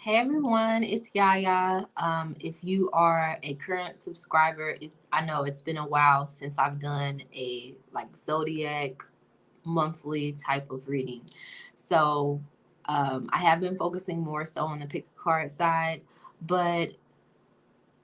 Hey everyone, it's Yaya. If you are a current subscriber, I know it's been a while since I've done a like zodiac monthly type of reading. So I have been focusing more so on the pick a card side, but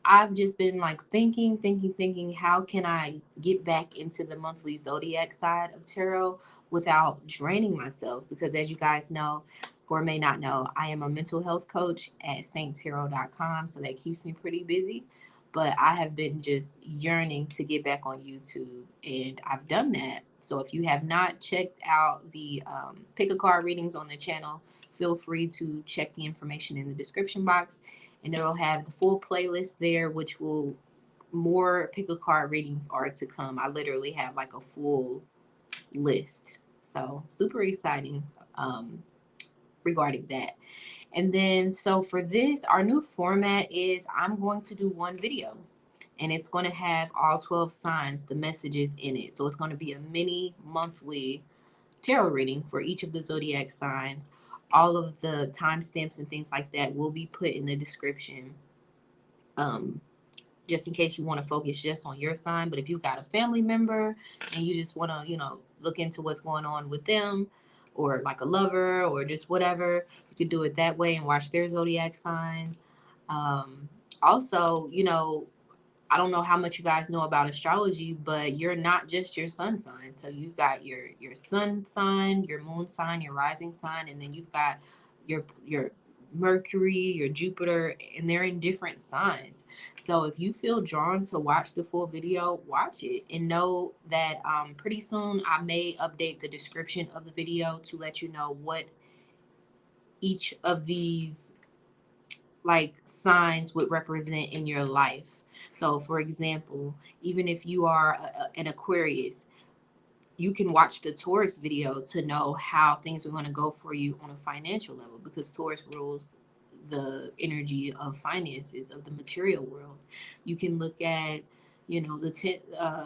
I've just been like thinking, how can I get back into the monthly zodiac side of tarot without draining myself? Because as you guys know, or may not know, I am a mental health coach at sainttarot.com, so that keeps me pretty busy. But I have been just yearning to get back on YouTube, and I've done that. So if you have not checked out the pick a card readings on the channel, feel free to check the information in the description box, and it'll have the full playlist there, which will more pick a card readings are to come. I literally have like a full list, so super exciting um, regarding that. And then so for this, our new format is I'm going to do one video, and it's going to have all 12 signs, the messages in it. So it's going to be a mini monthly tarot reading for each of the zodiac signs. All of the timestamps and things like that will be put in the description, um, just in case you want to focus just on your sign. But if you've got a family member and you just want to, look into what's going on with them, or like a lover, or just whatever, you could do it that way and watch their zodiac signs. Um, Also, I don't know how much you guys know about astrology, but you're not just your sun sign. So you've got your sun sign, your moon sign, your rising sign, and then you've got your Mercury, your Jupiter, and they're in different signs. So if you feel drawn to watch the full video, watch it, and know that pretty soon I may update the description of the video to let you know what each of these like signs would represent in your life. So, for example, even if you are an Aquarius, you can watch the Taurus video to know how things are going to go for you on a financial level, because Taurus rules the energy of finances, of the material world. You can look at,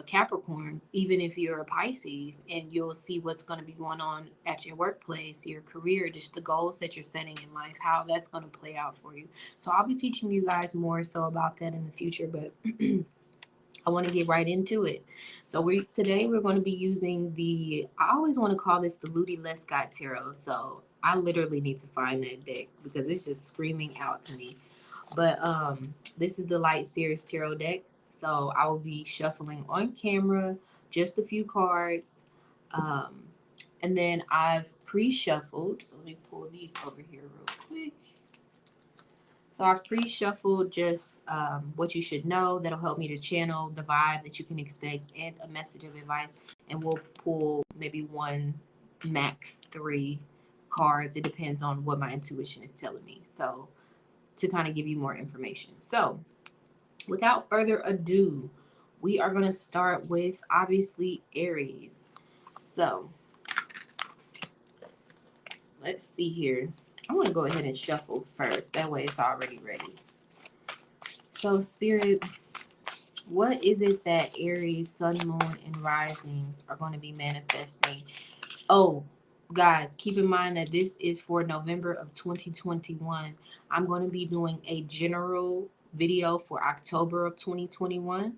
Capricorn, even if you're a Pisces, and you'll see what's going to be going on at your workplace, your career, just the goals that you're setting in life, how that's going to play out for you. So I'll be teaching you guys more so about that in the future, but I want to get right into it. So today we're going to be using I always want to call this the Ludi Lescott Tarot. So I literally need to find that deck because it's just screaming out to me. But this is the Light Series Tarot deck. So I will be shuffling on camera just a few cards. Um, and then I've pre-shuffled. So let me pull these over here real quick. So I've pre-shuffled just what you should know that'll help me to channel the vibe that you can expect and a message of advice. And we'll pull maybe one, max three cards. It depends on what my intuition is telling me. So to kind of give you more information. So without further ado, we are going to start with obviously Aries. So let's see here. I'm going to go ahead and shuffle first. That way it's already ready. So, Spirit, what is it that Aries, Sun, Moon, and Risings are going to be manifesting? Oh, guys, keep in mind that this is for November of 2021. I'm going to be doing a general video for October of 2021,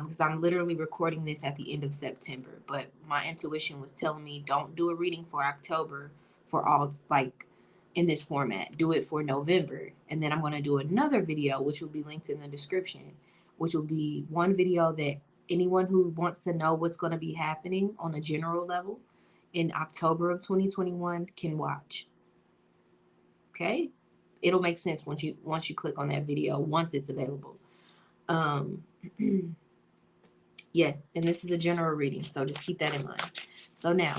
because I'm literally recording this at the end of September. But my intuition was telling me don't do a reading for October for all, like, in this format. Do it for November. And then I'm going to do another video, which will be linked in the description, which will be one video that anyone who wants to know what's going to be happening on a general level in October of 2021 can watch. Okay? It'll make sense once you click on that video, once it's available. Um yes, and this is a general reading, so just keep that in mind. So now,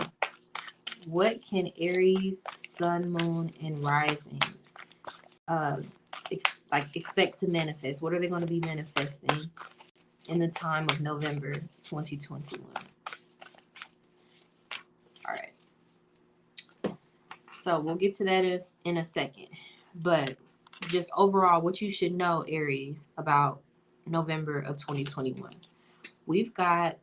what can Aries, Sun, Moon, and Rising uh expect to manifest? What are they going to be manifesting in the time of November 2021? All right. So we'll get to that in a second. But just overall, what you should know, Aries, about November of 2021. We've got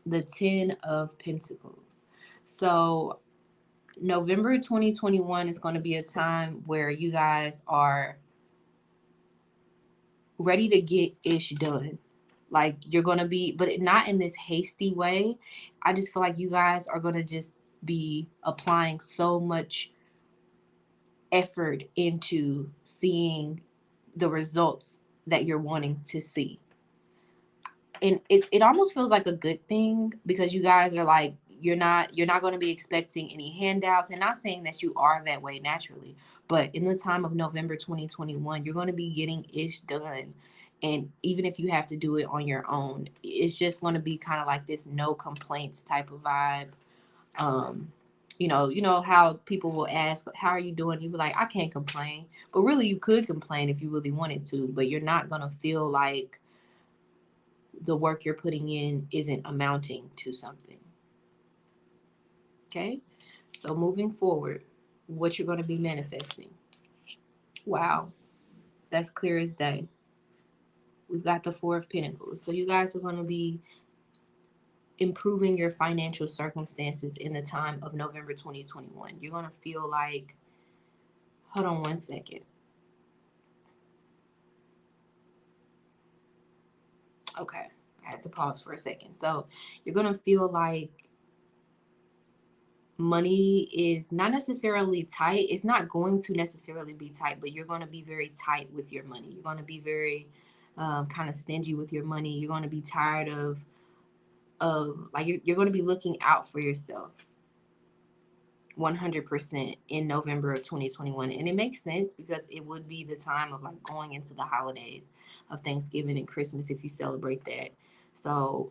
the 10 of Pentacles. So November 2021 is going to be a time where you guys are ready to get ish done. Like you're going to be, but not in this hasty way. I just feel like you guys are going to just be applying so much effort into seeing the results that you're wanting to see. And it almost feels like a good thing because you guys are like you're not going to be expecting any handouts, and not saying that you are that way naturally, but in the time of November 2021 you're going to be getting ish done. And even if you have to do it on your own, it's just going to be kind of like this no complaints type of vibe. um you know how people will ask, how are you doing? You be like, I can't complain, but really you could complain if you really wanted to, but you're not going to feel like the work you're putting in isn't amounting to something. Okay? So moving forward, what you're going to be manifesting. Wow, that's clear as day. We've got the Four of Pentacles. So you guys are going to be improving your financial circumstances in the time of November 2021. You're going to feel like, hold on one second. Okay, I had to pause for a second. So you're going to feel like money is not necessarily tight. It's not going to necessarily be tight, but you're going to be very tight with your money. You're going to be very kind of stingy with your money. You're going to be tired of like you're going to be looking out for yourself 100% in November of 2021. And it makes sense because it would be the time of like going into the holidays of Thanksgiving and Christmas if you celebrate that. So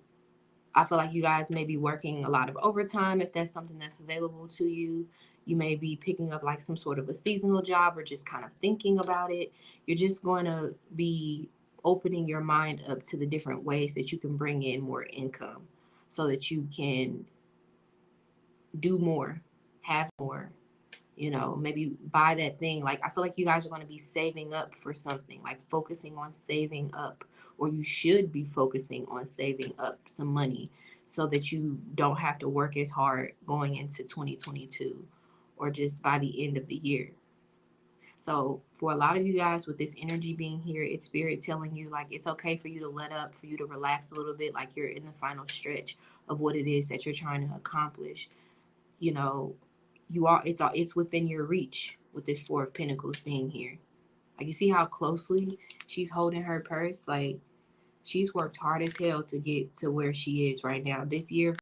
I feel like you guys may be working a lot of overtime if that's something that's available to you. You may be picking up like some sort of a seasonal job or just kind of thinking about it. You're just going to be opening your mind up to the different ways that you can bring in more income so that you can do more, have more, maybe buy that thing. Like, I feel like you guys are going to be saving up for something, like focusing on saving up, or you should be focusing on saving up some money so that you don't have to work as hard going into 2022 or just by the end of the year. So for a lot of you guys with this energy being here, it's spirit telling you like it's okay for you to let up, for you to relax a little bit, like you're in the final stretch of what it is that you're trying to accomplish. You know, it's within your reach with this Four of Pentacles being here. Like, you see how closely she's holding her purse? Like, she's worked hard as hell to get to where she is right now. This year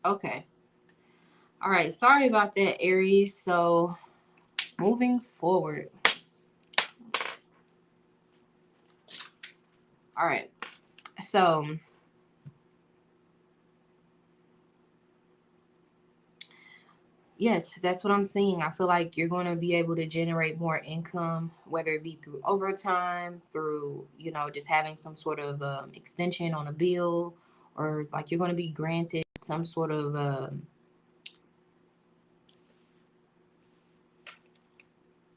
Okay. All right. Sorry about that, Aries. So moving forward. All right. So yes, that's what I'm seeing. I feel like you're going to be able to generate more income, whether it be through overtime, through, just having some sort of extension on a bill, or like you're going to be granted some sort of,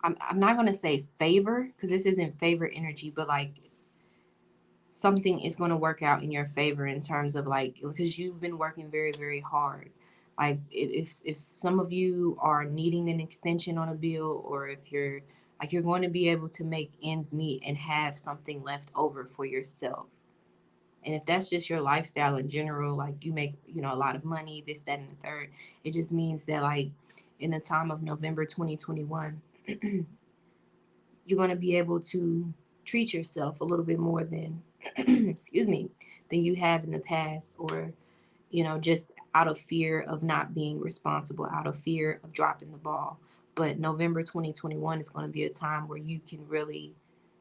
I'm not going to say favor, because this isn't favor energy, but like something is going to work out in your favor in terms of like, because you've been working very, very hard. Like if some of you are needing an extension on a bill, or if you're like, you're going to be able to make ends meet and have something left over for yourself. And if that's just your lifestyle in general, like you make, a lot of money, this, that, and the third, it just means that like in the time of November 2021, you're going to be able to treat yourself a little bit more than, excuse me, than you have in the past, or, just out of fear of not being responsible, out of fear of dropping the ball. But November 2021 is going to be a time where you can really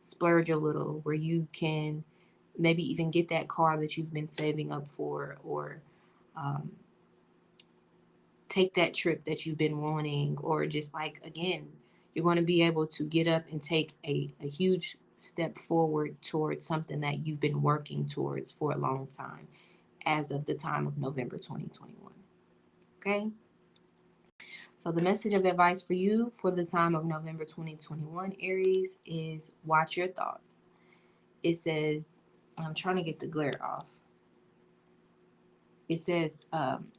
splurge a little, where you can maybe even get that car that you've been saving up for, or um, take that trip that you've been wanting, or just like, again, you're going to be able to get up and take a huge step forward towards something that you've been working towards for a long time as of the time of November 2021. Okay? So the message of advice for you for the time of November 2021, Aries, is watch your thoughts. It says, I'm trying to get the glare off. It says,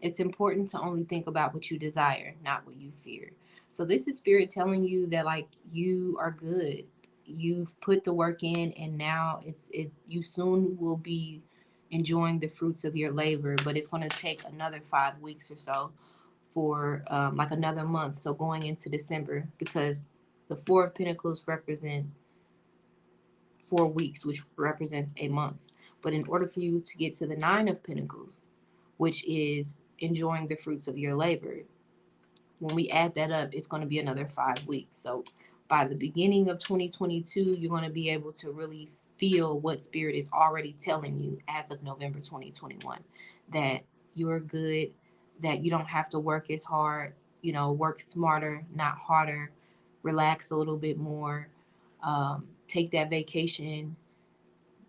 it's important to only think about what you desire, not what you fear. So this is spirit telling you that like you are good. You've put the work in, and now you soon will be enjoying the fruits of your labor, but it's going to take another 5 weeks or so for like another month. So going into December, because the Four of Pentacles represents 4 weeks, which represents a month. But in order for you to get to the Nine of Pentacles, which is enjoying the fruits of your labor, when we add that up, it's going to be another 5 weeks. So by the beginning of 2022, you're going to be able to really feel what spirit is already telling you as of November 2021, that you're good, that you don't have to work as hard, work smarter, not harder, relax a little bit more, take that vacation,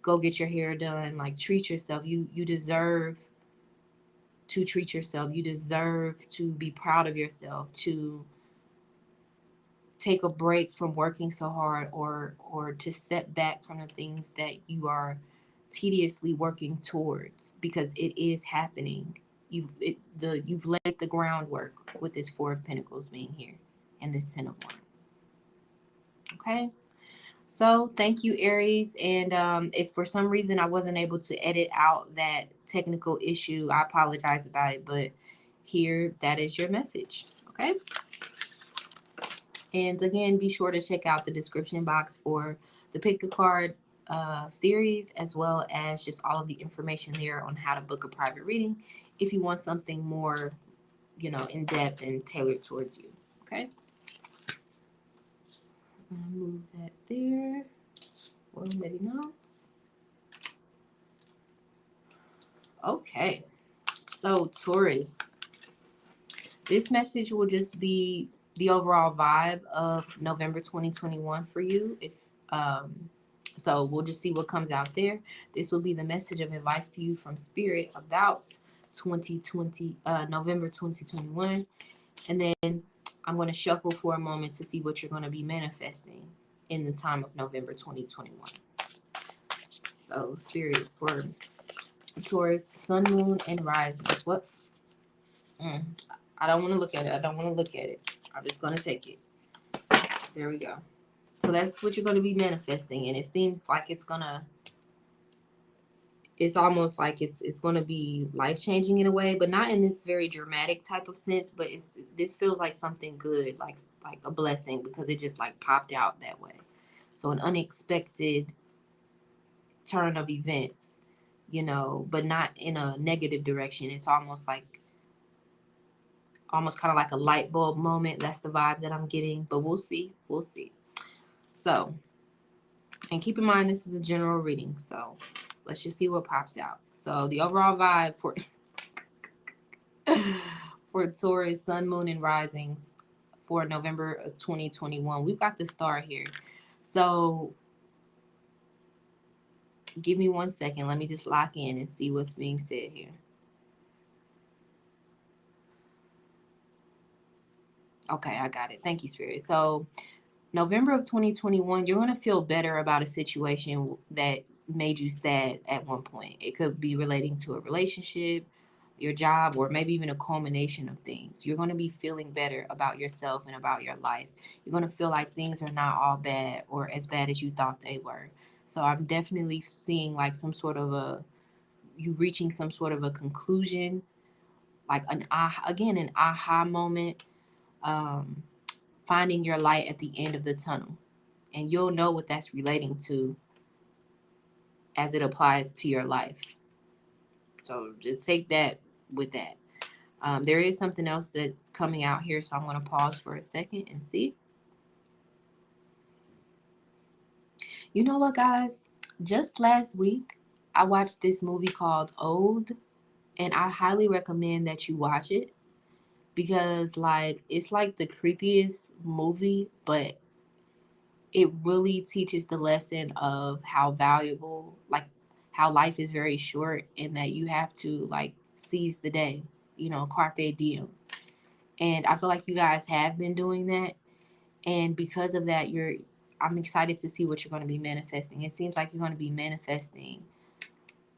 go get your hair done, like treat yourself. You deserve to treat yourself. You deserve to be proud of yourself, to take a break from working so hard, or to step back from the things that you are tediously working towards, because it is happening. You've laid the groundwork with this Four of Pentacles being here and this Ten of Wands. Okay? So thank you, Aries. And if for some reason I wasn't able to edit out that technical issue, I apologize about it. But here, that is your message. Okay. And again, be sure to check out the description box for the Pick a Card series, as well as just all of the information there on how to book a private reading if you want something more, in depth and tailored towards you. Okay. I'll move that there. Or maybe not. Okay. So Taurus, this message will just be the overall vibe of November 2021 for you. If so we'll just see what comes out there. This will be the message of advice to you from Spirit about 2020 November 2021. And then I'm going to shuffle for a moment to see what you're going to be manifesting in the time of November 2021. So Spirit for Taurus, Sun, Moon, and Risings. What? I don't want to look at it. I don't want to look at it. I'm just going to take it. There we go. So that's what you're going to be manifesting. And it seems like it's almost like it's going to be life-changing in a way, but not in this very dramatic type of sense. But this feels like something good, like a blessing, because it just like popped out that way. So an unexpected turn of events, but not in a negative direction. It's almost like almost kind of like a light bulb moment. That's the vibe that I'm getting, but we'll see. We'll see. So, and keep in mind, this is a general reading. So let's just see what pops out. So the overall vibe for for Taurus, Sun, Moon, and Risings for November of 2021. We've got the star here. So give me 1 second. Let me just lock in and see what's being said here. Okay, I got it. Thank you, Spirit. So November of 2021, you're going to feel better about a situation that made you sad at one point. It could be relating to a relationship, your job, or maybe even a culmination of things. You're going to be feeling better about yourself and about your life. You're going to feel like things are not all bad or as bad as you thought they were. So I'm definitely seeing like some sort of you reaching some sort of a conclusion, like an aha moment. Um, Finding your light at the end of the tunnel. And you'll know what that's relating to as it applies to your life. So just take that with that. There is something else that's coming out here, so I'm going to pause for a second and see. You know what, guys? Just last week, I watched this movie called Old, and I highly recommend that you watch it because, like, it's like the creepiest movie, but it really teaches the lesson of how valuable, like, how life is very short and that you have to, like, seize the day, carpe diem. And I feel like you guys have been doing that. And because of that, I'm excited to see what you're going to be manifesting. It seems like you're going to be manifesting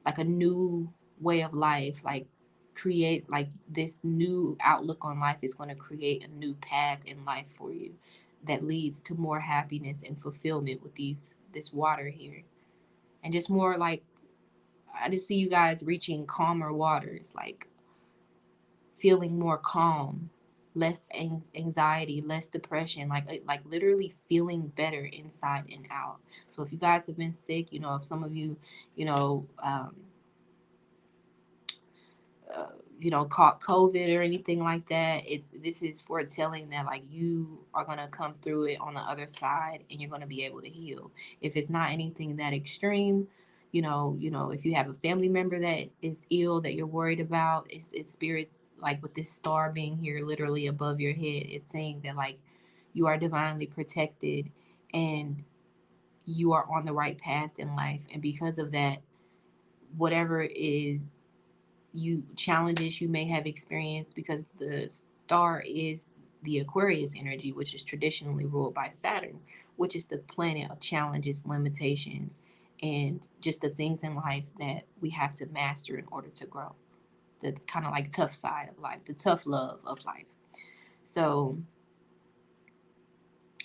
like a new way of life, like create like this new outlook on life is going to create a new path in life for you that leads to more happiness and fulfillment with this water here. And just more like, I just see you guys reaching calmer waters, like feeling more calm, less anxiety, less depression, like literally feeling better inside and out. So if you guys have been sick, if some of you, you know, um, uh, caught COVID or anything like that, this is foretelling that like you are gonna come through it on the other side and you're gonna be able to heal. If it's not anything that extreme, if you have a family member that is ill that you're worried about, it's spirits like with this star being here literally above your head. It's saying that like you are divinely protected and you are on the right path in life, and because of that, whatever is you challenges you may have experienced, because the star is the Aquarius energy, which is traditionally ruled by Saturn, which is the planet of challenges, limitations, and just the things in life that we have to master in order to grow. The kind of like tough side of life, the tough love of life. So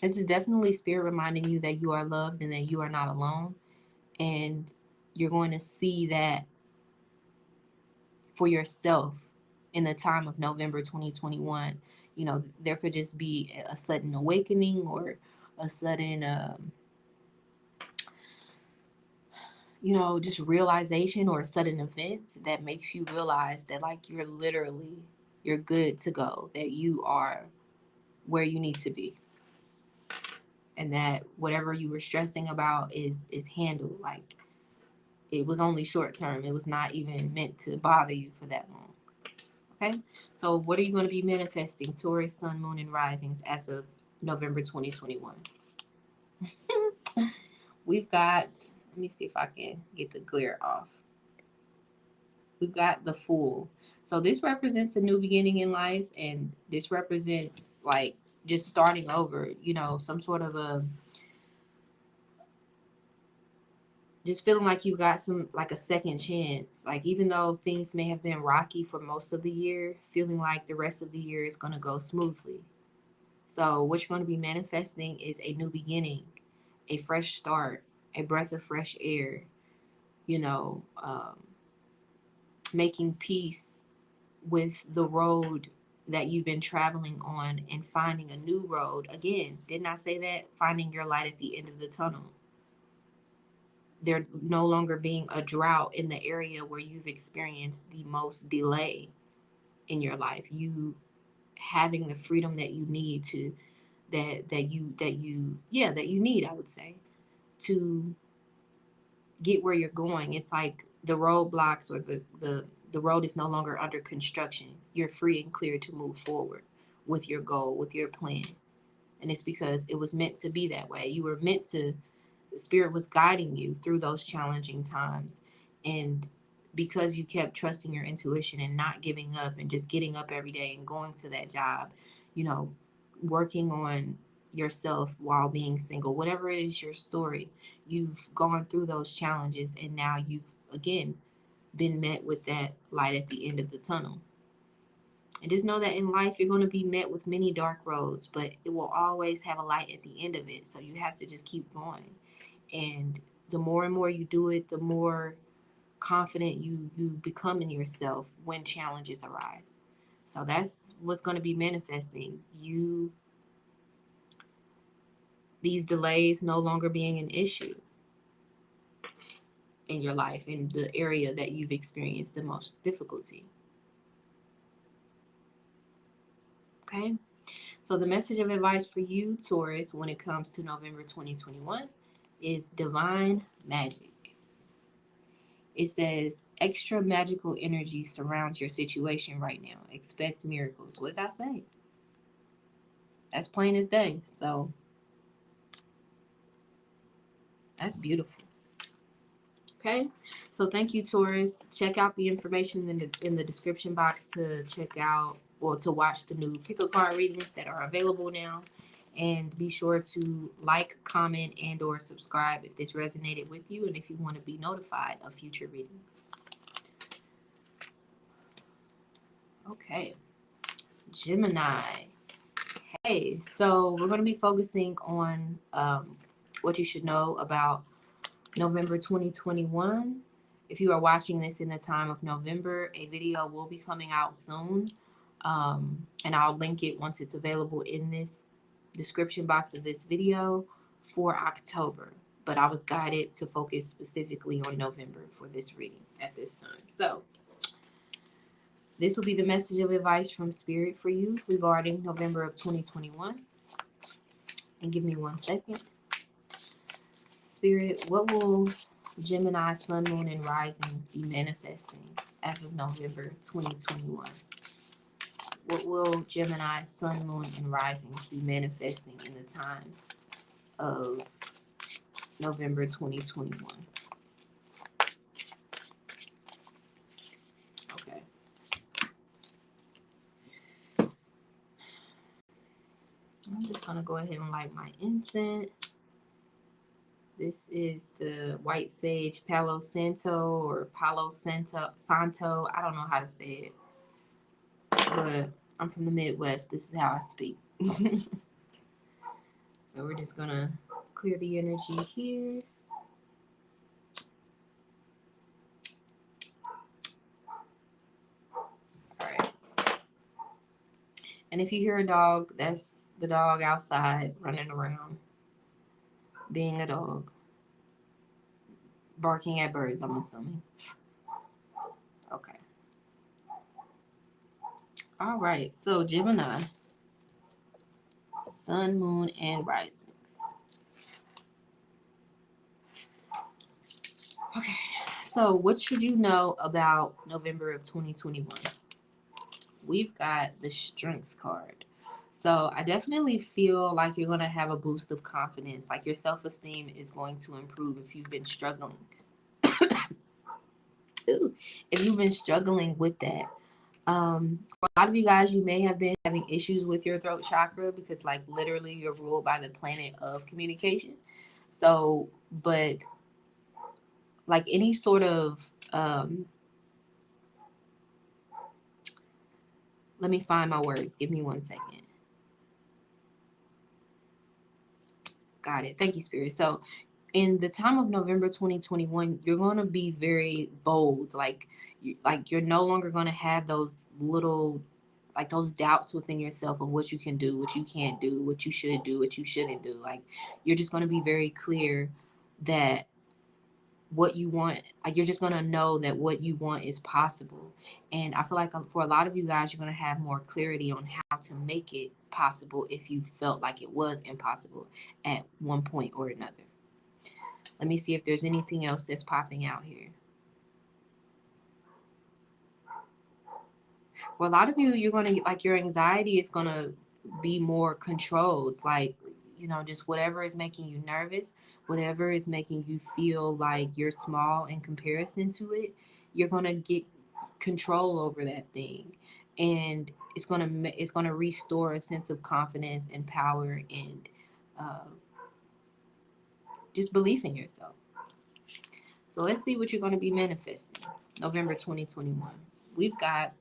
this is definitely spirit reminding you that you are loved and that you are not alone. And you're going to see that for yourself in the time of November 2021. There could just be a sudden awakening or a sudden, just realization or sudden events that makes you realize that like you're good to go, that you are where you need to be. And that whatever you were stressing about is handled. Like it was only short term. It was not even meant to bother you for that long. Okay, so what are you going to be manifesting, Taurus, Sun, Moon, and Risings as of November 2021? We've got, let me see if I can get the glare off. We've got the Fool. So this represents a new beginning in life, and this represents like just starting over, some sort of just feeling like you got some like a second chance. Like even though things may have been rocky for most of the year, feeling like the rest of the year is going to go smoothly. So what you're going to be manifesting is a new beginning, a fresh start, a breath of fresh air, you know, um, making peace with the road that you've been traveling on and finding a new road. Again, didn't I say that? Finding your light at the end of the tunnel. There no longer being a drought in the area where you've experienced the most delay in your life. You having the freedom that you need to that you need, I would say, to get where you're going. It's like the roadblocks or the road is no longer under construction. You're free and clear to move forward with your goal, with your plan. And it's because it was meant to be that way. You were meant to, the spirit was guiding you through those challenging times. And because you kept trusting your intuition and not giving up and just getting up every day and going to that job, you know, working on yourself while being single, whatever it is your story, you've gone through those challenges and now you've again been met with that light at the end of the tunnel. And just know that in life you're going to be met with many dark roads, but it will always have a light at the end of it. So you have to just keep going. And the more and more you do it, the more confident you become in yourself when challenges arise. So that's what's going to be manifesting. You, these delays no longer being an issue in your life, in the area that you've experienced the most difficulty. Okay? So the message of advice for you, Taurus, when it comes to November 2021 is divine magic. It says extra magical energy surrounds your situation right now. Expect miracles. What did I say? That's plain as day. So that's beautiful. Okay, so thank you, Taurus. Check out the information in the description box to check out or to watch the new pick a card readings that are available now. And be sure to like, comment, and or subscribe if this resonated with you and if you want to be notified of future readings. Okay, Gemini. Hey, so we're going to be focusing on what you should know about November 2021. If you are watching this in the time of November, a video will be coming out soon. And I'll link it once it's available in this description box of this video for October. But I was guided to focus specifically on November for this reading at this time. So this will be the message of advice from Spirit for you regarding November of 2021. And give me 1 second. Spirit, what will Gemini, Sun, Moon, and Risings be manifesting as of November 2021? What will Gemini, Sun, Moon, and Risings be manifesting in the time of November 2021? Okay. I'm just going to go ahead and light my incense. This is the White Sage Palo Santo or Palo Santo. I don't know how to say it, but I'm from the Midwest. This is how I speak. So we're just going to clear the energy here. All right. And if you hear a dog, that's the dog outside running around, being a dog, barking at birds, I'm assuming. Okay. All right. So Gemini, Sun, Moon, and Risings. Okay. So what should you know about November of 2021? We've got the Strength card. So I definitely feel like you're going to have a boost of confidence. Like your self-esteem is going to improve if you've been struggling. If you've been struggling with that. For a lot of you guys, you may have been having issues with your throat chakra because like literally you're ruled by the planet of communication. So, but like any sort of, let me find my words. Give me 1 second. Got it. Thank you, Spirit. So in the time of November 2021, you're going to be very bold. Like you're no longer going to have those little, like those doubts within yourself of what you can do, what you can't do, what you should do, what you shouldn't do. Like you're just going to be very clear that what you want. Like, you're just going to know that what you want is possible. And I feel like for a lot of you guys, you're going to have more clarity on how to make it possible if you felt like it was impossible at one point or another. Let me see if there's anything else that's popping out here. For a lot of you, you're going to, like, your anxiety is going to be more controlled. It's like, you know, just whatever is making you nervous, whatever is making you feel like you're small in comparison to it, you're going to get control over that thing. And it's going to restore a sense of confidence and power and just belief in yourself. So let's see what you're going to be manifesting. November 2021. We've got,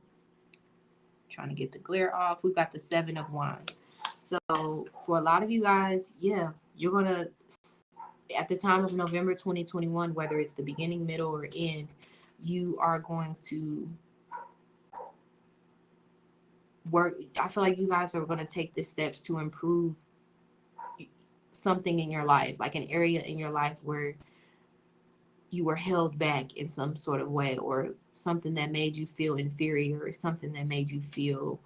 trying to get the glare off, we've got the 7 of Wands. So for a lot of you guys, yeah, you're going to, at the time of November 2021, whether it's the beginning, middle, or end, you are going to work. I feel like you guys are going to take the steps to improve something in your life, like an area in your life where you were held back in some sort of way, or something that made you feel inferior, or something that made you feel,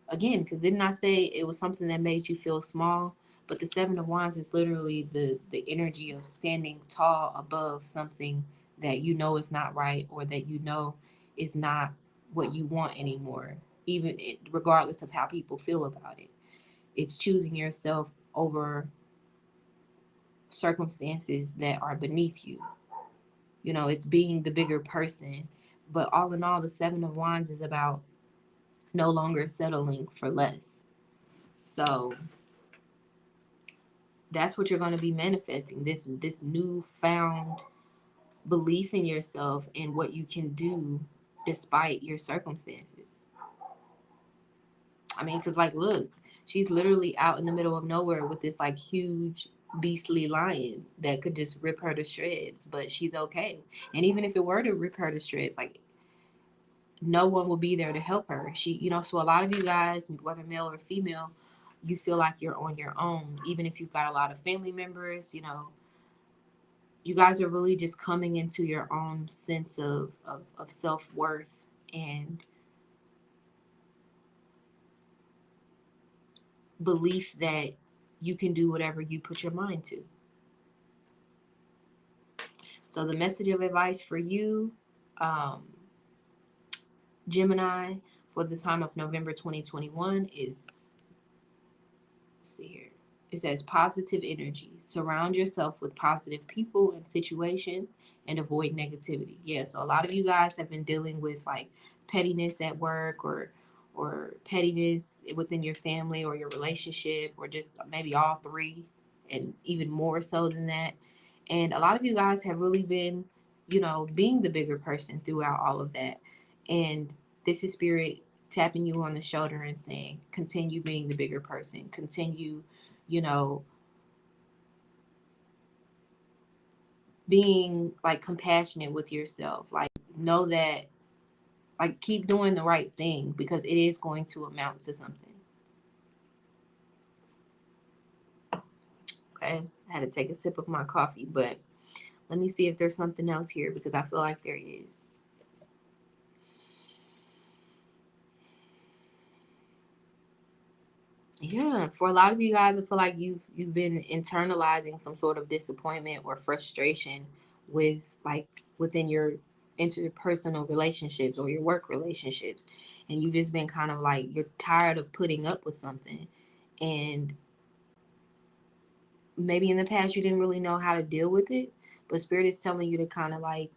again, because didn't I say it was something that made you feel small? But the 7 of Wands is literally the energy of standing tall above something that you know is not right, or that you know is not what you want anymore, even regardless of how people feel about it. It's choosing yourself over circumstances that are beneath you. You know, it's being the bigger person. But all in all, the 7 of Wands is about no longer settling for less. So that's what you're going to be manifesting, this newfound belief in yourself and what you can do despite your circumstances. I mean, because, like, look, she's literally out in the middle of nowhere with this, like, huge beastly lion that could just rip her to shreds, but she's okay. And even if it were to rip her to shreds, like, no one will be there to help her. She, you know, so a lot of you guys, whether male or female, you feel like you're on your own, even if you've got a lot of family members. You know, you guys are really just coming into your own sense of self-worth and belief that you can do whatever you put your mind to. So the message of advice for you, Gemini, for the time of November 2021 is, let's see here. It says positive energy. Surround yourself with positive people and situations and avoid negativity. Yeah, so a lot of you guys have been dealing with, like, pettiness at work, or pettiness within your family or your relationship, or just maybe all three, and even more so than that. And a lot of you guys have really been, you know, being the bigger person throughout all of that. And this is Spirit tapping you on the shoulder and saying, continue being the bigger person. Continue, you know, being, like, compassionate with yourself. Like, know that, like, keep doing the right thing, because it is going to amount to something. Okay, I had to take a sip of my coffee, but let me see if there's something else here, because I feel like there is. Yeah, for a lot of you guys, I feel like you've been internalizing some sort of disappointment or frustration with, like, within your interpersonal relationships or your work relationships, and you've just been kind of like, you're tired of putting up with something, and maybe in the past you didn't really know how to deal with it, but Spirit is telling you to kind of, like,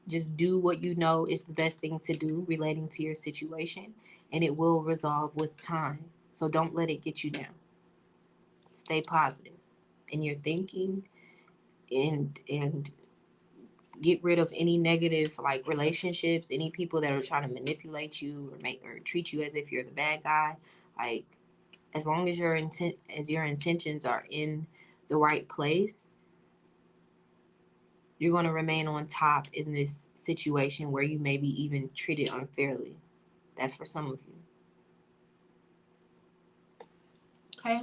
just do what you know is the best thing to do relating to your situation, and it will resolve with time. So don't let it get you down. Stay positive in your thinking, and get rid of any negative, like, relationships, any people that are trying to manipulate you or make or treat you as if you're the bad guy. Like, as long as your intentions are in the right place, you're going to remain on top in this situation where you may be even treated unfairly. That's for some of you. Okay,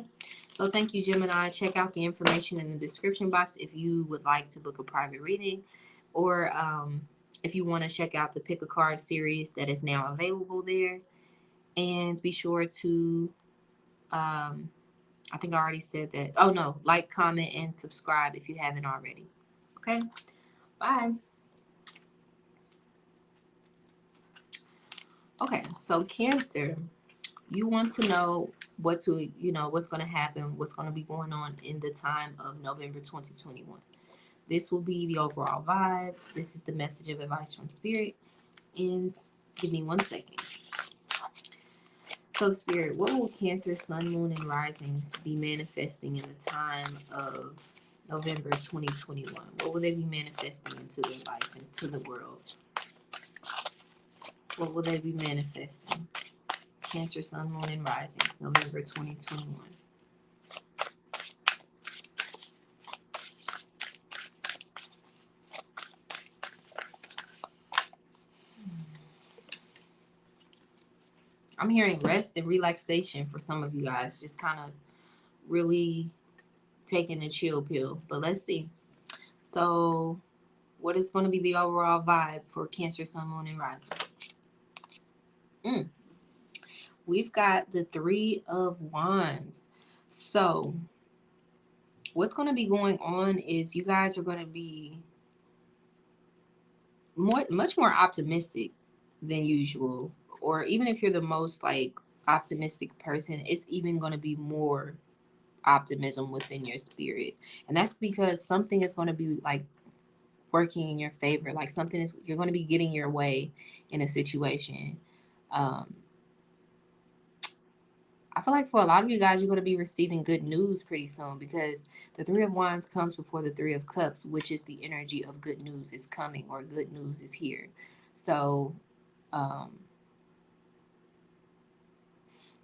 So thank you, Gemini. Check out the information in the description box if you would like to book a private reading, or if you want to check out the Pick a Card series that is now available there. And be sure to, I think I already said that. Oh, no, like, comment, and subscribe if you haven't already. Okay, bye. Okay, so Cancer, you want to know what's going to happen, what's going to be going on in the time of November 2021. This will be the overall vibe. This is the message of advice from Spirit. And give me 1 second. So, Spirit, what will Cancer, Sun, Moon, and Risings be manifesting in the time of November 2021? What will they be manifesting into their life, into the world? What will they be manifesting? Cancer, Sun, Moon, and Risings, November 2021. I'm hearing rest and relaxation for some of you guys. Just kind of really taking a chill pill. But let's see. So, what is going to be the overall vibe for Cancer, Sun, Moon, and Risings? We've got the Three of Wands. So, what's going to be going on is you guys are going to be much more optimistic than usual. Or even if you're the most like optimistic person, it's even going to be more optimism within your spirit. And that's because something is going to be like working in your favor. Like something is, you're going to be getting your way in a situation. I feel like for a lot of you guys, you're going to be receiving good news pretty soon, because the Three of Wands comes before the Three of Cups, which is the energy of good news is coming, or good news is here. So,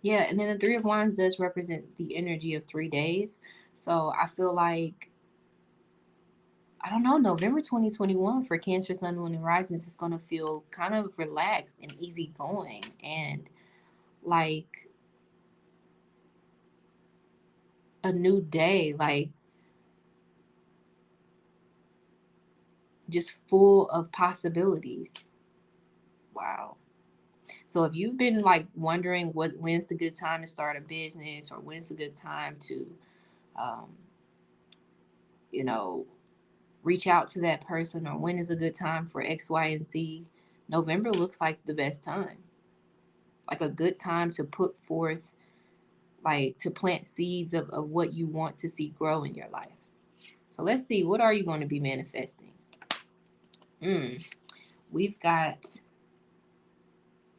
yeah, and then the Three of Wands does represent the energy of 3 days. So I feel like, I don't know, November 2021 for Cancer, Sun, Moon, and Risings is going to feel kind of relaxed and easygoing, and like a new day, like just full of possibilities. Wow. So if you've been like wondering when's the good time to start a business, or when's the good time to, um, you know, reach out to that person, or when is a good time for X, Y, and Z, November looks like the best time. Like a good time to put forth, like to plant seeds of what you want to see grow in your life. So let's see, what are you going to be manifesting? We've got,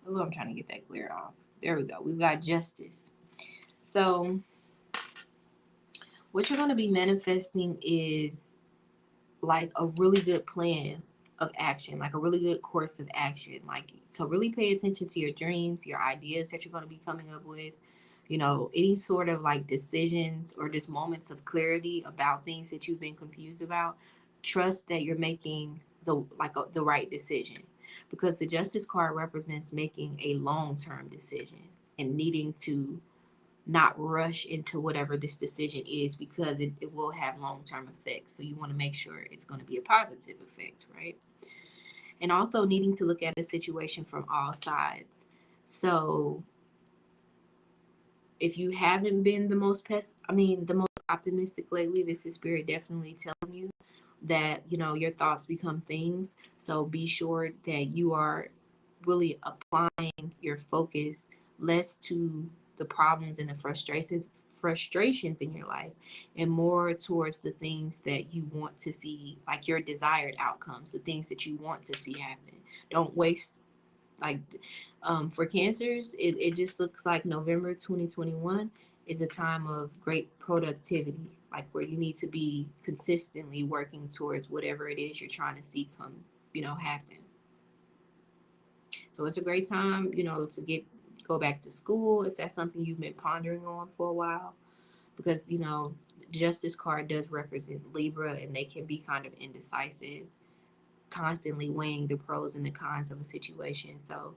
oh, I'm trying to get that clear off. There we go. We've got Justice. So what you're going to be manifesting is like a really good plan of action, like a really good course of action. Like, so really pay attention to your dreams, your ideas that you're going to be coming up with, any sort of like decisions or just moments of clarity about things that you've been confused about. Trust that you're making the right decision, because the Justice card represents making a long-term decision and needing to not rush into whatever this decision is, because it will have long-term effects. So you want to make sure it's going to be a positive effect, right? And also needing to look at the situation from all sides. So if you haven't been the most optimistic lately, this is Spirit definitely telling you that, your thoughts become things. So be sure that you are really applying your focus less to the problems and the frustrations in your life, and more towards the things that you want to see, like your desired outcomes, the things that you want to see happen. Don't waste, like, for Cancers, it just looks like November 2021 is a time of great productivity, like where you need to be consistently working towards whatever it is you're trying to see come, happen. So it's a great time, to go back to school if that's something you've been pondering on for a while, because, Justice card does represent Libra, and they can be kind of indecisive, constantly weighing the pros and the cons of a situation. So,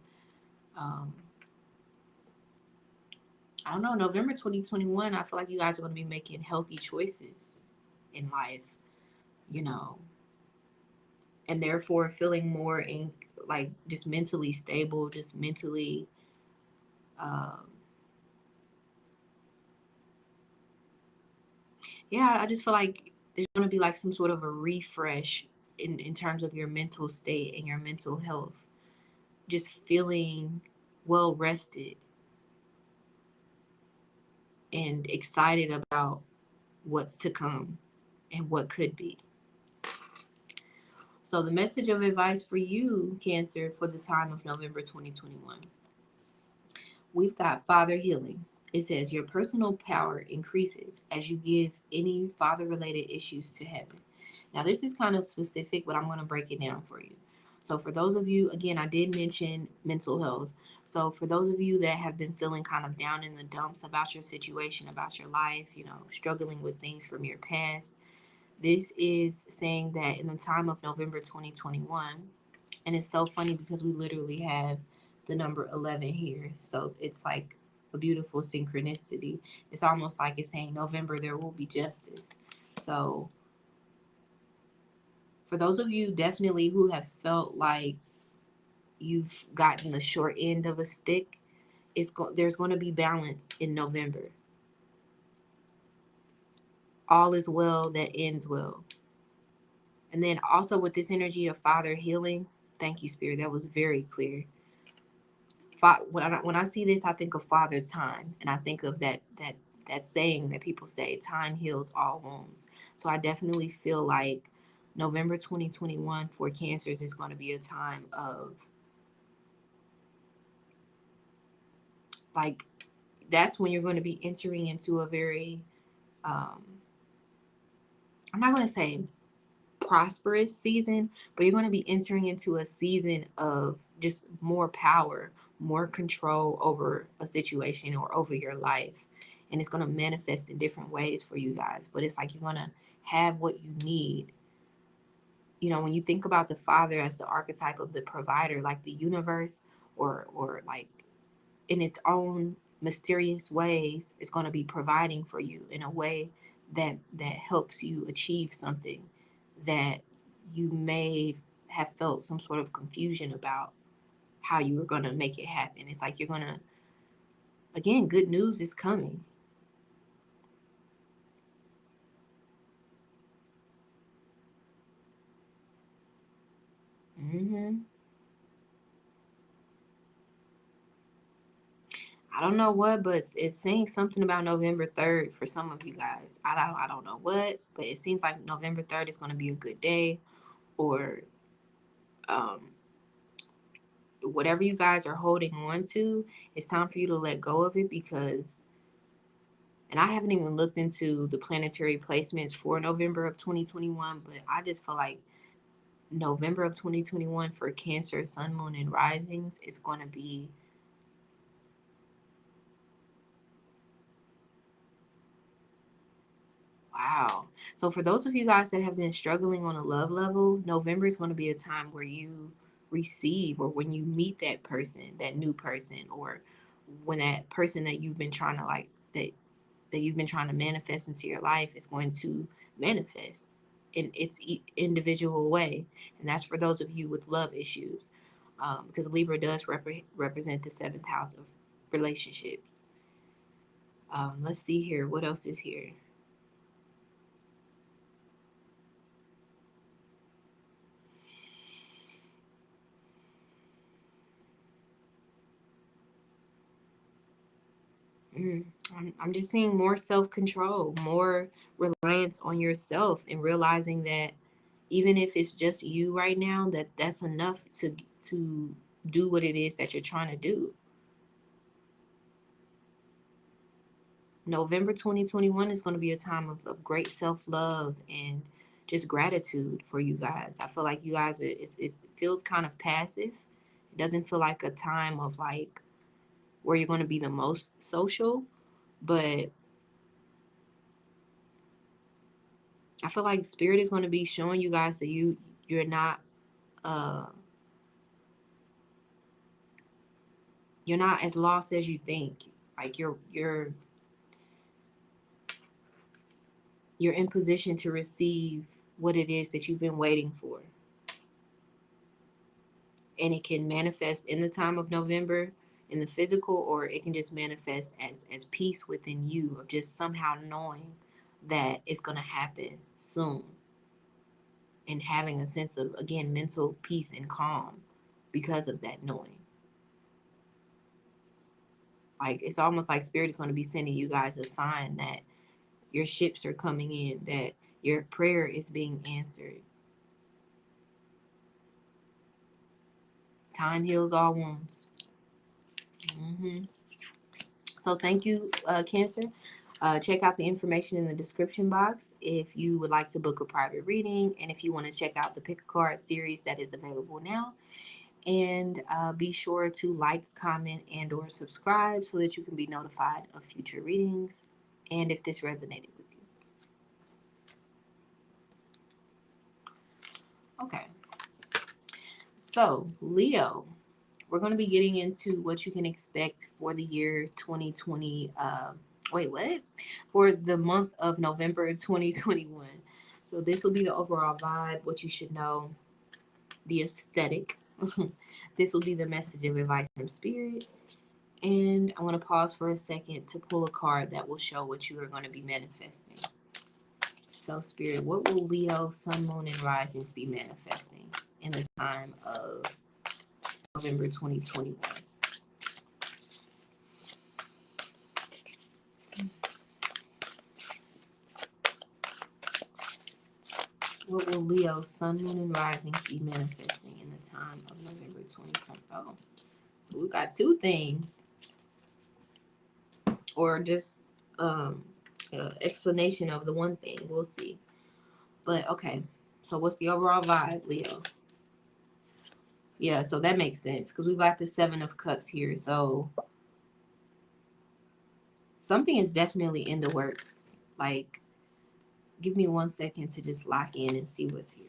I don't know, November 2021, I feel like you guys are going to be making healthy choices in life, you know, and therefore feeling more in like just mentally stable, just mentally um yeah, I just feel like there's going to be like some sort of a refresh in terms of your mental state and your mental health. Just feeling well rested and excited about what's to come and what could be. So, the message of advice for you, Cancer, for the time of November 2021, we've got Father Healing. It says, your personal power increases as you give any father related issues to heaven. Now, this is kind of specific, but I'm going to break it down for you. So, for those of you, again, I did mention mental health. So, for those of you that have been feeling kind of down in the dumps about your situation, about your life, you know, struggling with things from your past, this is saying that in the time of November 2021, and it's so funny because we literally have the number 11 here. So it's like a beautiful synchronicity. It's almost like it's saying November, there will be justice. So for those of you definitely who have felt like you've gotten the short end of a stick, there's going to be balance in November. All is well that ends well. And then also with this energy of Father healing, thank you, Spirit. That was very clear. When I see this, I think of Father Time, and I think of that saying that people say, "Time heals all wounds." So I definitely feel like November 2021 for Cancers is going to be a time of like that's when you're going to be entering into a very um, I'm not going to say prosperous season, but you're going to be entering into a season of just more power, more control over a situation or over your life. And it's going to manifest in different ways for you guys. But it's like you're going to have what you need. You know, when you think about the father as the archetype of the provider, like the universe, or like in its own mysterious ways, it's going to be providing for you in a way that helps you achieve something that you may have felt some sort of confusion about how you were going to make it happen. It's like you're going to, again, good news is coming. hmm I don't know what, but it's saying something about November 3rd for some of you guys. I don't know what, but it seems like November 3rd is going to be a good day, or um, whatever you guys are holding on to, it's time for you to let go of it because, and I haven't even looked into the planetary placements for November of 2021, but I just feel like November of 2021 for Cancer, Sun, Moon, and Risings is going to be wow. So for those of you guys that have been struggling on a love level, November is going to be a time where you receive, or when you meet that person, that new person, or when that person that you've been trying to like that you've been trying to manifest into your life is going to manifest in its individual way. And that's for those of you with love issues, because Libra does represent the seventh house of relationships. Let's see here. What else is here? Mm, I'm just seeing more self control, more reliance on yourself, and realizing that even if it's just you right now, that's enough to do what it is that you're trying to do. November 2021 is going to be a time of great self love and just gratitude for you guys. I feel like you guys it feels kind of passive. It doesn't feel like a time of like where you're going to be the most social, but I feel like spirit is going to be showing you guys that you're not uh you're not as lost as you think. Like you're in position to receive what it is that you've been waiting for. And it can manifest in the time of November in the physical, or it can just manifest as peace within you, of just somehow knowing that it's going to happen soon, and having a sense of, again, mental peace and calm because of that knowing. Like, it's almost like Spirit is going to be sending you guys a sign that your ships are coming in, that your prayer is being answered. Time heals all wounds. So thank you, Cancer. Check out the information in the description box if you would like to book a private reading, and if you want to check out the Pick a Card series that is available now. And be sure to like, comment, and or subscribe so that you can be notified of future readings and if this resonated with you. Okay. So, Leo, we're going to be getting into what you can expect for the year 2020. For the month of November 2021. So this will be the overall vibe, what you should know, the aesthetic. This will be the message of advice from Spirit. And I'm going to pause for a second to pull a card that will show what you are going to be manifesting. So, Spirit, what will Leo, Sun, Moon, and Risings be manifesting in the time of November 2021? What will Leo, Sun, Moon, and Risings be manifesting in the time of November 2020? Oh, so we got two things, or just explanation of the one thing. We'll see. But okay, so what's the overall vibe, Leo? Yeah, so that makes sense because we got the Seven of Cups here. So something is definitely in the works. Like, give me 1 second to just lock in and see what's here.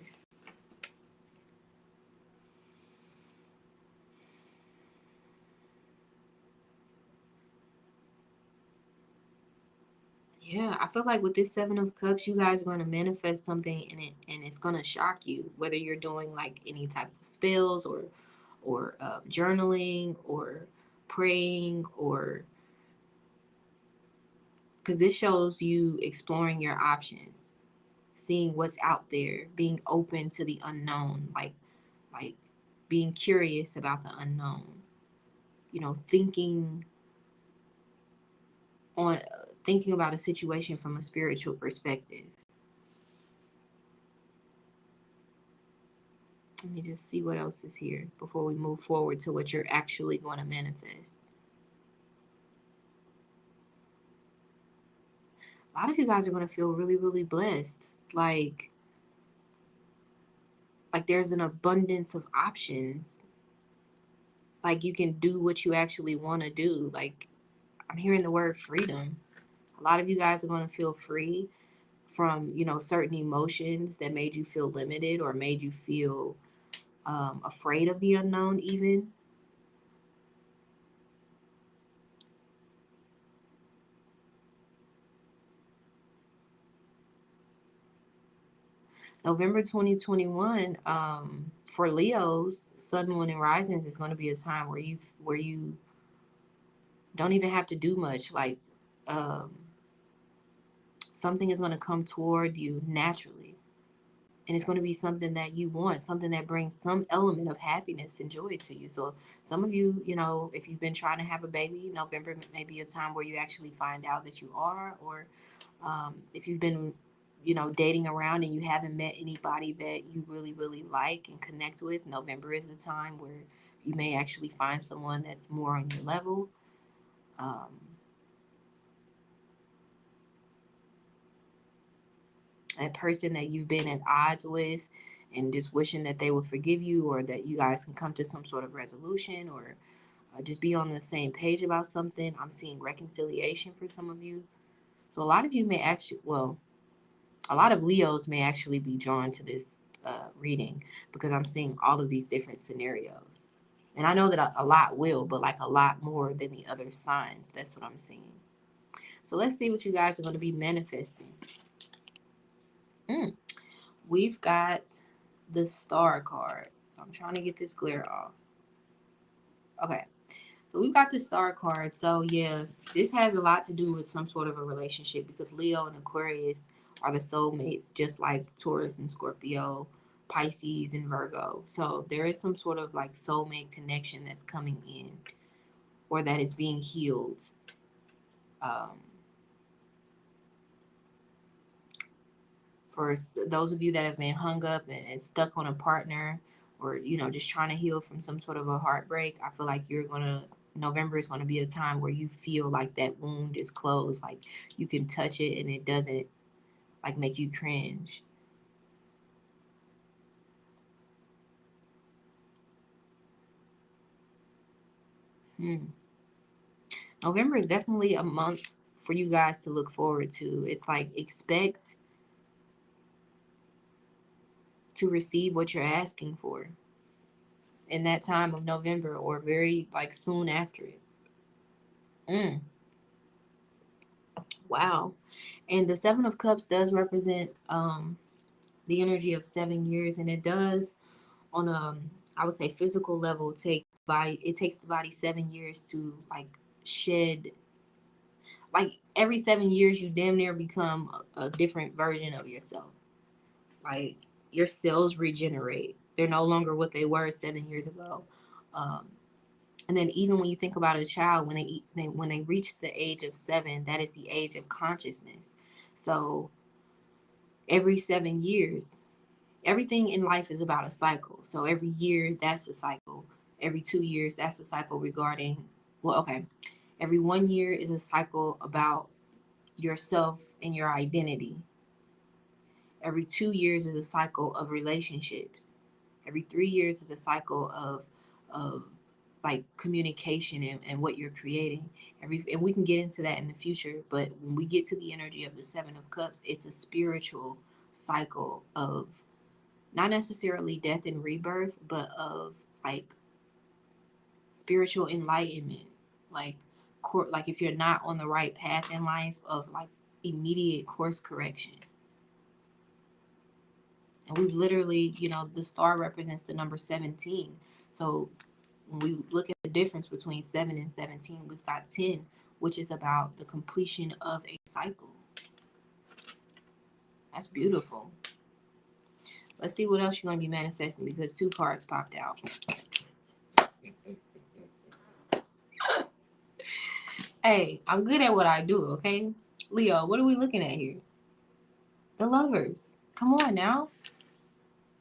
Yeah, I feel like with this Seven of Cups, you guys are going to manifest something and it's going to shock you, whether you're doing like any type of spells or journaling or praying, or because this shows you exploring your options, seeing what's out there, being open to the unknown, like being curious about the unknown, thinking about a situation from a spiritual perspective. Let me just see what else is here before we move forward to what you're actually going to manifest. A lot of you guys are going to feel really, really blessed. Like there's an abundance of options. Like you can do what you actually want to do. Like, I'm hearing the word freedom. A lot of you guys are going to feel free from, certain emotions that made you feel limited or made you feel afraid of the unknown even. November 2021, for Leos, Sun, Moon, and Risings is going to be a time where you don't even have to do much. Like, something is going to come toward you naturally, and it's going to be something that you want, something that brings some element of happiness and joy to you. So some of you, if you've been trying to have a baby, November may be a time where you actually find out that you are, or if you've been dating around and you haven't met anybody that you really, really like and connect with, November is a time where you may actually find someone that's more on your level. That person that you've been at odds with and just wishing that they would forgive you, or that you guys can come to some sort of resolution, or just be on the same page about something. I'm seeing reconciliation for some of you. So a lot of you may actually, a lot of Leos may actually be drawn to this reading because I'm seeing all of these different scenarios. And I know that a lot will, but like a lot more than the other signs. That's what I'm seeing. So let's see what you guys are going to be manifesting. We've got the Star card. So I'm trying to get this glare off. Okay. So we've got the Star card. So yeah, this has a lot to do with some sort of a relationship, because Leo and Aquarius are the soulmates, just like Taurus and Scorpio, Pisces and Virgo. So there is some sort of like soulmate connection that's coming in, or that is being healed. For those of you that have been hung up and stuck on a partner, or just trying to heal from some sort of a heartbreak, I feel like November is going to be a time where you feel like that wound is closed, like you can touch it and it doesn't like make you cringe. November is definitely a month for you guys to look forward to. It's like, expect to receive what you're asking for in that time of November, or very like soon after it. Wow. And the Seven of Cups does represent the energy of 7 years, and it does, on a, I would say, physical level, it takes the body 7 years to like shed. Like every 7 years, you damn near become a different version of yourself. Like your cells regenerate; they're no longer what they were 7 years ago. Um, and then even when you think about a child, when they reach the age of 7, that is the age of consciousness. So every 7 years, everything in life is about a cycle. So every year, that's a cycle. Every 2 years, that's a cycle regarding, well, okay. Every 1 year is a cycle about yourself and your identity. Every 2 years is a cycle of relationships. Every 3 years is a cycle of like communication and what you're creating. And we can get into that in the future, but when we get to the energy of the Seven of Cups, it's a spiritual cycle of not necessarily death and rebirth, but of like spiritual enlightenment, like like if you're not on the right path in life, of like immediate course correction. And we've literally, the star represents the number 17. So when we look at the difference between 7 and 17, we've got 10, which is about the completion of a cycle. That's beautiful. Let's see what else you're going to be manifesting, because 2 cards popped out. Hey, I'm good at what I do, okay? Leo, what are we looking at here? The Lovers. Come on now.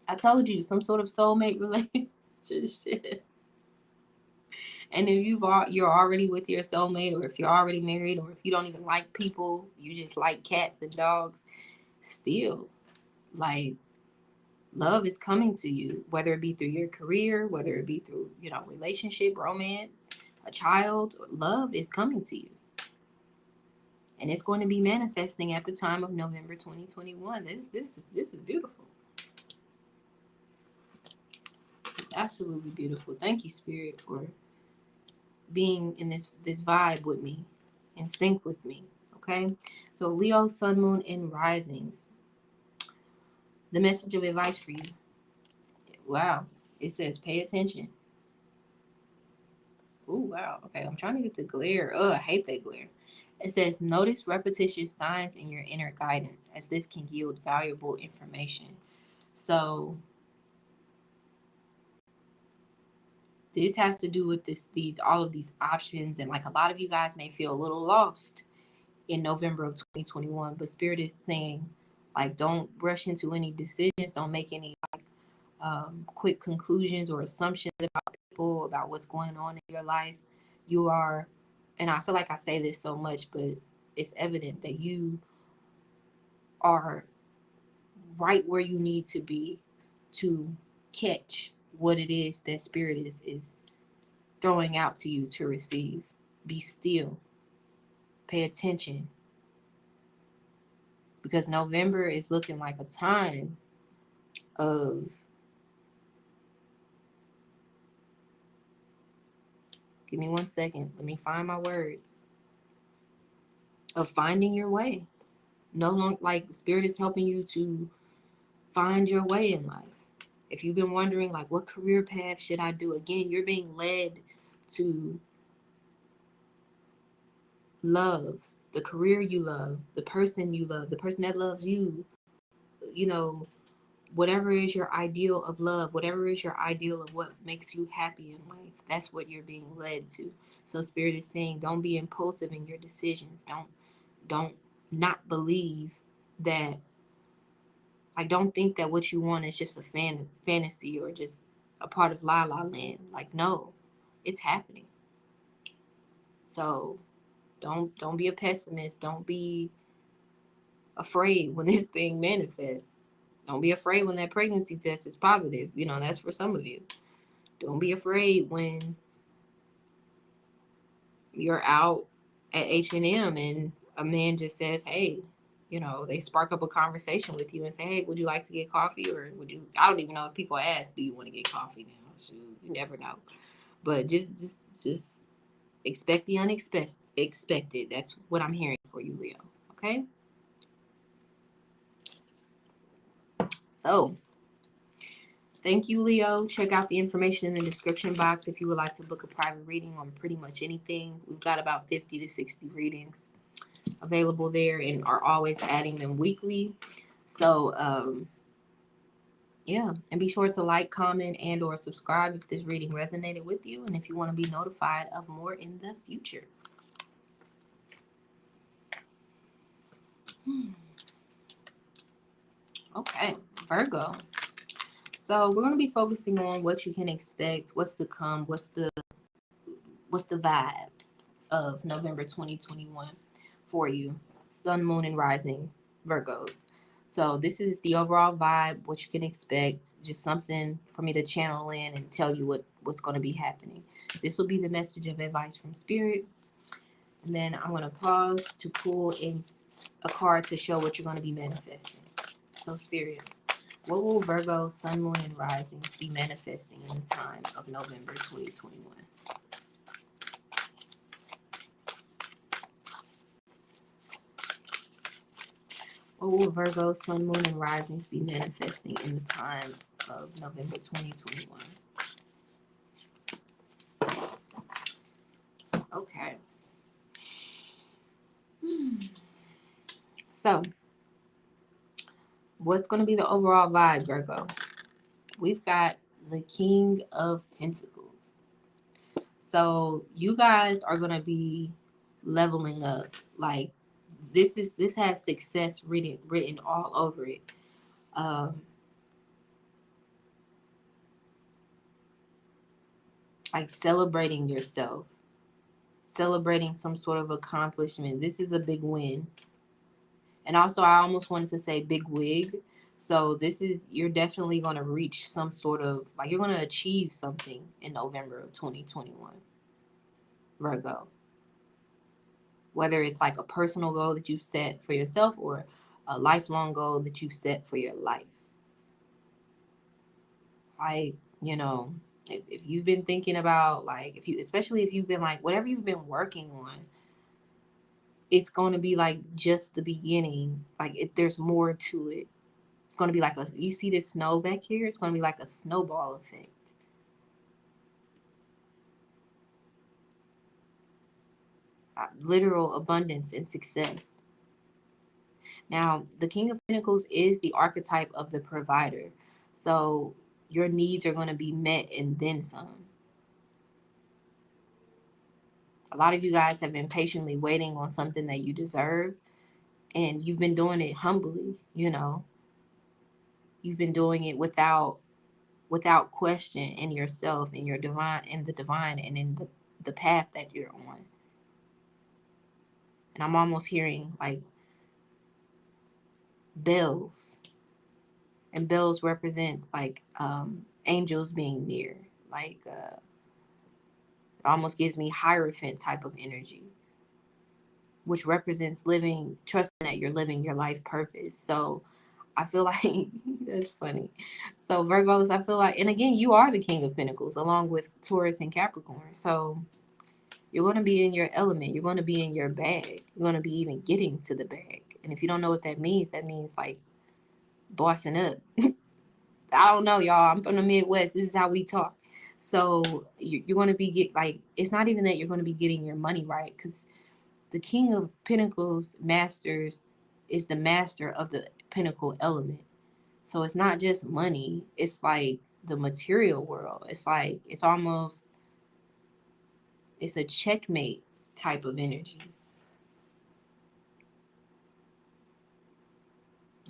I told you, some sort of soulmate relationship. And if you're already with your soulmate, or if you're already married, or if you don't even like people, you just like cats and dogs, still, like, love is coming to you, whether it be through your career, whether it be through, relationship, romance, a child. Love is coming to you. And it's going to be manifesting at the time of November 2021. This is beautiful. This is absolutely beautiful. Thank you, Spirit, for being in this vibe with me, in sync with me. Okay, so Leo, Sun, Moon, and Risings. The message of advice for you. Wow, it says pay attention. Oh wow. Okay, I'm trying to get the glare. Oh, I hate that glare. It says notice repetitious signs in your inner guidance, as this can yield valuable information. So this has to do with all of these options, and like a lot of you guys may feel a little lost in November of 2021, but Spirit is saying, like, don't rush into any decisions, don't make any quick conclusions or assumptions about people, about what's going on in your life. You are, and I feel like I say this so much, but it's evident that you are right where you need to be to catch what it is that Spirit is throwing out to you to receive. Be still. Pay attention. Because November is looking like a time of Give me 1 second. Let me find my words. Of finding your way. No longer, like, Spirit is helping you to find your way in life. If you've been wondering, like, what career path should I do? Again, you're being led to love the career you love, the person you love, the person that loves you, you know, whatever is your ideal of love, whatever is your ideal of what makes you happy in life, that's what you're being led to. So Spirit is saying, don't be impulsive in your decisions. Don't not believe that, like, don't think that what you want is just a fantasy or just a part of La La Land. Like, no, it's happening. So don't be a pessimist. Don't be afraid when this thing manifests. Don't be afraid when that pregnancy test is positive. You know, that's for some of you. Don't be afraid when you're out at H&M and a man just says, hey, you know, they spark up a conversation with you and say, hey, would you like to get coffee? Or would you, I don't even know if people ask, do you want to get coffee now? Shoot, you never know. But just expect the unexpected. That's what I'm hearing for you, Leo. Okay? So, thank you, Leo. Check out the information in the description box if you would like to book a private reading on pretty much anything. We've got about 50 to 60 readings available there and are always adding them weekly. So, yeah, and be sure to like, comment, and or subscribe if this reading resonated with you and if you want to be notified of more in the future. Okay, Virgo. So we're going to be focusing on what you can expect, what's to come, what's the vibes of November 2021 for you, Sun, Moon, and Rising Virgos. So this is the overall vibe, what you can expect, just something for me to channel in and tell you what's going to be happening. This will be the message of advice from Spirit. And then I'm going to pause to pull in a card to show what you're going to be manifesting. So Spirit, what will Virgo, Sun, Moon, and Risings be manifesting in the time of November 2021? What will Virgo, Sun, Moon, and Risings be manifesting in the time of November 2021? Okay. So, what's going to be the overall vibe, Virgo? We've got the King of Pentacles. So, you guys are going to be leveling up. Like, this has success written all over it. Like celebrating yourself, celebrating some sort of accomplishment. This is a big win. And also, I almost wanted to say big wig. So this is, you're definitely going to reach some sort of, like, you're going to achieve something in November of 2021, Virgo. Whether it's like a personal goal that you set for yourself or a lifelong goal that you set for your life. Like, you know, if you've been thinking about, like, especially if you've been like, whatever you've been working on, it's going to be like just the beginning. Like, there's more to it. It's going to be like you see this snow back here? It's going to be like a snowball effect. Literal abundance and success. Now, the King of Pentacles is the archetype of the provider. So your needs are going to be met and then some. A lot of you guys have been patiently waiting on something that you deserve, and you've been doing it humbly, you know. You've been doing it without question in yourself, in your divine, in the divine, and in the path that you're on. And I'm almost hearing like bells, and bells represents like angels being near. Like it almost gives me Hierophant type of energy, which represents living, trusting that you're living your life purpose. So I feel like that's funny. So Virgos, I feel like, and again, you are the King of Pentacles along with Taurus and Capricorn. So You're going to be in your element. You're going to be in your bag. You're going to be even getting to the bag. And if you don't know what that means like bossing up. I don't know, y'all. I'm from the Midwest. This is how we talk. So you're going to be it's not even that you're going to be getting your money right, because the King of Pentacles masters is the master of the Pentacle element. So it's not just money. It's like the material world. It's like it's a checkmate type of energy.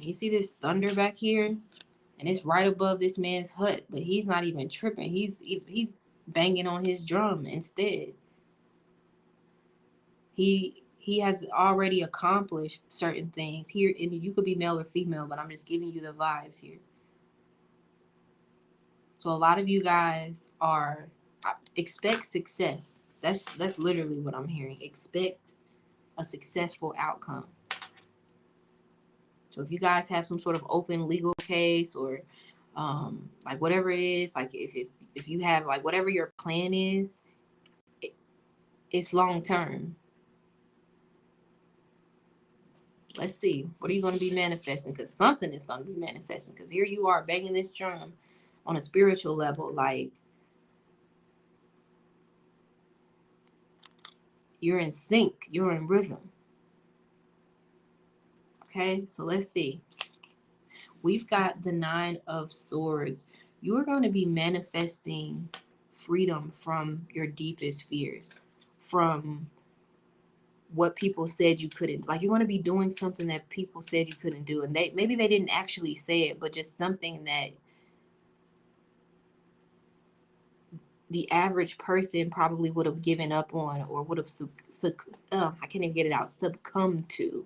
You see this thunder back here, and it's right above this man's hut, but he's not even tripping. He's banging on his drum instead. He has already accomplished certain things here, and you could be male or female, but I'm just giving you the vibes here. So a lot of you guys expect success. That's literally what I'm hearing. Expect a successful outcome. So if you guys have some sort of open legal case, or like whatever it is, like if you have like whatever your plan is, it's long term. Let's see, what are you going to be manifesting? Because something is going to be manifesting, because here you are banging this drum on a spiritual level, like you're in sync, you're in rhythm. Okay, so let's see. We've got the 9 of Swords. You are going to be manifesting freedom from your deepest fears, from what people said you couldn't. Like, you're going to be doing something that people said you couldn't do, and maybe they didn't actually say it, but just something that the average person probably would have given up on, or would have I can't even get it out, succumbed to.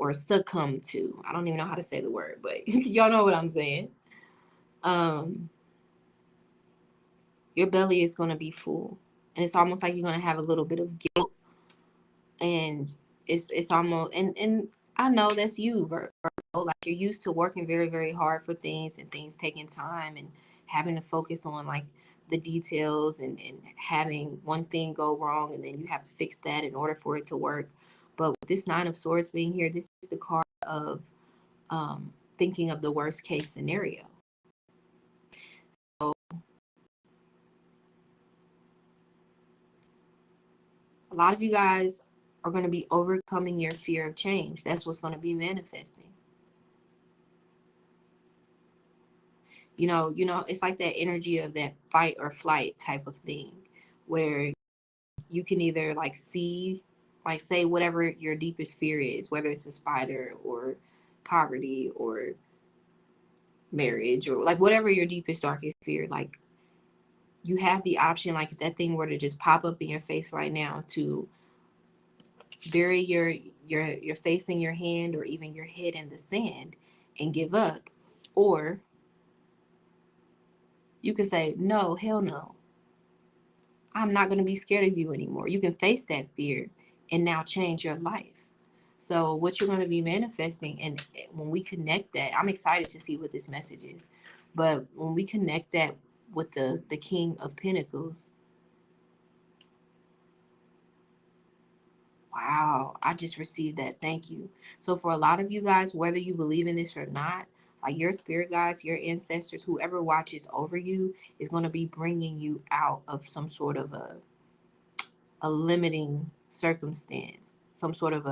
I don't even know how to say the word, but y'all know what I'm saying. Your belly is going to be full, and it's almost like you're going to have a little bit of guilt, and it's almost, and I know that's you, Virgo. Like, you're used to working very, very hard for things, and things taking time, and having to focus on like the details, and having one thing go wrong, and then you have to fix that in order for it to work. But with this 9 of Swords being here, this is the card of thinking of the worst case scenario. So a lot of you guys are going to be overcoming your fear of change. That's what's going to be manifesting. You know, it's like that energy of that fight or flight type of thing, where you can either like see, like, say whatever your deepest fear is, whether it's a spider or poverty or marriage, or like whatever your deepest, darkest fear, like you have the option, like if that thing were to just pop up in your face right now, to bury your face in your hand, or even your head in the sand and give up. Or you can say, no, hell no, I'm not going to be scared of you anymore. You can face that fear and now change your life. So what you're going to be manifesting, and when we connect that, I'm excited to see what this message is, but when we connect that with the King of Pentacles, wow, I just received that. Thank you. So for a lot of you guys, whether you believe in this or not, like your spirit guides, your ancestors, whoever watches over you is going to be bringing you out of some sort of a limiting circumstance, some sort of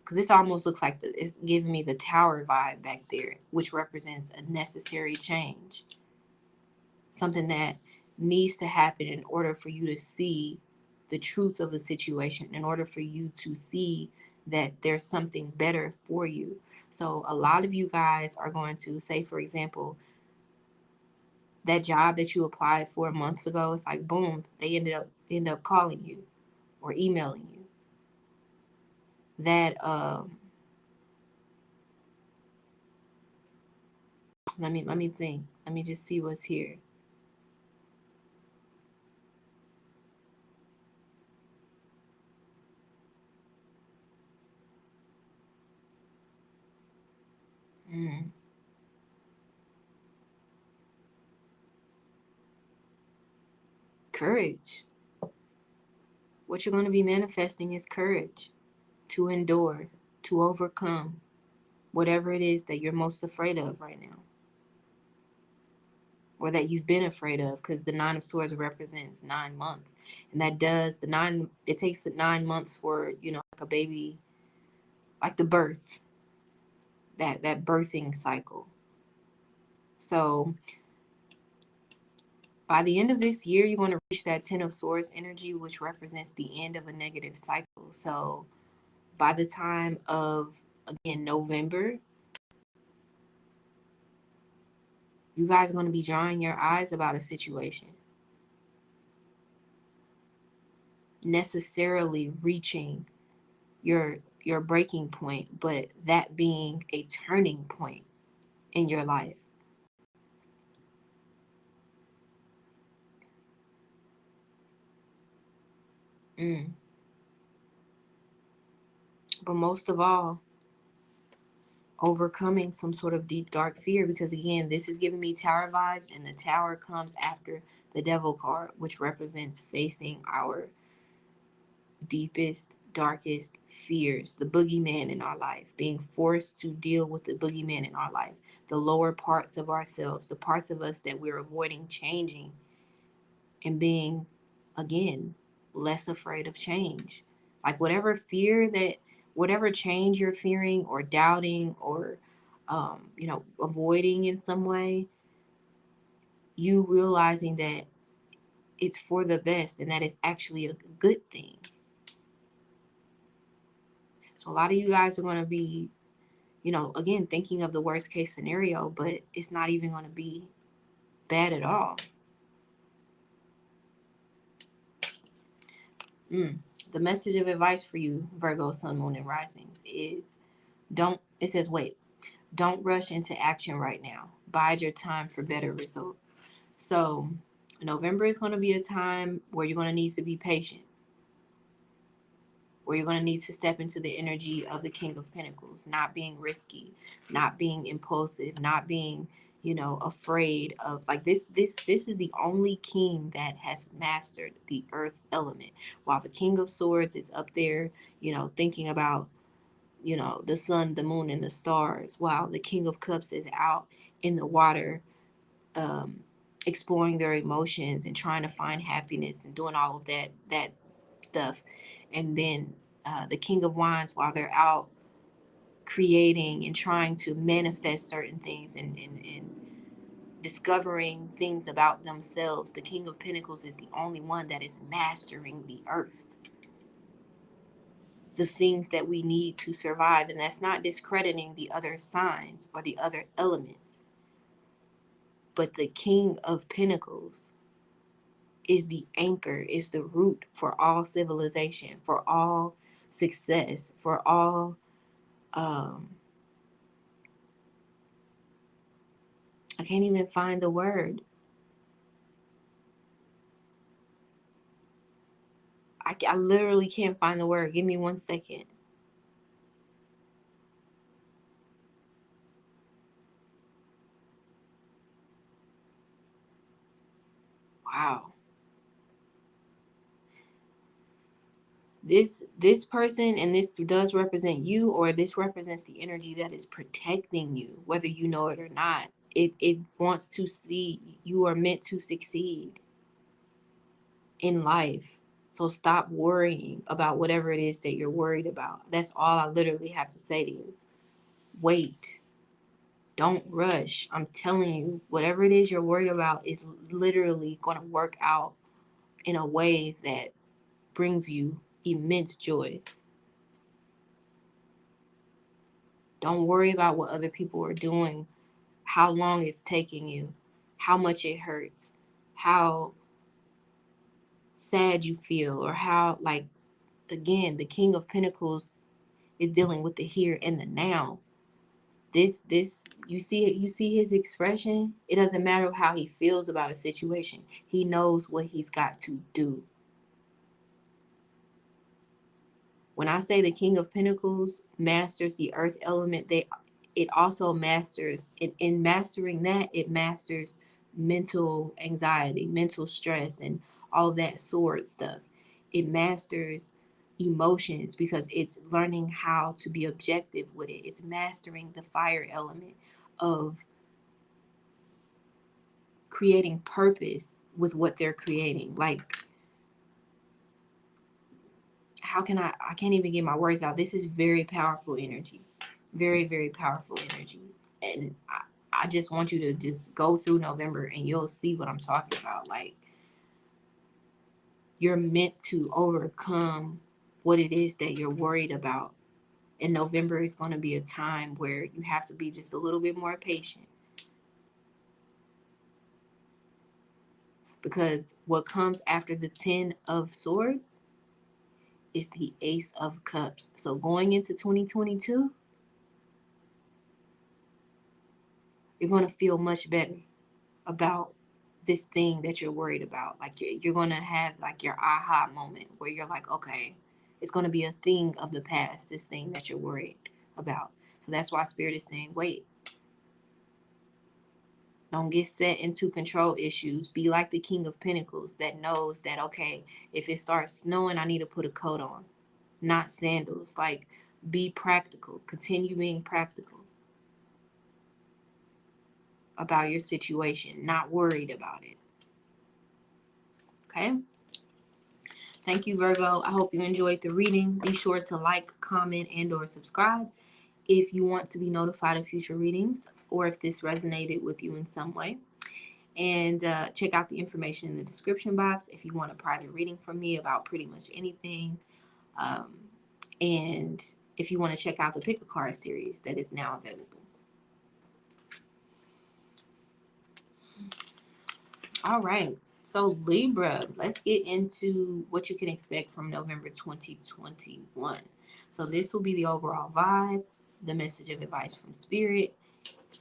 because this almost looks like it's giving me the Tower vibe back there, which represents a necessary change, something that needs to happen in order for you to see the truth of a situation, in order for you to see that there's something better for you. So a lot of you guys are going to say, for example, that job that you applied for months ago, it's like, boom, they end up calling you or emailing you. That let me think. Let me just see what's here. Courage. What you're going to be manifesting is courage to endure, to overcome whatever it is that you're most afraid of right now, or that you've been afraid of, because the Nine of Swords represents 9 months. And that does, it takes 9 months for, like a baby, like the birth, that birthing cycle. So by the end of this year, you're going to reach that Ten of Swords energy, which represents the end of a negative cycle. So by the time of, again, November, you guys are going to be drying your eyes about a situation, necessarily reaching your breaking point, but that being a turning point in your life. But most of all, overcoming some sort of deep dark fear, because again, this is giving me Tower vibes, and the Tower comes after the Devil card, which represents facing our deepest, darkest fears, the boogeyman in our life, being forced to deal with the boogeyman in our life, the lower parts of ourselves, the parts of us that we're avoiding changing, and being, again, less afraid of change. Like whatever change you're fearing or doubting or avoiding in some way, you realizing that it's for the best and that it's actually a good thing. So a lot of you guys are going to be, again, thinking of the worst case scenario, but it's not even going to be bad at all. The message of advice for you, Virgo, Sun, Moon, and Risings, is don't rush into action right now. Bide your time for better results. So November is going to be a time where you're going to need to be patient, where you're going to need to step into the energy of the King of Pentacles, not being risky, not being impulsive, not being, afraid of, like, this is the only king that has mastered the earth element, while the King of Swords is up there, thinking about, the sun, the moon, and the stars, while the King of Cups is out in the water, exploring their emotions and trying to find happiness and doing all of that stuff. And then the King of Wands, while they're out creating and trying to manifest certain things and discovering things about themselves, the King of Pentacles is the only one that is mastering the earth, the things that we need to survive. And that's not discrediting the other signs or the other elements, but the King of Pentacles is the anchor, is the root for all civilization, for all success, for all I can't even find the word. I literally can't find the word. Give me 1 second. Wow. This person, and this does represent you, or this represents the energy that is protecting you, whether you know it or not. It wants to see you are meant to succeed in life. So stop worrying about whatever it is that you're worried about. That's all I literally have to say to you. Wait. Don't rush. I'm telling you, whatever it is you're worried about is literally going to work out in a way that brings you immense joy. Don't worry about what other people are doing, how long it's taking you, how much it hurts, how sad you feel, or how, like, again, the King of Pentacles is dealing with the here and the now. This you see his expression. It doesn't matter how he feels about a situation. He knows what he's got to do. When I say the King of Pentacles masters the earth element, it also masters, in mastering that, it masters mental anxiety, mental stress, and all of that sword stuff. It masters emotions because it's learning how to be objective with it. It's mastering the fire element of creating purpose with what they're creating. Like, how can I can't even get my words out. This is very powerful energy. Very, very powerful energy. And I just want you to just go through November and you'll see what I'm talking about. Like, you're meant to overcome what it is that you're worried about. And November is going to be a time where you have to be just a little bit more patient. Because what comes after the 10 of Swords is the Ace of Cups. So going into 2022, you're going to feel much better about this thing that you're worried about. Like, you're going to have like your aha moment where you're like, okay, it's going to be a thing of the past, this thing that you're worried about. So that's why Spirit is saying, wait. Don't get set into control issues. Be like the King of Pentacles that knows that, okay, if it starts snowing, I need to put a coat on, not sandals. Like, be practical. Continue being practical about your situation, not worried about it. Okay? Thank you, Virgo. I hope you enjoyed the reading. Be sure to like, comment, and or subscribe if you want to be notified of future readings or if this resonated with you in some way. And check out the information in the description box if you want a private reading from me about pretty much anything. And if you want to check out the Pick a Card series that is now available. All right. So Libra, let's get into what you can expect from November 2021. So this will be the overall vibe, the message of advice from Spirit.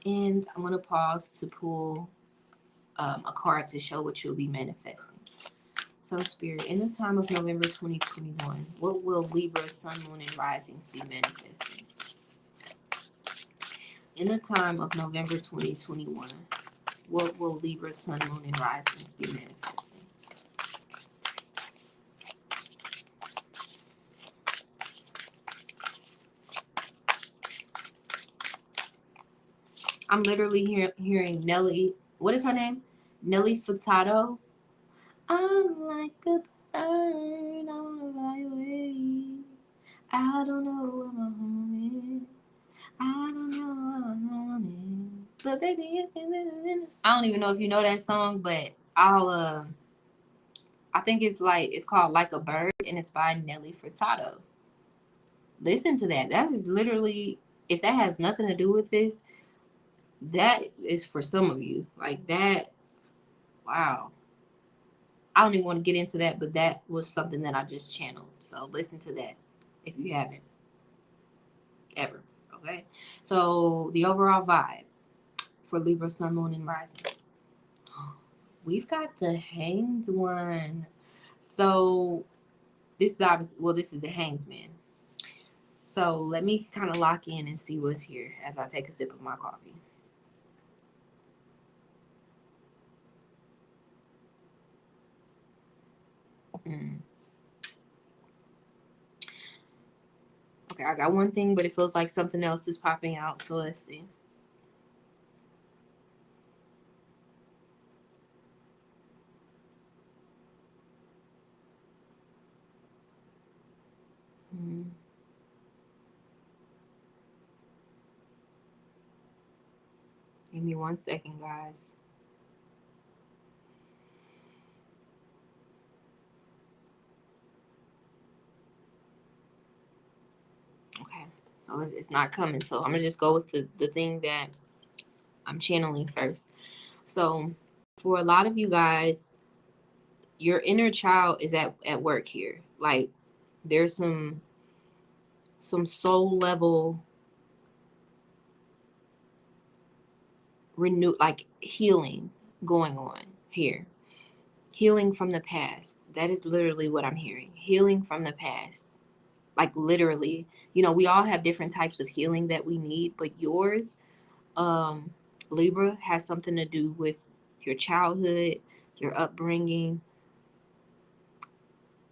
And I'm going to pause to pull a card to show what you'll be manifesting. So Spirit, in the time of November 2021, what will Libra, Sun, Moon, and Risings be manifesting? In the time of November 2021, what will Libra, Sun, Moon, and Risings be manifesting? I'm literally hearing Nelly. What is her name? Nelly Furtado. I'm like a bird on a highway. I don't know where my home is. I don't know where my home is. But baby, I don't even know if you know that song, but I think it's called Like a Bird, and it's by Nelly Furtado. Listen to that. That is literally, if that has nothing to do with this, that is for some of you. Like that, wow. I don't even want to get into that, but that was something that I just channeled. So listen to that if you haven't ever. Okay. So the overall vibe for Libra, Sun, Moon, and Risings. We've got the Hanged One. So this is obviously, well, this is the Hanged Man. So let me kind of lock in and see what's here as I take a sip of my coffee. Okay, I got one thing, but it feels like something else is popping out. So let's see. Give me 1 second, guys. Okay, so it's not coming. So I'm going to just go with the thing that I'm channeling first. So for a lot of you guys, your inner child is at work here. Like, there's some soul level like healing going on here. Healing from the past. That is literally what I'm hearing. Healing from the past. Like, literally, we all have different types of healing that we need, but yours, Libra, has something to do with your childhood, your upbringing,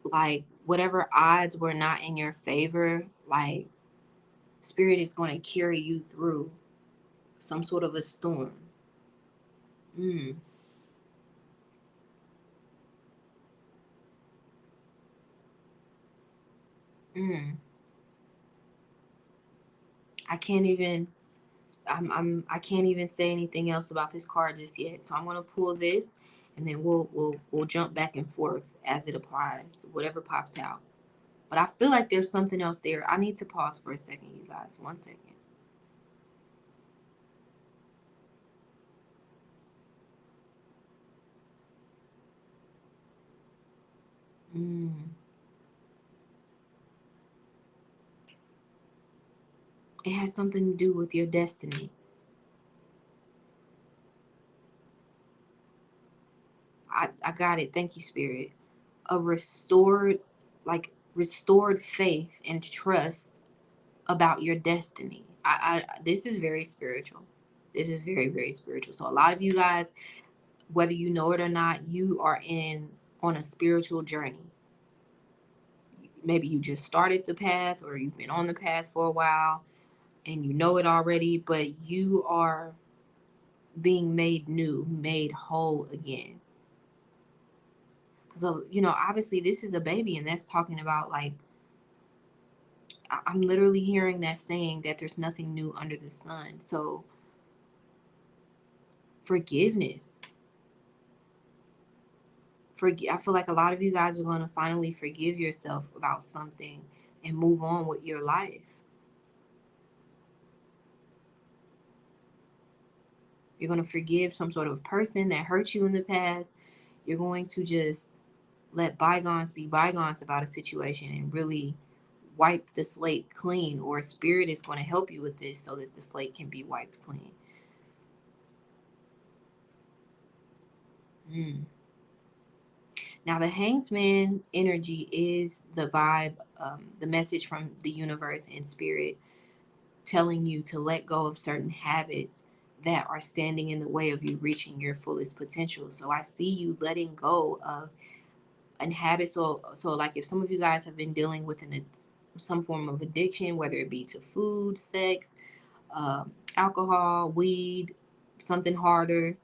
like whatever odds were not in your favor, like Spirit is going to carry you through some sort of a storm. Mm. Mm. I can't even I can't even say anything else about this card just yet. So I'm gonna pull this, and then we'll jump back and forth as it applies, whatever pops out. But I feel like there's something else there. I need to pause for a second, you guys. 1 second. Mm. It has something to do with your destiny. I got it. Thank you, Spirit. A restored, like restored faith and trust about your destiny. This is very spiritual. This is very, very spiritual. So a lot of you guys, whether you know it or not, you are on a spiritual journey. Maybe you just started the path, or you've been on the path for a while and you know it already, but you are being made new, made whole again. So, obviously this is a baby, and that's talking about like, I'm literally hearing that saying that there's nothing new under the sun. So forgiveness. I feel like a lot of you guys are going to finally forgive yourself about something and move on with your life. You're going to forgive some sort of person that hurt you in the past. You're going to just let bygones be bygones about a situation and really wipe the slate clean, or Spirit is going to help you with this so that the slate can be wiped clean. Mm. Now, the Hangsman energy is the vibe, the message from the universe and Spirit telling you to let go of certain habits that are standing in the way of you reaching your fullest potential. So I see you letting go of an habit. So like if some of you guys have been dealing with some form of addiction, whether it be to food, sex, alcohol, weed, something harder.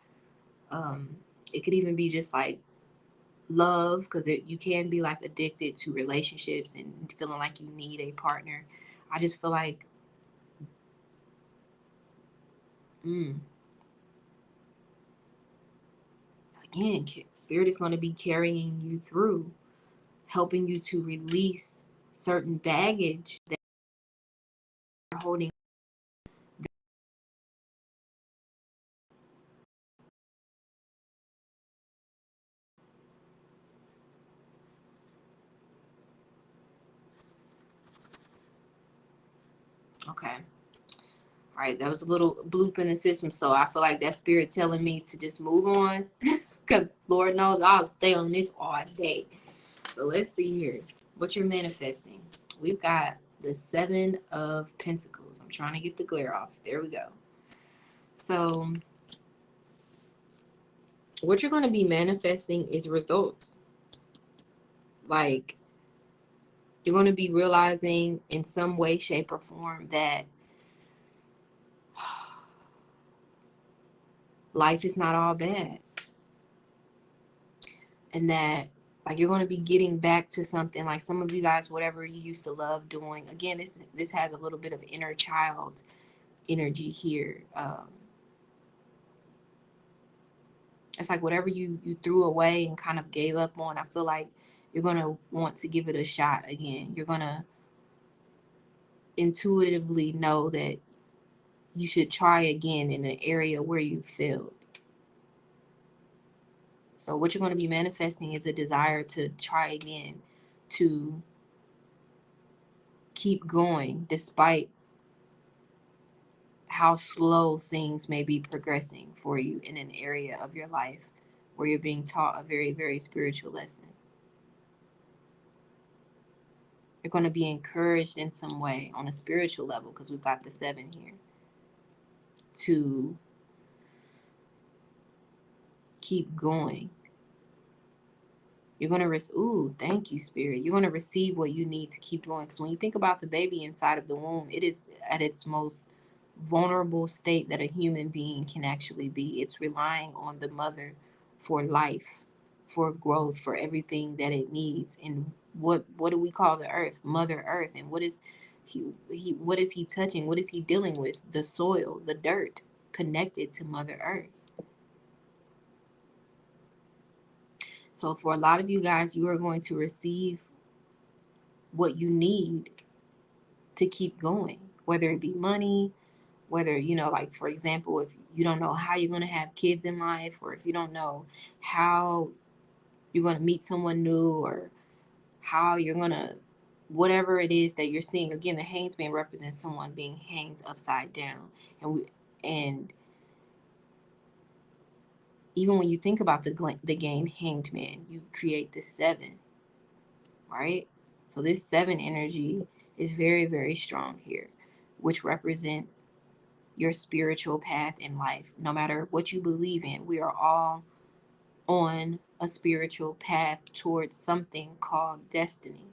It could even be just like love, because you can be like addicted to relationships and feeling like you need a partner. I just feel like, mm, again, Spirit is going to be carrying you through, helping you to release certain baggage that you're holding. Okay. All right. That was a little bloop in the system. So I feel like that Spirit telling me to just move on, because Lord knows I'll stay on this all day. So let's see here what you're manifesting. We've got the 7 of Pentacles. I'm trying to get the glare off. There we go. So what you're going to be manifesting is results. Like, you're going to be realizing in some way, shape, or form that life is not all bad. And that, like, you're going to be getting back to something. Like, some of you guys, whatever you used to love doing. Again, this has a little bit of inner child energy here. It's like whatever you threw away and kind of gave up on, I feel like you're going to want to give it a shot again. You're going to intuitively know that you should try again in an area where you failed. So what you're going to be manifesting is a desire to try again, to keep going despite how slow things may be progressing for you in an area of your life where you're being taught a very, very spiritual lesson. You're going to be encouraged in some way on a spiritual level, because we've got the 7 here, to keep going. You're going to ooh, thank you, Spirit. You're going to receive what you need to keep going. Because when you think about the baby inside of the womb, it is at its most vulnerable state that a human being can actually be. It's relying on the mother for life, for growth, for everything that it needs. And what do we call the earth? Mother Earth. And what is what is he touching? What is he dealing with? The soil, the dirt, connected to Mother Earth. So for a lot of you guys, you are going to receive what you need to keep going, whether it be money, whether, like, for example, if you don't know how you're going to have kids in life, or if you don't know how you're going to meet someone new, or how you're going to, whatever it is that you're seeing. Again, the Hanged Man represents someone being hanged upside down. And even when you think about the game Hanged Man, you create the 7, right? So this 7 energy is very, very strong here, which represents your spiritual path in life. No matter what you believe in, we are all on a spiritual path towards something called destiny,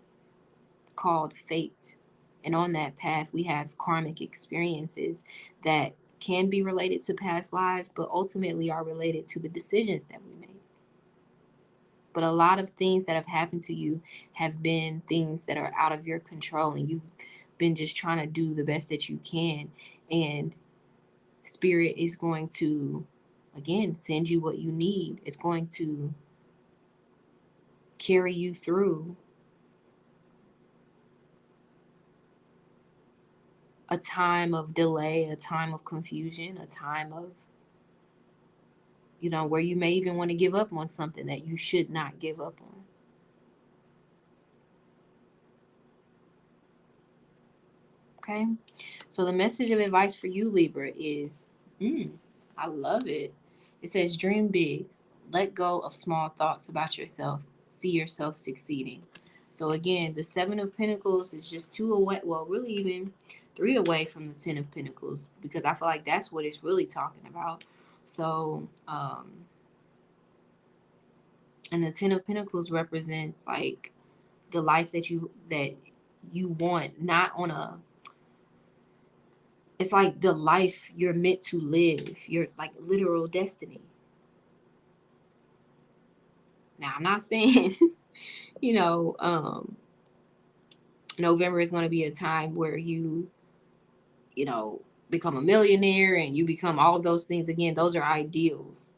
called fate. And on that path, we have karmic experiences that can be related to past lives, but ultimately are related to the decisions that we make. But a lot of things that have happened to you have been things that are out of your control, and you've been just trying to do the best that you can. And Spirit is going to, again, send you what you need. It's going to carry you through a time of delay, a time of confusion, a time of, where you may even want to give up on something that you should not give up on. Okay? So the message of advice for you, Libra, is, I love it. It says, dream big. Let go of small thoughts about yourself. See yourself succeeding. So again, the 7 of Pentacles is just 2 away. Well, really even 3 away from the 10 of Pentacles, because I feel like that's what it's really talking about. So, and the 10 of Pentacles represents like the life that you want, not on a, it's like the life you're meant to live, your like literal destiny. Now, I'm not saying, November is going to be a time where you become a millionaire and you become all of those things. Again, those are ideals.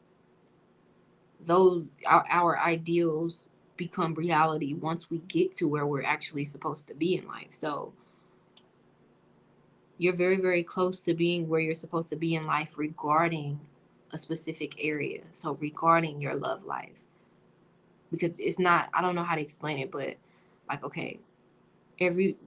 Those our ideals become reality once we get to where we're actually supposed to be in life. So you're very, very close to being where you're supposed to be in life regarding a specific area. So regarding your love life. Because it's not, I don't know how to explain it, but like, okay,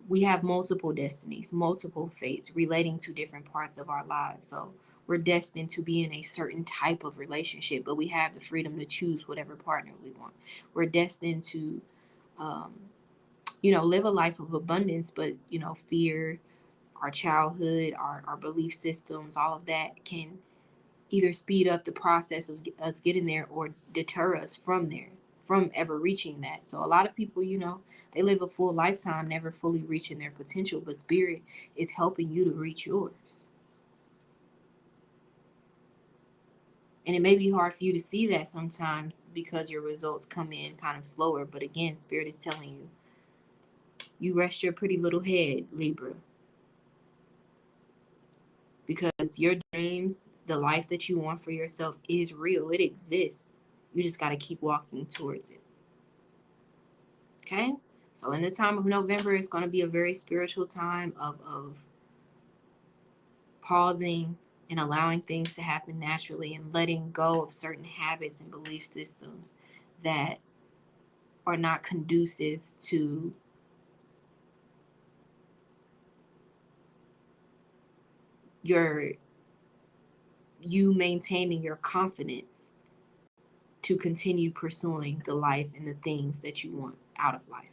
we have multiple destinies, multiple fates relating to different parts of our lives. So we're destined to be in a certain type of relationship, but we have the freedom to choose whatever partner we want. We're destined to, live a life of abundance, but, fear, our childhood, our belief systems, all of that can either speed up the process of us getting there or deter us from ever reaching that. So a lot of people, they live a full lifetime never fully reaching their potential, but Spirit is helping you to reach yours. And it may be hard for you to see that sometimes because your results come in kind of slower. But again, Spirit is telling you, you rest your pretty little head, Libra. Because your dreams, the life that you want for yourself is real. It exists. You just got to keep walking towards it. Okay? So in the time of November, it's going to be a very spiritual time of pausing and allowing things to happen naturally and letting go of certain habits and belief systems that are not conducive to you maintaining your confidence to continue pursuing the life and the things that you want out of life.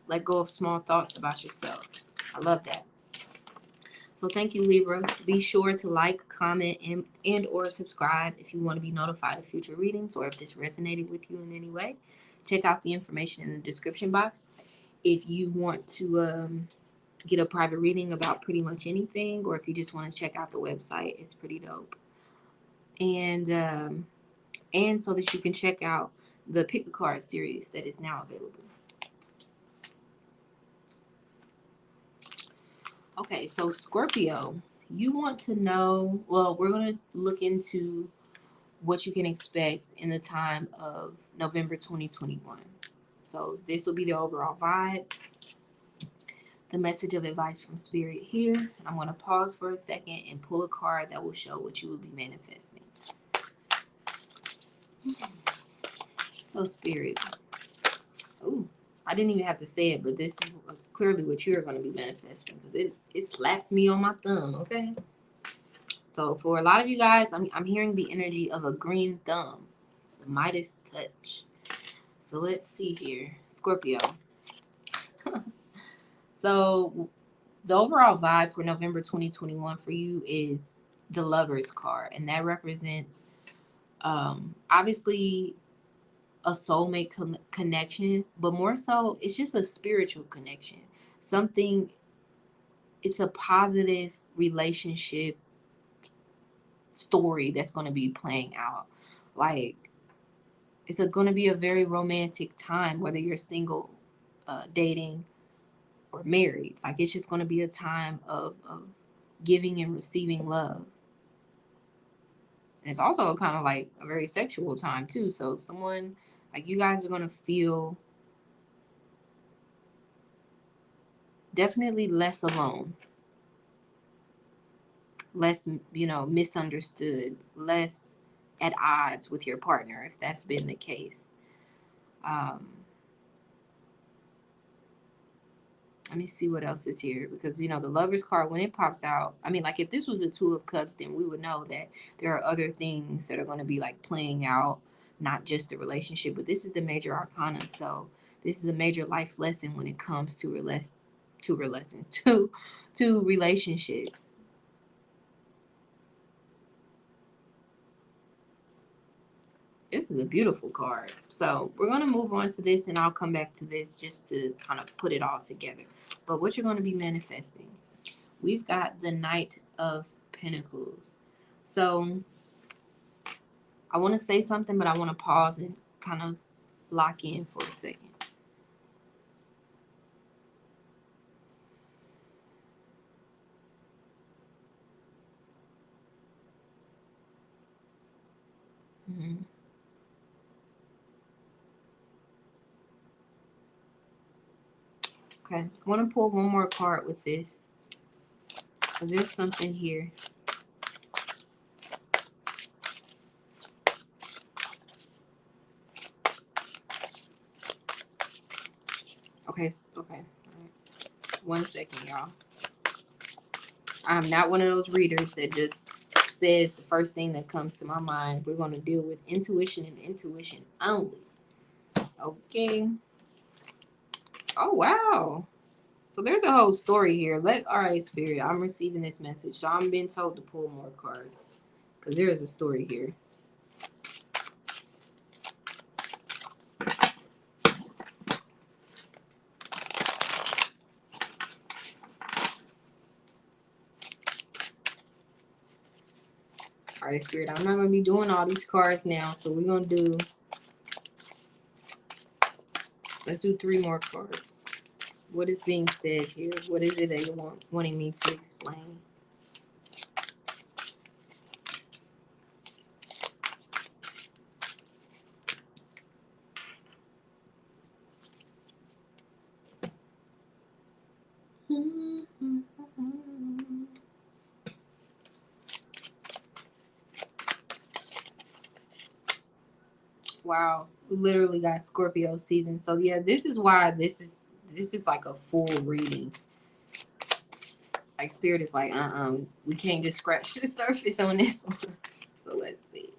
Let go of small thoughts about yourself. I love that. So thank you, Libra. Be sure to like, comment, and or subscribe if you want to be notified of future readings or if this resonated with you in any way. Check out the information in the description box. If you want to get a private reading about pretty much anything, or if you just want to check out the website, it's pretty dope. And so that you can check out the Pick a Card series that is now available. Okay, so Scorpio, you want to know, well, we're going to look into what you can expect in the time of November 2021. So this will be the overall vibe. The message of advice from Spirit here. I'm going to pause for a second and pull a card that will show what you will be manifesting. So Spirit. Ooh, I didn't even have to say it, but this is clearly what you're going to be manifesting because it slaps me on my thumb, okay? So for a lot of you guys, I'm hearing the energy of a green thumb, the Midas touch. So let's see here, Scorpio. So the overall vibe for November 2021 for you is the Lover's card, and that represents obviously a soulmate connection, but more so it's just a spiritual connection. Something, it's a positive relationship story that's going to be playing out. Like, it's going to be a very romantic time, whether you're single, dating, or married. Like, it's just going to be a time of giving and receiving love. And it's also kind of like a very sexual time too. So someone, like, you guys are going to feel definitely less alone, less, misunderstood, less at odds with your partner, if that's been the case. Let me see what else is here, because the Lover's card, when it pops out, I mean, like, if this was the Two of Cups, then we would know that there are other things that are going to be like playing out, not just the relationship, but this is the major arcana. So this is a major life lesson when it comes to relationships. This is a beautiful card. So we're going to move on to this, and I'll come back to this just to kind of put it all together. But what you're going to be manifesting, we've got the Knight of Pentacles. So I want to say something, but I want to pause and kind of lock in for a second. Mm-hmm. Okay, I want to pull one more card with this, because there's something here. Okay, all right. 1 second, y'all. I'm not one of those readers that just says the first thing that comes to my mind. We're going to deal with intuition and intuition only. Okay. Oh, wow. So there's a whole story here. All right, Spirit, I'm receiving this message. So I'm being told to pull more cards, because there is a story here. All right, Spirit, I'm not going to be doing all these cards now. So we're going to let's do 3 more cards. What is being said here? What is it that you're wanting me to explain? Wow, we literally got Scorpio season. So yeah, this is why this is like a full reading. Like, Spirit is like, we can't just scratch the surface on this one. So let's see.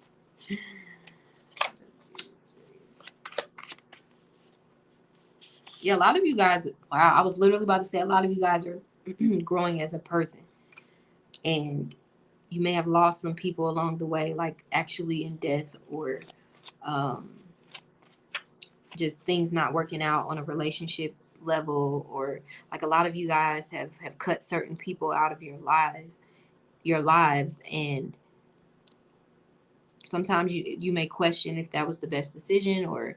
Yeah, a lot of you guys, wow, I was literally about to say a lot of you guys are growing as a person. And you may have lost some people along the way, like actually in death, or just things not working out on a relationship level, or like a lot of you guys have cut certain people out of your lives, and sometimes you may question if that was the best decision, or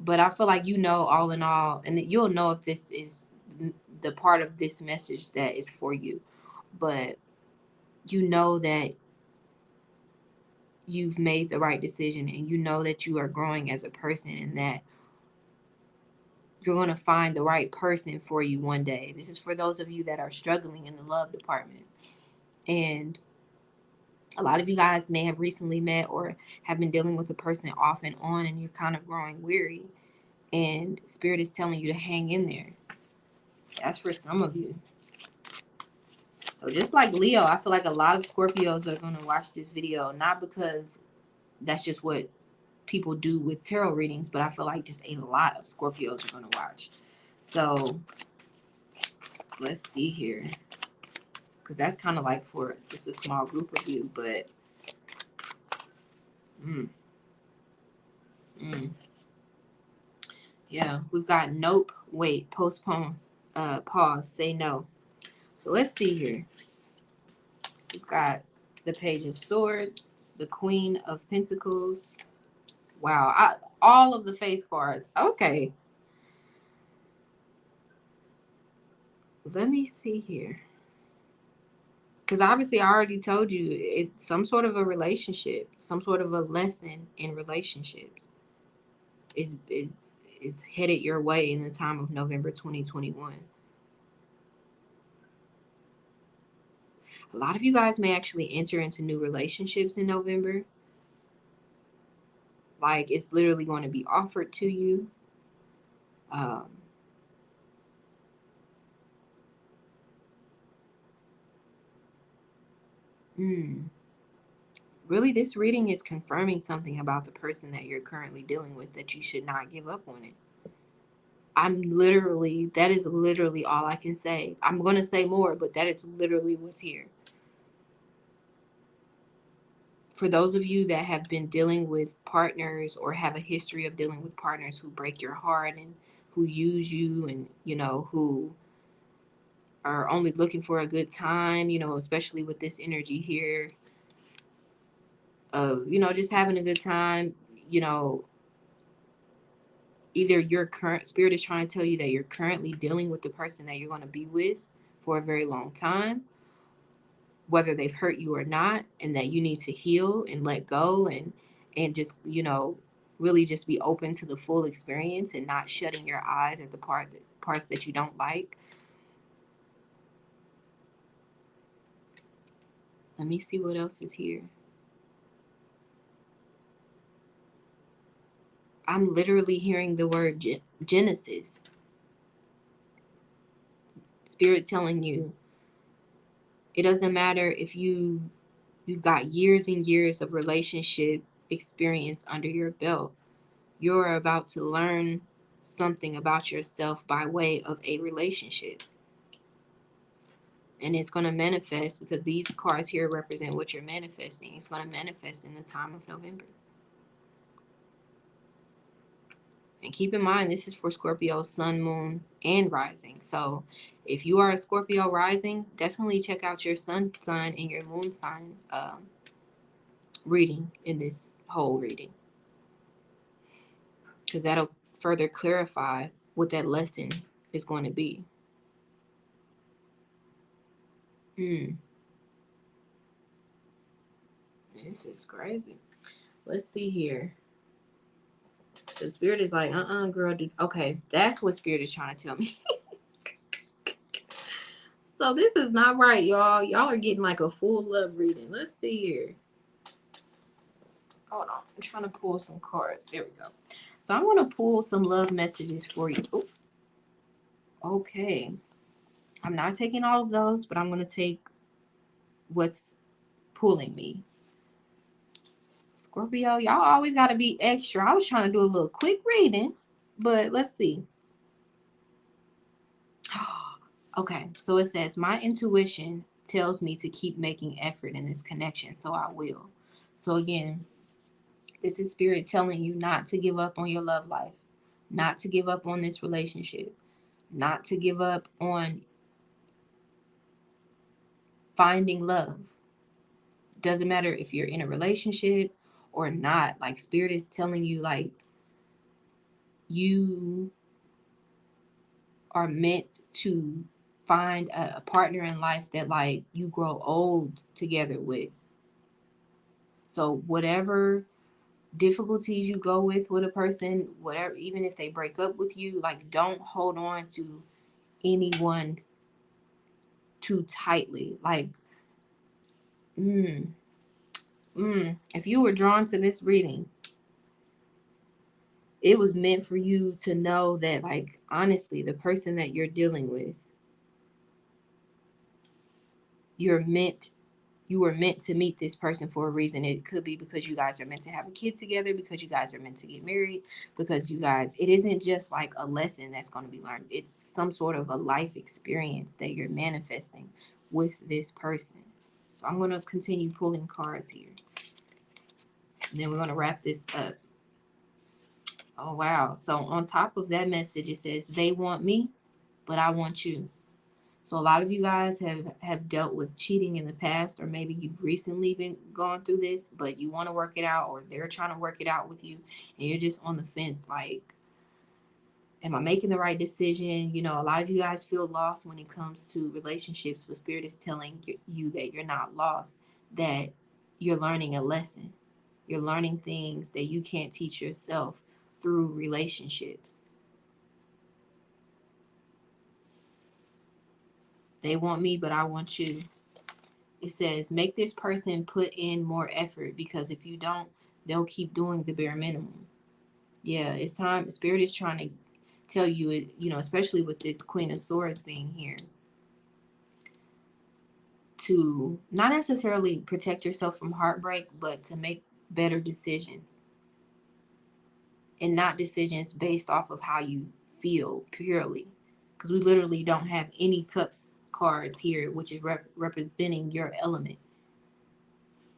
but I feel like, you know, all in all, and that you'll know if this is the part of this message that is for you, but you know that you've made the right decision, and you know that you are growing as a person, and that you're going to find the right person for you one day. This is for those of you that are struggling in the love department. And a lot of you guys may have recently met or have been dealing with a person off and on, and you're kind of growing weary. And Spirit is telling you to hang in there. That's for some of you. So just like Leo, I feel like a lot of Scorpios are going to watch this video, not because that's just what people do with tarot readings, but I feel like just a lot of Scorpios are going to watch. So let's see here, because that's kind of like for just a small group of you, but yeah, we've got nope, wait, postpone, pause, say no. So let's see here. We've got the Page of Swords, the Queen of Pentacles. Wow, all of the face cards. Okay. Let me see here. Because obviously I already told you it's some sort of a relationship, some sort of a lesson in relationships is headed your way in the time of November 2021. A lot of you guys may actually enter into new relationships in November. Like, it's literally going to be offered to you. Really, this reading is confirming something about the person that you're currently dealing with, that you should not give up on it. That is literally all I can say. I'm going to say more, but that is literally what's here. For those of you that have been dealing with partners or have a history of dealing with partners who break your heart and who use you, and, you know, who are only looking for a good time, you know, especially with this energy here of, you know, just having a good time, you know, either your current Spirit is trying to tell you that you're currently dealing with the person that you're going to be with for a very long time, whether they've hurt you or not, and that you need to heal and let go, and just, you know, really just be open to the full experience and not shutting your eyes at the parts that you don't like. Let me see what else is here. I'm literally hearing the word Genesis. Spirit telling you it doesn't matter if you've got years and years of relationship experience under your belt. You're about to learn something about yourself by way of a relationship. And it's going to manifest, because these cards here represent what you're manifesting. It's going to manifest in the time of November. And keep in mind, this is for Scorpio, Sun, Moon, and Rising. So if you are a Scorpio rising, definitely check out your Sun sign and your Moon sign reading in this whole reading, because that'll further clarify what that lesson is going to be. This is crazy. Let's see here. The Spirit is like, girl. Okay, that's what Spirit is trying to tell me. So this is not right, y'all. Y'all are getting like a full love reading. Let's see here. Hold on. I'm trying to pull some cards. There we go. So I'm going to pull some love messages for you. Ooh. Okay. I'm not taking all of those, but I'm going to take what's pulling me. Scorpio, y'all always got to be extra. I was trying to do a little quick reading, but let's see. Okay, so it says, my intuition tells me to keep making effort in this connection, so I will. So again, this is Spirit telling you not to give up on your love life, not to give up on this relationship, not to give up on finding love. Doesn't matter if you're in a relationship or not. Like, Spirit is telling you, like, you are meant to find a partner in life that, like, you grow old together with. So whatever difficulties you go with a person, whatever, even if they break up with you, like, don't hold on to anyone too tightly. Like, if you were drawn to this reading, it was meant for you to know that, like, honestly, the person that you're dealing with, you were meant to meet this person for a reason. It could be because you guys are meant to have a kid together, because you guys are meant to get married, because you guys, it isn't just like a lesson that's going to be learned. It's some sort of a life experience that you're manifesting with this person. So I'm going to continue pulling cards here. And then we're going to wrap this up. Oh, wow. So on top of that message, it says, they want me, but I want you. So a lot of you guys have dealt with cheating in the past, or maybe you've recently been going through this, but you want to work it out, or they're trying to work it out with you, and you're just on the fence, like, am I making the right decision? You know, a lot of you guys feel lost when it comes to relationships, but Spirit is telling you that you're not lost, that you're learning a lesson. You're learning things that you can't teach yourself through relationships. They want me, but I want you. It says, make this person put in more effort, because if you don't, they'll keep doing the bare minimum. Yeah, it's time. Spirit is trying to tell you it, you know, especially with this Queen of Swords being here, to not necessarily protect yourself from heartbreak, but to make better decisions, and not decisions based off of how you feel purely. Because we literally don't have any cups cards here, which is representing your element.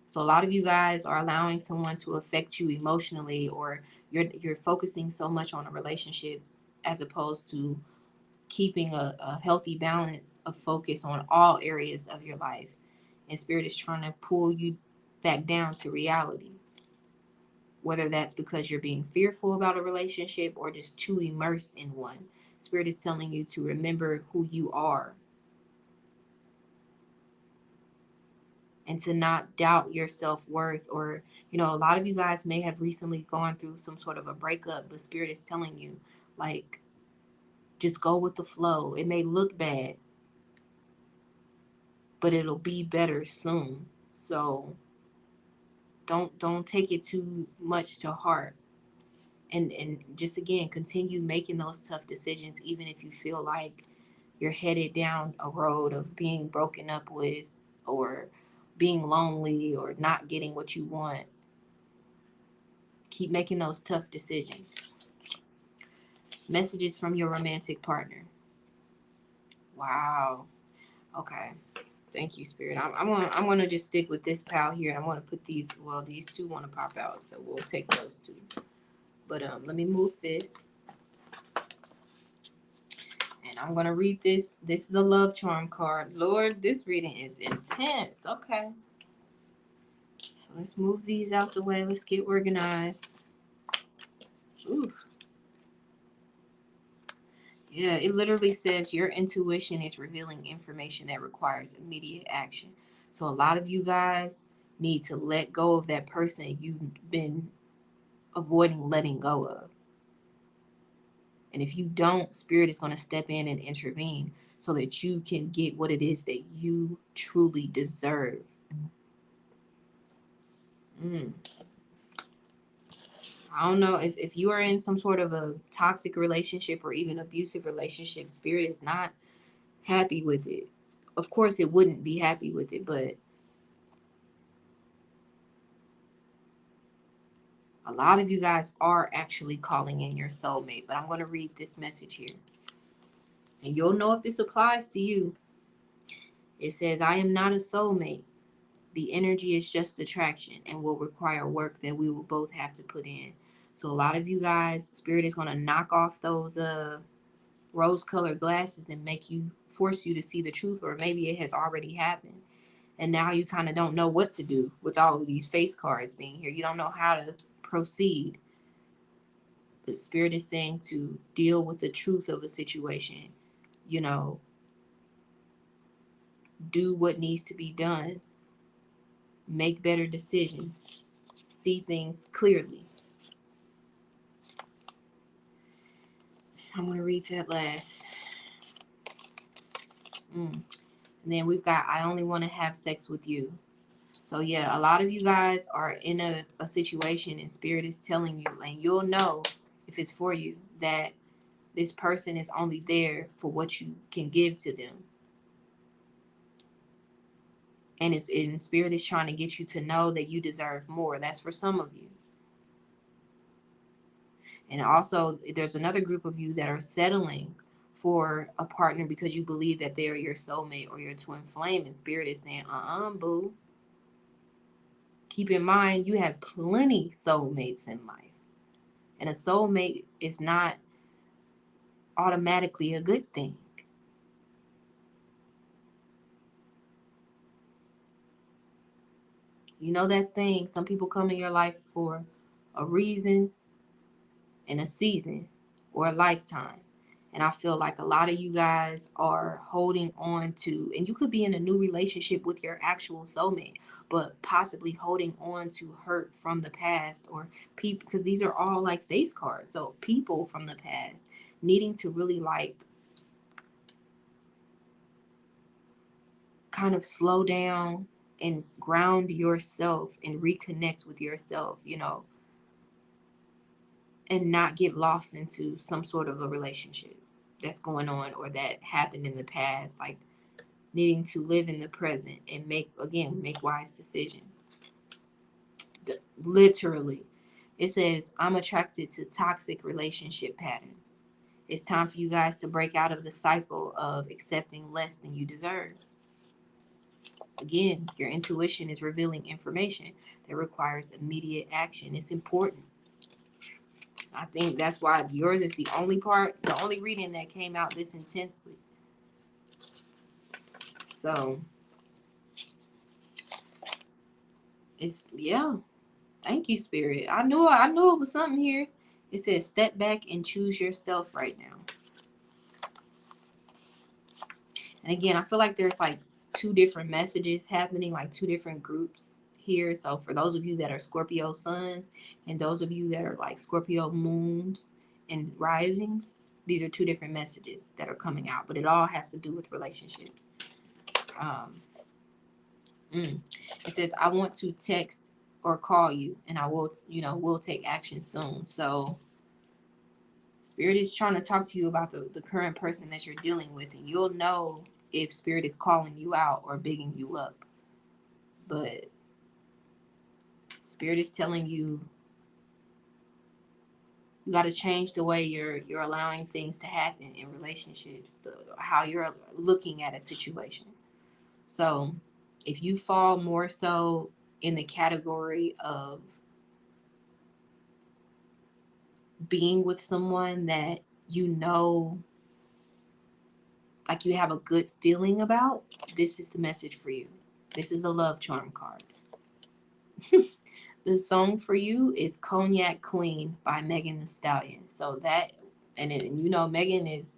So a lot of you guys are allowing someone to affect you emotionally, or you're focusing so much on a relationship as opposed to keeping a healthy balance of focus on all areas of your life. And Spirit is trying to pull you back down to reality. Whether that's because you're being fearful about a relationship or just too immersed in one. Spirit is telling you to remember who you are, and to not doubt your self-worth. Or, you know, a lot of you guys may have recently gone through some sort of a breakup, but Spirit is telling you, like, just go with the flow. It may look bad, but it'll be better soon. So don't take it too much to heart. And just, again, continue making those tough decisions, even if you feel like you're headed down a road of being broken up with, or being lonely, or not getting what you want. Keep making those tough decisions. Messages from your romantic partner. Wow. Okay. Thank you, Spirit. I'm gonna just stick with this pile here. I'm gonna put these. Well, these two want to pop out, so we'll take those two. But let me move this, and I'm gonna read this. This is a love charm card. Lord, this reading is intense. Okay. So let's move these out the way. Let's get organized. Ooh. Yeah, it literally says your intuition is revealing information that requires immediate action. So a lot of you guys need to let go of that person that you've been avoiding letting go of. And if you don't, Spirit is going to step in and intervene so that you can get what it is that you truly deserve. I don't know if you are in some sort of a toxic relationship or even abusive relationship. Spirit is not happy with it. Of course, it wouldn't be happy with it, but a lot of you guys are actually calling in your soulmate. But I'm going to read this message here, and you'll know if this applies to you. It says, I am not a soulmate. The energy is just attraction and will require work that we will both have to put in. So a lot of you guys, Spirit is going to knock off those rose-colored glasses and force you to see the truth, or maybe it has already happened. And now you kind of don't know what to do with all of these face cards being here. You don't know how to proceed. The Spirit is saying to deal with the truth of a situation. You know, do what needs to be done. Make better decisions. See things clearly. I'm going to read that last. And then we've got, I only want to have sex with you. So yeah, a lot of you guys are in a situation and Spirit is telling you, and you'll know if it's for you, that this person is only there for what you can give to them. And Spirit is trying to get you to know that you deserve more. That's for some of you. And also, there's another group of you that are settling for a partner because you believe that they're your soulmate or your twin flame. And Spirit is saying, boo. Keep in mind, you have plenty soulmates in life. And a soulmate is not automatically a good thing. You know that saying, some people come in your life for a reason and a season or a lifetime. And I feel like a lot of you guys are holding on to, and you could be in a new relationship with your actual soulmate, but possibly holding on to hurt from the past, or people, because these are all like face cards. So people from the past needing to really like kind of slow down and ground yourself and reconnect with yourself, you know, and not get lost into some sort of a relationship that's going on or that happened in the past, like needing to live in the present and make wise decisions. Literally, it says, I'm attracted to toxic relationship patterns. It's time for you guys to break out of the cycle of accepting less than you deserve. Again, your intuition is revealing information that requires immediate action. It's important. I think that's why yours is the only reading that came out this intensely. So, thank you, Spirit. I knew it was something here. It says, step back and choose yourself right now. And again, I feel like there's like two different messages happening, like two different groups here. So for those of you that are Scorpio suns and those of you that are like Scorpio moons and risings, these are two different messages that are coming out, but it all has to do with relationships. It says, I want to text or call you, and I will, we'll take action soon. So Spirit is trying to talk to you about the current person that you're dealing with, and you'll know if Spirit is calling you out or bigging you up. But Spirit is telling you, you got to change the way you're allowing things to happen in relationships, how you're looking at a situation. So if you fall more so in the category of being with someone that you know, like you have a good feeling about, this is the message for you. This is a love charm card. The song for you is Cognac Queen by Megan Thee Stallion. So that, Megan is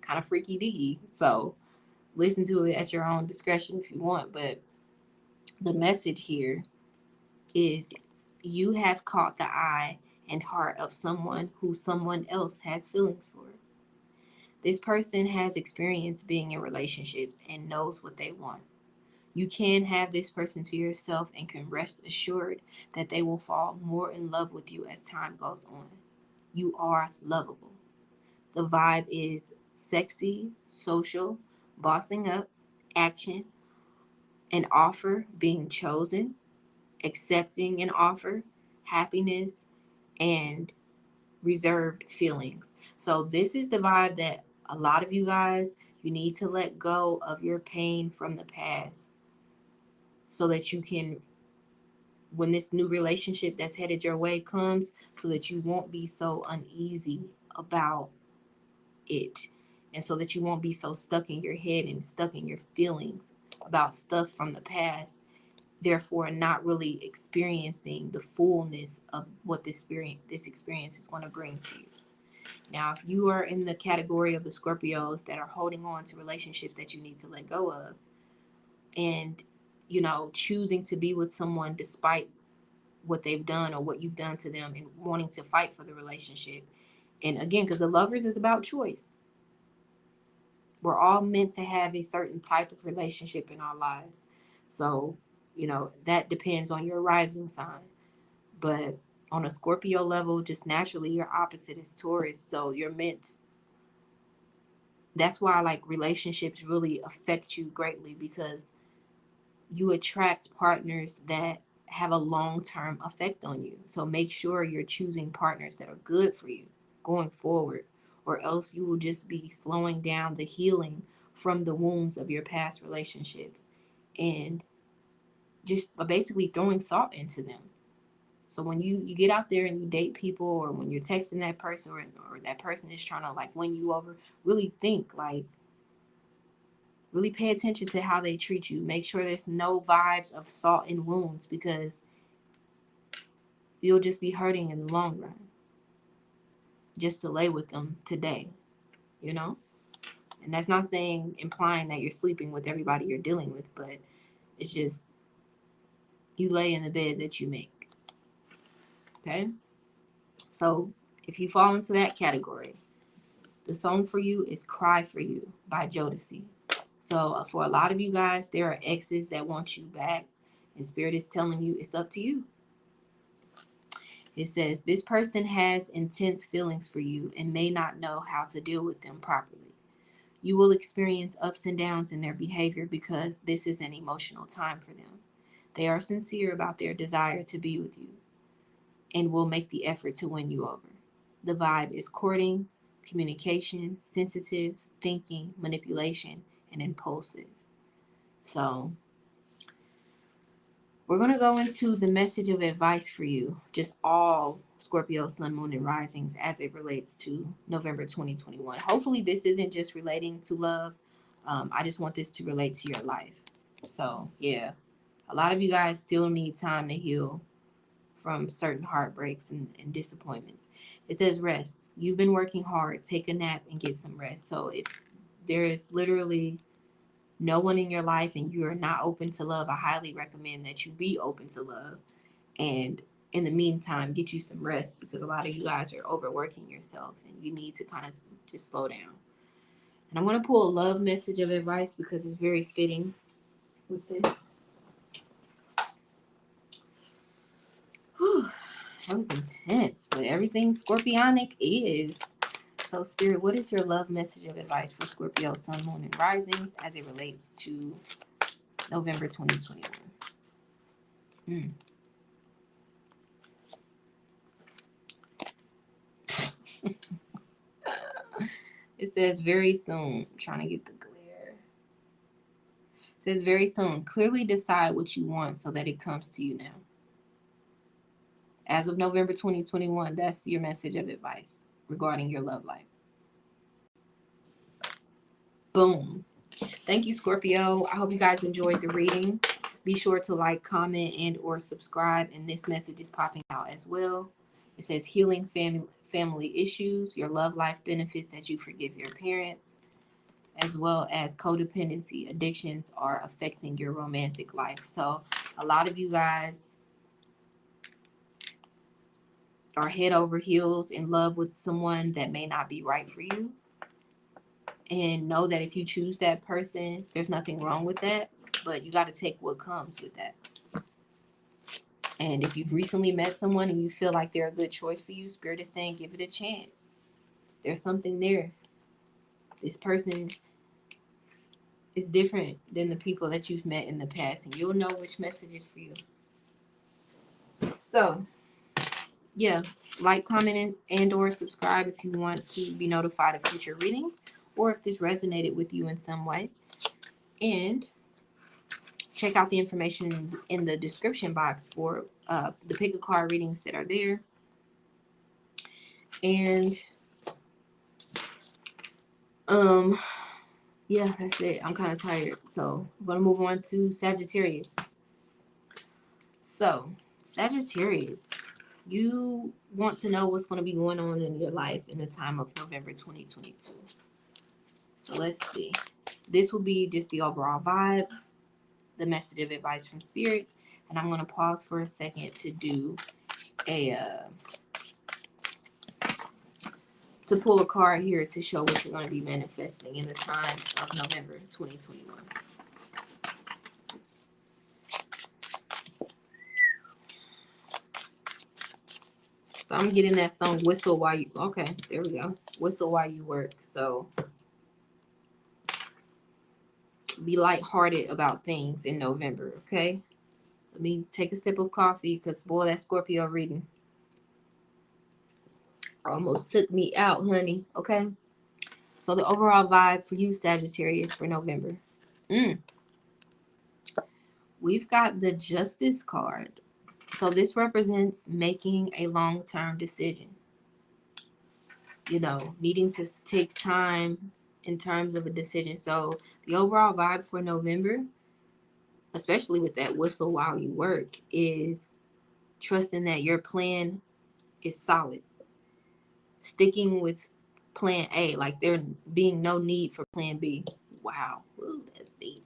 kind of freaky deaky. So listen to it at your own discretion if you want. But the message here is, you have caught the eye and heart of someone who someone else has feelings for. This person has experience being in relationships and knows what they want. You can have this person to yourself and can rest assured that they will fall more in love with you as time goes on. You are lovable. The vibe is sexy, social, bossing up, action, an offer, being chosen, accepting an offer, happiness, and reserved feelings. So this is the vibe that a lot of you guys, You need to let go of your pain from the past so that you can, when this new relationship that's headed your way comes, so that you won't be so uneasy about it, and so that you won't be so stuck in your head and stuck in your feelings about stuff from the past, therefore not really experiencing the fullness of what this experience is going to bring to you. Now, if you are in the category of the Scorpios that are holding on to relationships that you need to let go of, and choosing to be with someone despite what they've done or what you've done to them, and wanting to fight for the relationship, and again, because the Lovers is about choice. We're all meant to have a certain type of relationship in our lives. So, that depends on your rising sign. But on a Scorpio level, just naturally, your opposite is Taurus. So you're meant. That's why, like, relationships really affect you greatly, because you attract partners that have a long-term effect on you. So make sure you're choosing partners that are good for you going forward, or else you will just be slowing down the healing from the wounds of your past relationships and just basically throwing salt into them. So when you get out there and you date people, or when you're texting that person, or that person is trying to like win you over, really think, like, really pay attention to how they treat you. Make sure there's no vibes of salt and wounds, because you'll just be hurting in the long run just to lay with them today, And that's not implying that you're sleeping with everybody you're dealing with, but it's just you lay in the bed that you make. Okay? So if you fall into that category, the song for you is Cry For You by Jodeci. So for a lot of you guys, there are exes that want you back, and Spirit is telling you it's up to you. It says, this person has intense feelings for you and may not know how to deal with them properly. You will experience ups and downs in their behavior because this is an emotional time for them. They are sincere about their desire to be with you and will make the effort to win you over. The vibe is courting, communication, sensitive, thinking, manipulation, and impulsive. So we're going to go into the message of advice for you, just all Scorpio, Sun, Moon, and Risings as it relates to November 2021. Hopefully this isn't just relating to love. I just want this to relate to your life. So, yeah, a lot of you guys still need time to heal from certain heartbreaks and disappointments. It says rest. You've been working hard. Take a nap and get some rest. So if there is literally no one in your life and you are not open to love, I highly recommend that you be open to love. And in the meantime, get you some rest, because a lot of you guys are overworking yourself and you need to kind of just slow down. And I'm going to pull a love message of advice because it's very fitting with this. Whew, that was intense, but everything Scorpionic is. So, Spirit, what is your love message of advice for Scorpio, Sun, Moon, and Risings as it relates to November 2021? It says very soon. I'm trying to get the glare. It says very soon. Clearly decide what you want so that it comes to you now. As of November 2021, that's your message of advice regarding your love life. Boom. Thank you, Scorpio. I hope you guys enjoyed the reading. Be sure to like, comment, and or subscribe. And this message is popping out as well. It says healing family issues, your love life benefits as you forgive your parents, as well as codependency. Addictions are affecting your romantic life. So a lot of you guys are head over heels in love with someone that may not be right for you. And know that if you choose that person, there's nothing wrong with that, but you got to take what comes with that. And if you've recently met someone and you feel like they're a good choice for you, Spirit is saying give it a chance. There's something there. This person is different than the people that you've met in the past, and you'll know which message is for you. So, yeah, like, comment, and or subscribe if you want to be notified of future readings. or if this resonated with you in some way. And check out the information in the description box for the pick a card readings that are there. And yeah, that's it. I'm kind of tired, so I'm gonna move on to Sagittarius. So Sagittarius, you want to know what's going to be going on in your life in the time of November 2022. So let's see. This will be just the overall vibe, the message of advice from Spirit, and I'm going to pause for a second to do a to pull a card here to show what you're going to be manifesting in the time of November 2021. So I'm getting that song Whistle While You... Okay, there we go. Whistle While You Work. So be lighthearted about things in November, okay? Let me take a sip of coffee because, boy, that Scorpio reading almost took me out, honey, okay? So the overall vibe for you, Sagittarius, for November. We've got the Justice card. So this represents making a long-term decision. You know, needing to take time in terms of a decision. So the overall vibe for November, especially with that whistle while you work, is trusting that your plan is solid. Sticking with plan A, like there being no need for plan B. Wow. Ooh, that's deep.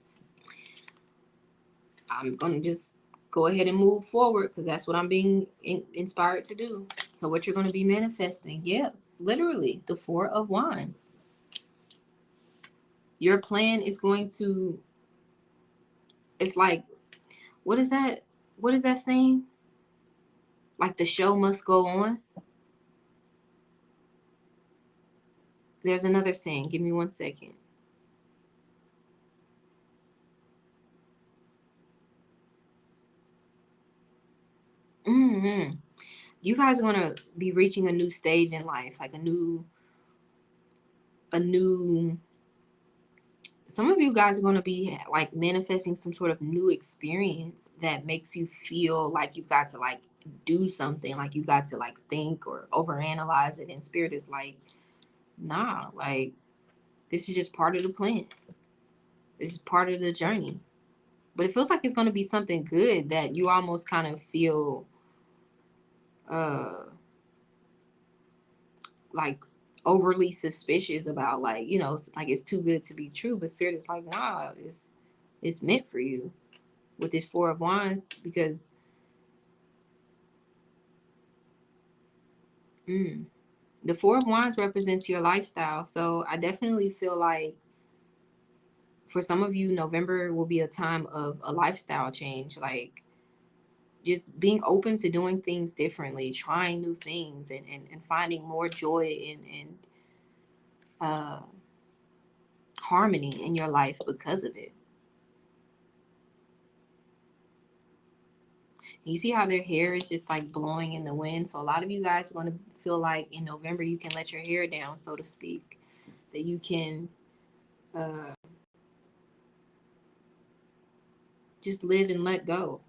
I'm going to just go ahead and move forward because that's what I'm being inspired to do. So what you're going to be manifesting, yeah, literally the Four of Wands. Your plan is going to, it's like, what is that? What is that saying? Like the show must go on. There's another saying. Give me 1 second. You guys are going to be reaching a new stage in life, like a new, some of you guys are going to be like manifesting some sort of new experience that makes you feel like you got to like do something, like you got to like think or overanalyze it. And Spirit is like, nah, like this is just part of the plan. This is part of the journey. But it feels like it's going to be something good that you almost kind of feel like overly suspicious about, like, you know, like it's too good to be true. But Spirit is like, nah, it's meant for you with this Four of Wands, because the Four of Wands represents your lifestyle. So I definitely feel like for some of you, November will be a time of a lifestyle change, like just being open to doing things differently, trying new things, and finding more joy in harmony in your life because of it. You see how their hair is just like blowing in the wind? So a lot of you guys are going to feel like in November you can let your hair down, so to speak. That you can just live and let go.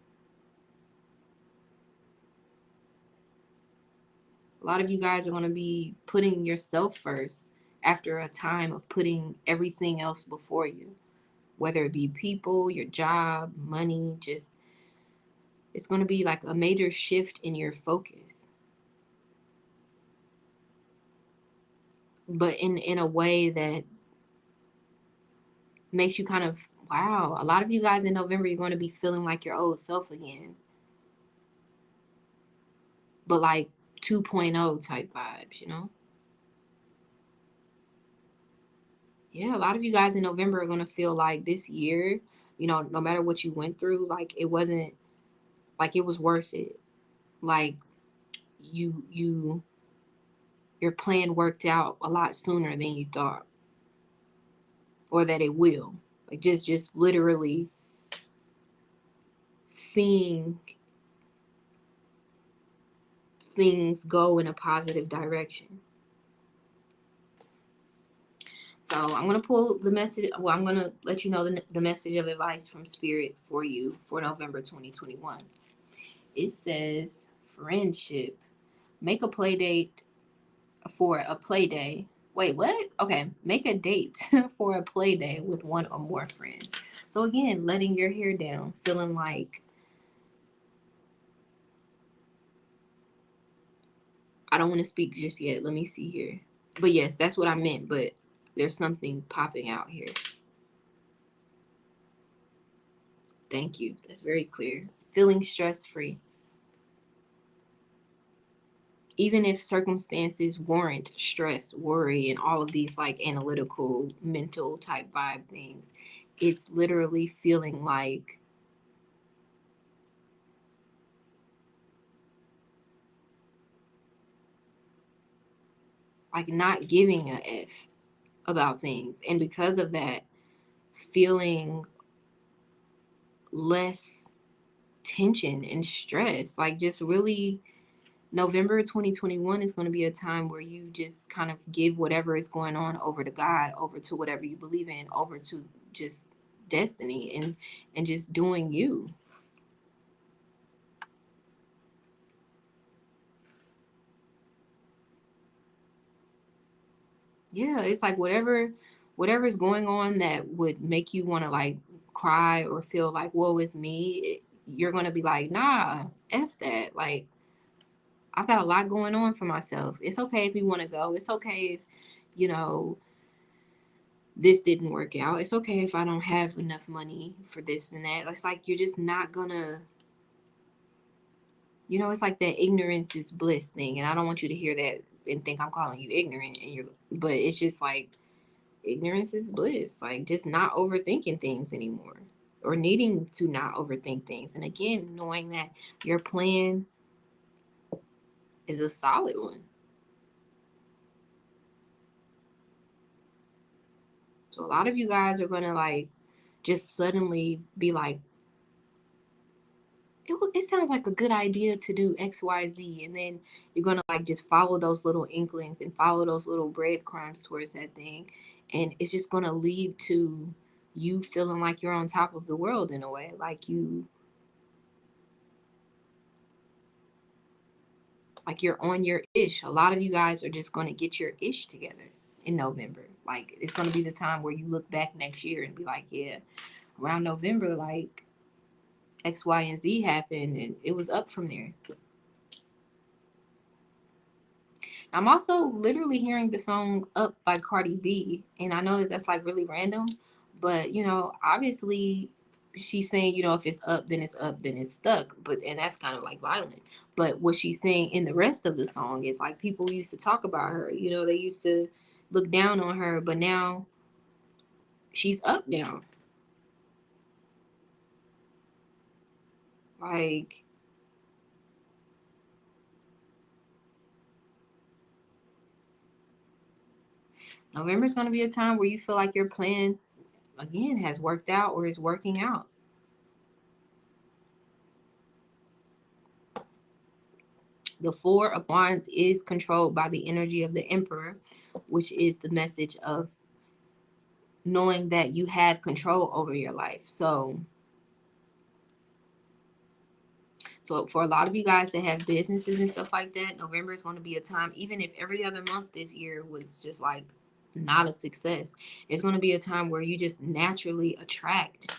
A lot of you guys are going to be putting yourself first after a time of putting everything else before you. Whether it be people, your job, money, just it's going to be like a major shift in your focus. But in a way that makes you kind of, wow, a lot of you guys in November, you're going to be feeling like your old self again. But like 2.0 type vibes, you know? Yeah, a lot of you guys in November are going to feel like this year, you know, no matter what you went through, like it wasn't, like it was worth it. Like your plan worked out a lot sooner than you thought, or that it will. Like just literally seeing things go in a positive direction. So I'm going to pull the message. Well, I'm going to let you know the message of advice from Spirit for you for November 2021. It says, friendship. Make a play date for a play day. Wait, what? Okay. Make a date for a play day with one or more friends. So again, letting your hair down, feeling like, I don't want to speak just yet. Let me see here. But yes, that's what I meant. But there's something popping out here. Thank you. That's very clear. Feeling stress-free. Even if circumstances warrant stress, worry, and all of these like analytical, mental type vibe things, it's literally feeling like not giving a F about things. And because of that, feeling less tension and stress. Like just really, November 2021 is going to be a time where you just kind of give whatever is going on over to God, over to whatever you believe in, over to just destiny and just doing you. Yeah, it's like whatever's going on that would make you want to like cry or feel like woe is me, you're going to be like, nah, F that. Like, I've got a lot going on for myself. It's okay if you want to go. It's okay if, you know, this didn't work out. It's okay if I don't have enough money for this and that. It's like you're just not gonna, it's like that ignorance is bliss thing. And I don't want you to hear that and think I'm calling you ignorant but it's just like ignorance is bliss. Like just not overthinking things anymore or needing to not overthink things. And again, knowing that your plan is a solid one. So a lot of you guys are going to like just suddenly be like, it sounds like a good idea to do XYZ. And then you're going to like just follow those little inklings and follow those little breadcrumbs towards that thing. And it's just going to lead to you feeling like you're on top of the world in a way. Like you're on your ish. A lot of you guys are just going to get your ish together in November. Like it's going to be the time where you look back next year and be like, yeah, around November, like X, Y, and Z happened and it was up from there. I'm also literally hearing the song Up by Cardi B. And I know that that's like really random, but obviously she's saying, if it's up, then it's stuck. And that's kind of like violent. But what she's saying in the rest of the song is like people used to talk about her, they used to look down on her, but now she's up now. Like, November is going to be a time where you feel like your plan, again, has worked out or is working out. The Four of Wands is controlled by the energy of the Emperor, which is the message of knowing that you have control over your life. So for a lot of you guys that have businesses and stuff like that, November is going to be a time, even if every other month this year was just like not a success, it's going to be a time where you just naturally attract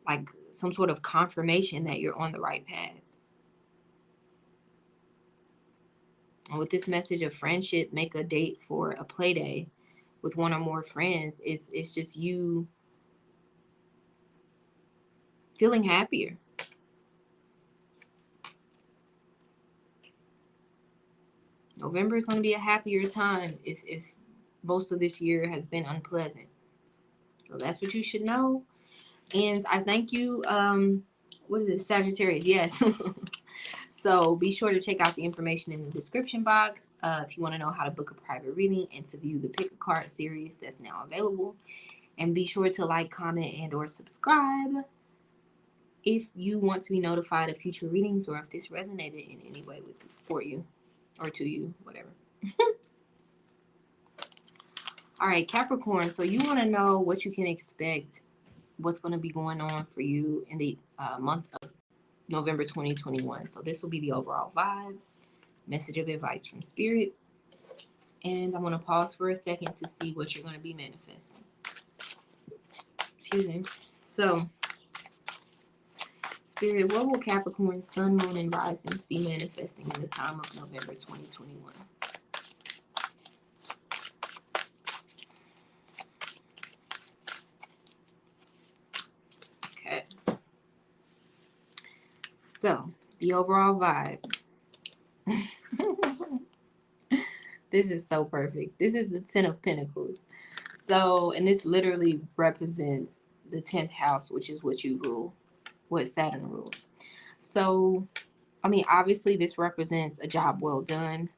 like some sort of confirmation that you're on the right path. And with this message of friendship, make a date for a play day with one or more friends. It's just you feeling happier. November is going to be a happier time if most of this year has been unpleasant. So that's what you should know. And I thank you. What is it? Sagittarius. Yes. So be sure to check out the information in the description box if you want to know how to book a private reading and to view the Pick a Card series that's now available. And be sure to like, comment, and or subscribe if you want to be notified of future readings or if this resonated in any way for you or to you, whatever. All right, Capricorn. So you want to know what you can expect, what's going to be going on for you in the month of November 2021. So this will be the overall vibe, message of advice from Spirit. And I want to pause for a second to see what you're going to be manifesting. Excuse me. So, Spirit, what will Capricorn, Sun, Moon, and Risings be manifesting in the time of November 2021? Okay. So, the overall vibe. This is so perfect. This is the 10 of Pentacles. So, and this literally represents the 10th house, which is what you rule, what Saturn rules. So, I mean, obviously, this represents a job well done,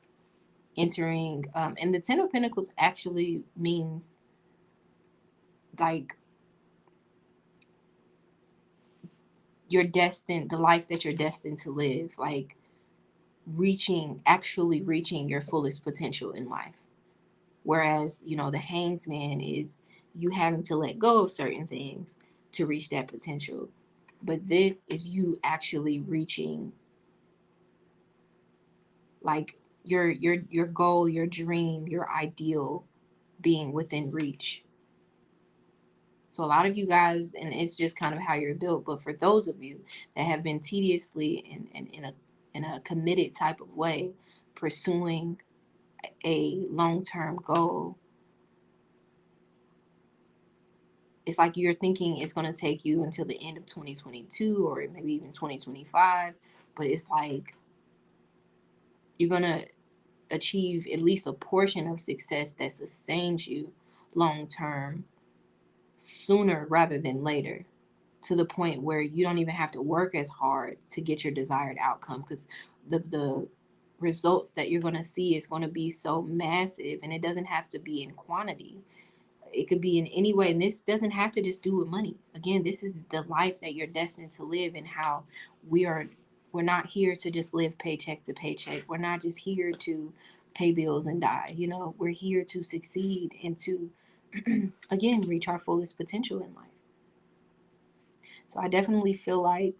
entering, and the 10 of Pentacles actually means like you're destined, the life that you're destined to live, like actually reaching your fullest potential in life. Whereas, you know, the Hanged Man is you having to let go of certain things to reach that potential. But this is you actually reaching like your goal, your dream, your ideal being within reach. So a lot of you guys, and it's just kind of how you're built, but for those of you that have been tediously and in a committed type of way pursuing a long-term goal, it's like you're thinking it's going to take you until the end of 2022 or maybe even 2025, but it's like you're going to achieve at least a portion of success that sustains you long term sooner rather than later, to the point where you don't even have to work as hard to get your desired outcome, because the results that you're going to see is going to be so massive, and it doesn't have to be in quantity. It could be in any way, and this doesn't have to just do with money. Again, this is the life that you're destined to live, and how we're not here to just live paycheck to paycheck. We're not just here to pay bills and die. You know, we're here to succeed and to again reach our fullest potential in life. So I definitely feel like,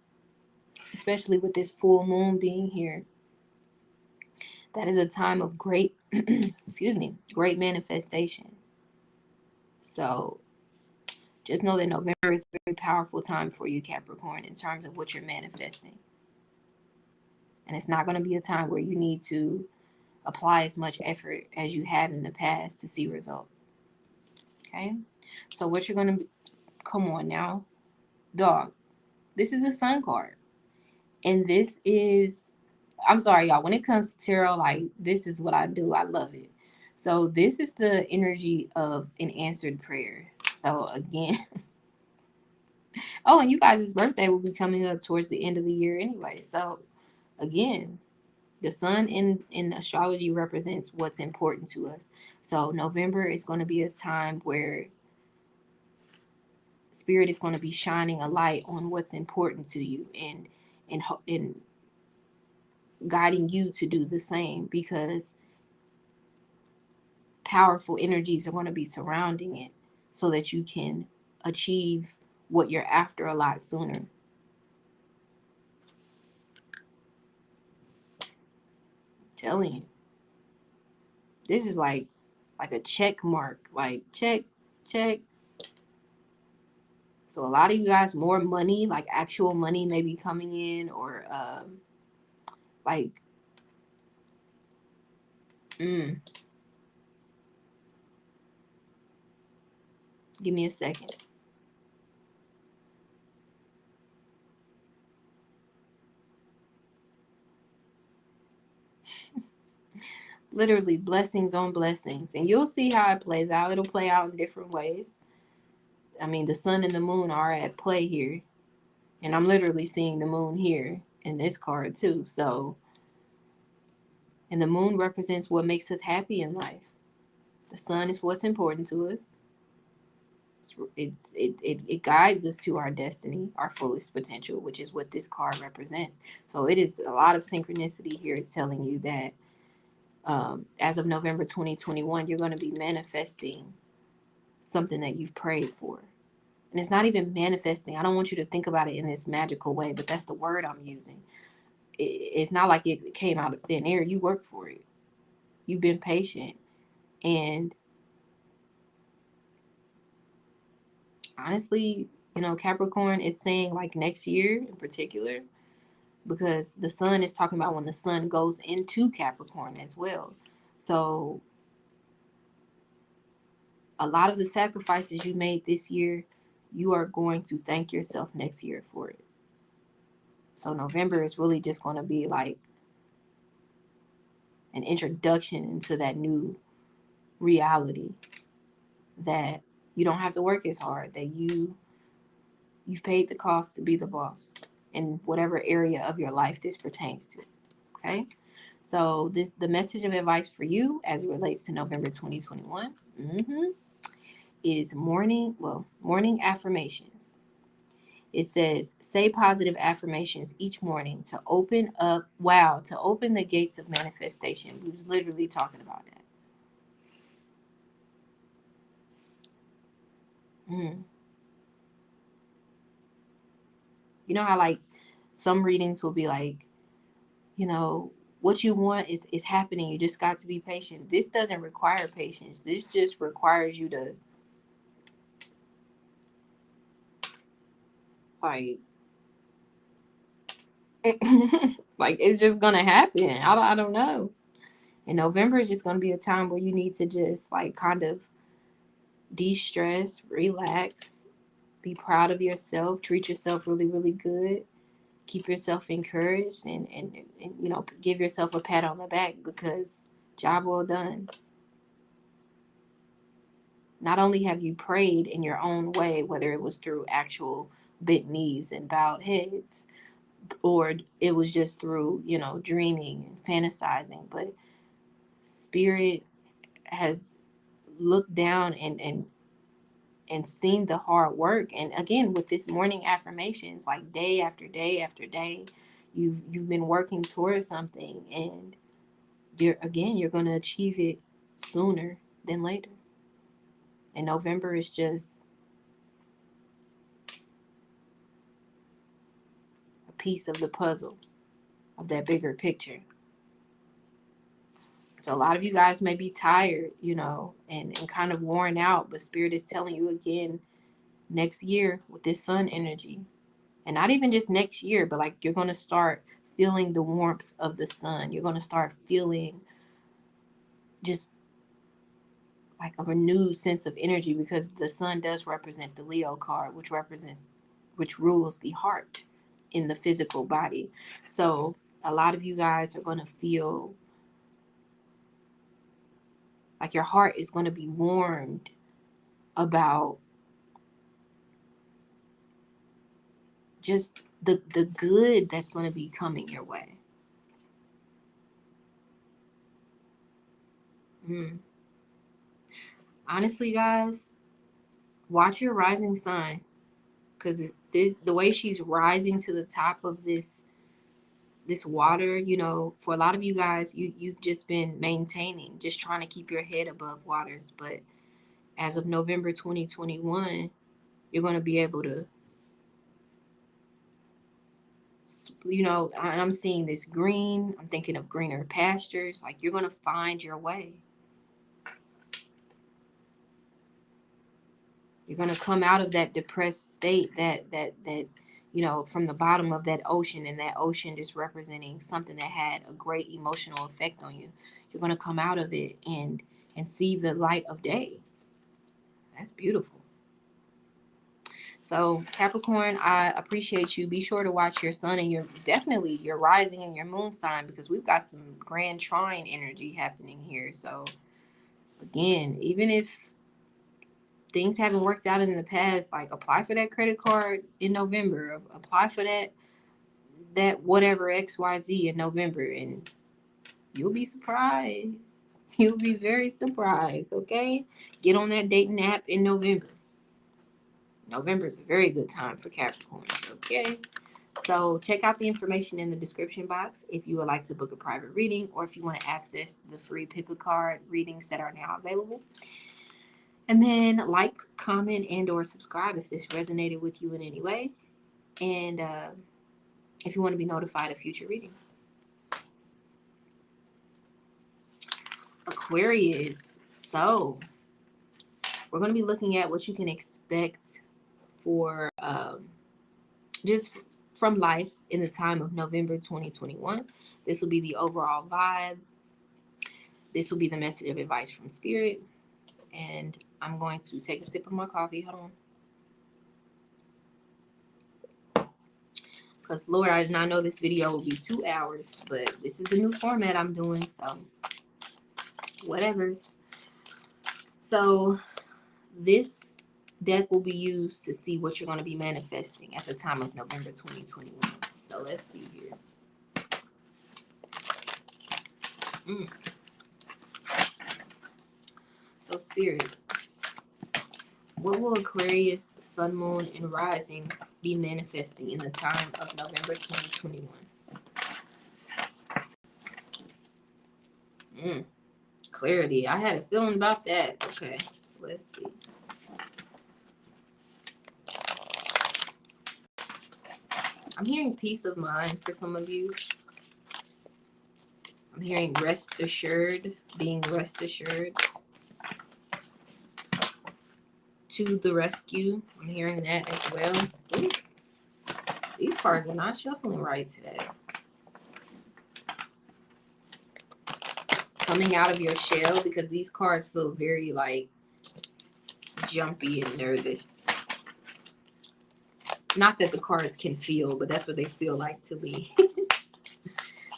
especially with this full moon being here, that is a time of great excuse me, great manifestation. So just know that November is a very powerful time for you, Capricorn, in terms of what you're manifesting. And it's not going to be a time where you need to apply as much effort as you have in the past to see results. Okay? So what you're going to come on now, dog. This is the Sun card. And this is, I'm sorry, y'all. When it comes to tarot, like, this is what I do. I love it. So this is the energy of an answered prayer. So again, oh, and you guys' birthday will be coming up towards the end of the year anyway. So again, the sun in astrology represents what's important to us. So November is going to be a time where Spirit is going to be shining a light on what's important to you, and guiding you to do the same, because powerful energies are going to be surrounding it so that you can achieve what you're after a lot sooner. I'm telling you, this is like a check mark, like check, check. So a lot of you guys, more money, like actual money, may be coming in, or like, give me a second. Literally blessings on blessings, and you'll see how it plays out. It'll play out in different ways. I mean, the sun and the moon are at play here, and I'm literally seeing the moon here in this card too. So, and the moon represents what makes us happy in life. The sun is what's important to us. It guides us to our destiny, our fullest potential, which is what this card represents. So it is a lot of synchronicity here. It's telling you that as of November 2021, you're going to be manifesting something that you've prayed for. And it's not even manifesting. I don't want you to think about it in this magical way, but that's the word I'm using. It's not like it came out of thin air. You worked for it. You've been patient. And honestly, you know, Capricorn, it's saying like next year in particular, because the sun is talking about when the sun goes into Capricorn as well. So a lot of the sacrifices you made this year, you are going to thank yourself next year for it. So November is really just going to be like an introduction into that new reality, that you don't have to work as hard, that you've paid the cost to be the boss in whatever area of your life this pertains to. Okay? So the message of advice for you as it relates to November 2021 is morning affirmations. It says, say positive affirmations each morning to open the gates of manifestation. We was literally talking about that. You know how like some readings will be like, you know, what you want is happening. You just got to be patient. This doesn't require patience. This just requires you to like like it's just gonna happen. I don't know. And November is just gonna be a time where you need to just like kind of de-stress, relax, be proud of yourself, treat yourself really, really good, keep yourself encouraged, and you know, give yourself a pat on the back because job well done. Not only have you prayed in your own way, whether it was through actual bent knees and bowed heads, or it was just through, you know, dreaming and fantasizing, but spirit has looked down and seen the hard work. And again, with this morning affirmations, like day after day after day, you've been working towards something, and you're going to achieve it sooner than later. And November is just a piece of the puzzle of that bigger picture. So a lot of you guys may be tired, you know, and kind of worn out, but Spirit is telling you again, next year with this sun energy, and not even just next year, but like you're going to start feeling the warmth of the sun. You're going to start feeling just like a renewed sense of energy, because the sun does represent the Leo card, which rules the heart in the physical body. So a lot of you guys are going to feel like your heart is going to be warmed about just the good that's going to be coming your way. Honestly, guys, watch your rising sign, because the way she's rising to the top of this water, you know, for a lot of you guys, you've just been maintaining, just trying to keep your head above waters. But as of November 2021, you're going to be able to, you know, I'm seeing this green. I'm thinking of greener pastures. Like you're going to find your way. You're going to come out of that depressed state that you know, from the bottom of that ocean, and that ocean just representing something that had a great emotional effect on you. You're going to come out of it and see the light of day. That's beautiful. So Capricorn, I appreciate you. Be sure to watch your sun and your rising and your moon sign, because we've got some grand trine energy happening here. So again, even if things haven't worked out in the past, like apply for that credit card in November, apply for that whatever XYZ in November, and you'll be surprised. You'll be very surprised. Okay, get on that dating app in November. November is a very good time for Capricorns. Okay, so check out the information in the description box if you would like to book a private reading, or if you want to access the free pick a card readings that are now available. And then like, comment, and or subscribe if this resonated with you in any way. And if you want to be notified of future readings. Aquarius. So we're going to be looking at what you can expect for just from life in the time of November 2021. This will be the overall vibe. This will be the message of advice from Spirit. And I'm going to take a sip of my coffee. Hold on. Because, Lord, I did not know this video will be 2 hours. But this is a new format I'm doing. So, whatevers. So, this deck will be used to see what you're going to be manifesting at the time of November 2021. So, let's see here. So, Spirit, what will Aquarius, Sun, Moon, and Risings be manifesting in the time of November 2021? Clarity. I had a feeling about that. Okay, so let's see. I'm hearing peace of mind for some of you. I'm hearing rest assured, being rest assured. To the rescue. I'm hearing that as well. Ooh. These cards are not shuffling right today. Coming out of your shell, because these cards feel very like jumpy and nervous. Not that the cards can feel, but that's what they feel like to me.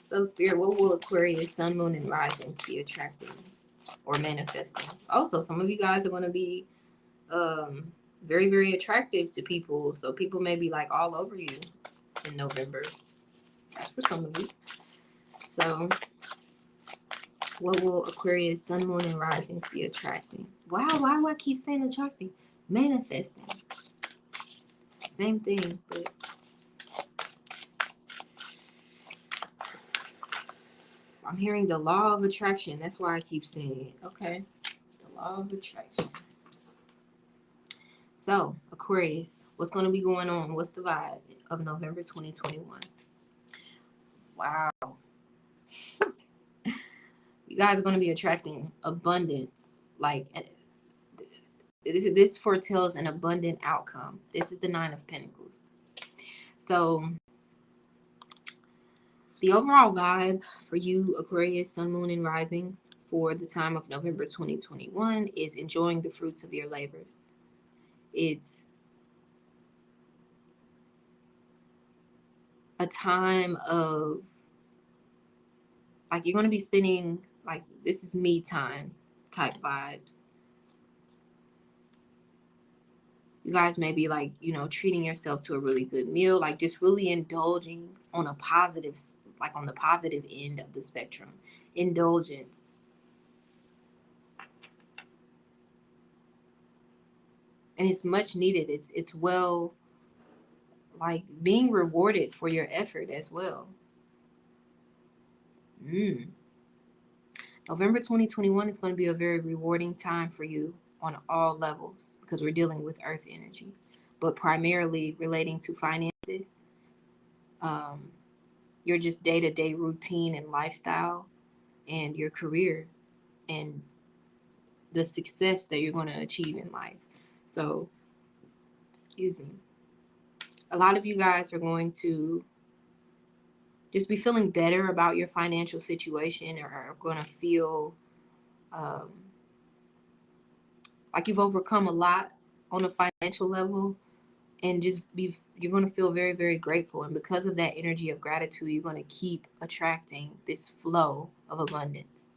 So, Spirit, what will Aquarius, Sun, Moon, and Risings be attracting or manifesting? Also, some of you guys are going to be very, very attractive to people. So people may be like all over you in November. That's for some of you. So what will Aquarius, Sun, Moon, and Risings be attracting? Wow, why do I keep saying attracting? Manifesting. Same thing, but I'm hearing the law of attraction. That's why I keep saying it. Okay. The law of attraction. So, Aquarius, what's going to be going on? What's the vibe of November 2021? Wow. You guys are going to be attracting abundance. Like, this foretells an abundant outcome. This is the Nine of Pentacles. So, the overall vibe for you, Aquarius, Sun, Moon, and Rising, for the time of November 2021 is enjoying the fruits of your labors. It's a time of, like, you're going to be spending, like, this is me time type vibes. You guys may be like, you know, treating yourself to a really good meal, like just really indulging on a positive, like on the positive end of the spectrum. Indulgence. And it's much needed. It's well, like being rewarded for your effort as well. November 2021 is going to be a very rewarding time for you on all levels because we're dealing with earth energy, but primarily relating to finances, your just day-to-day routine and lifestyle, and your career and the success that you're going to achieve in life. So, excuse me. A lot of you guys are going to just be feeling better about your financial situation, or are going to feel like you've overcome a lot on a financial level, and just you're going to feel very, very grateful. And because of that energy of gratitude, you're going to keep attracting this flow of abundance.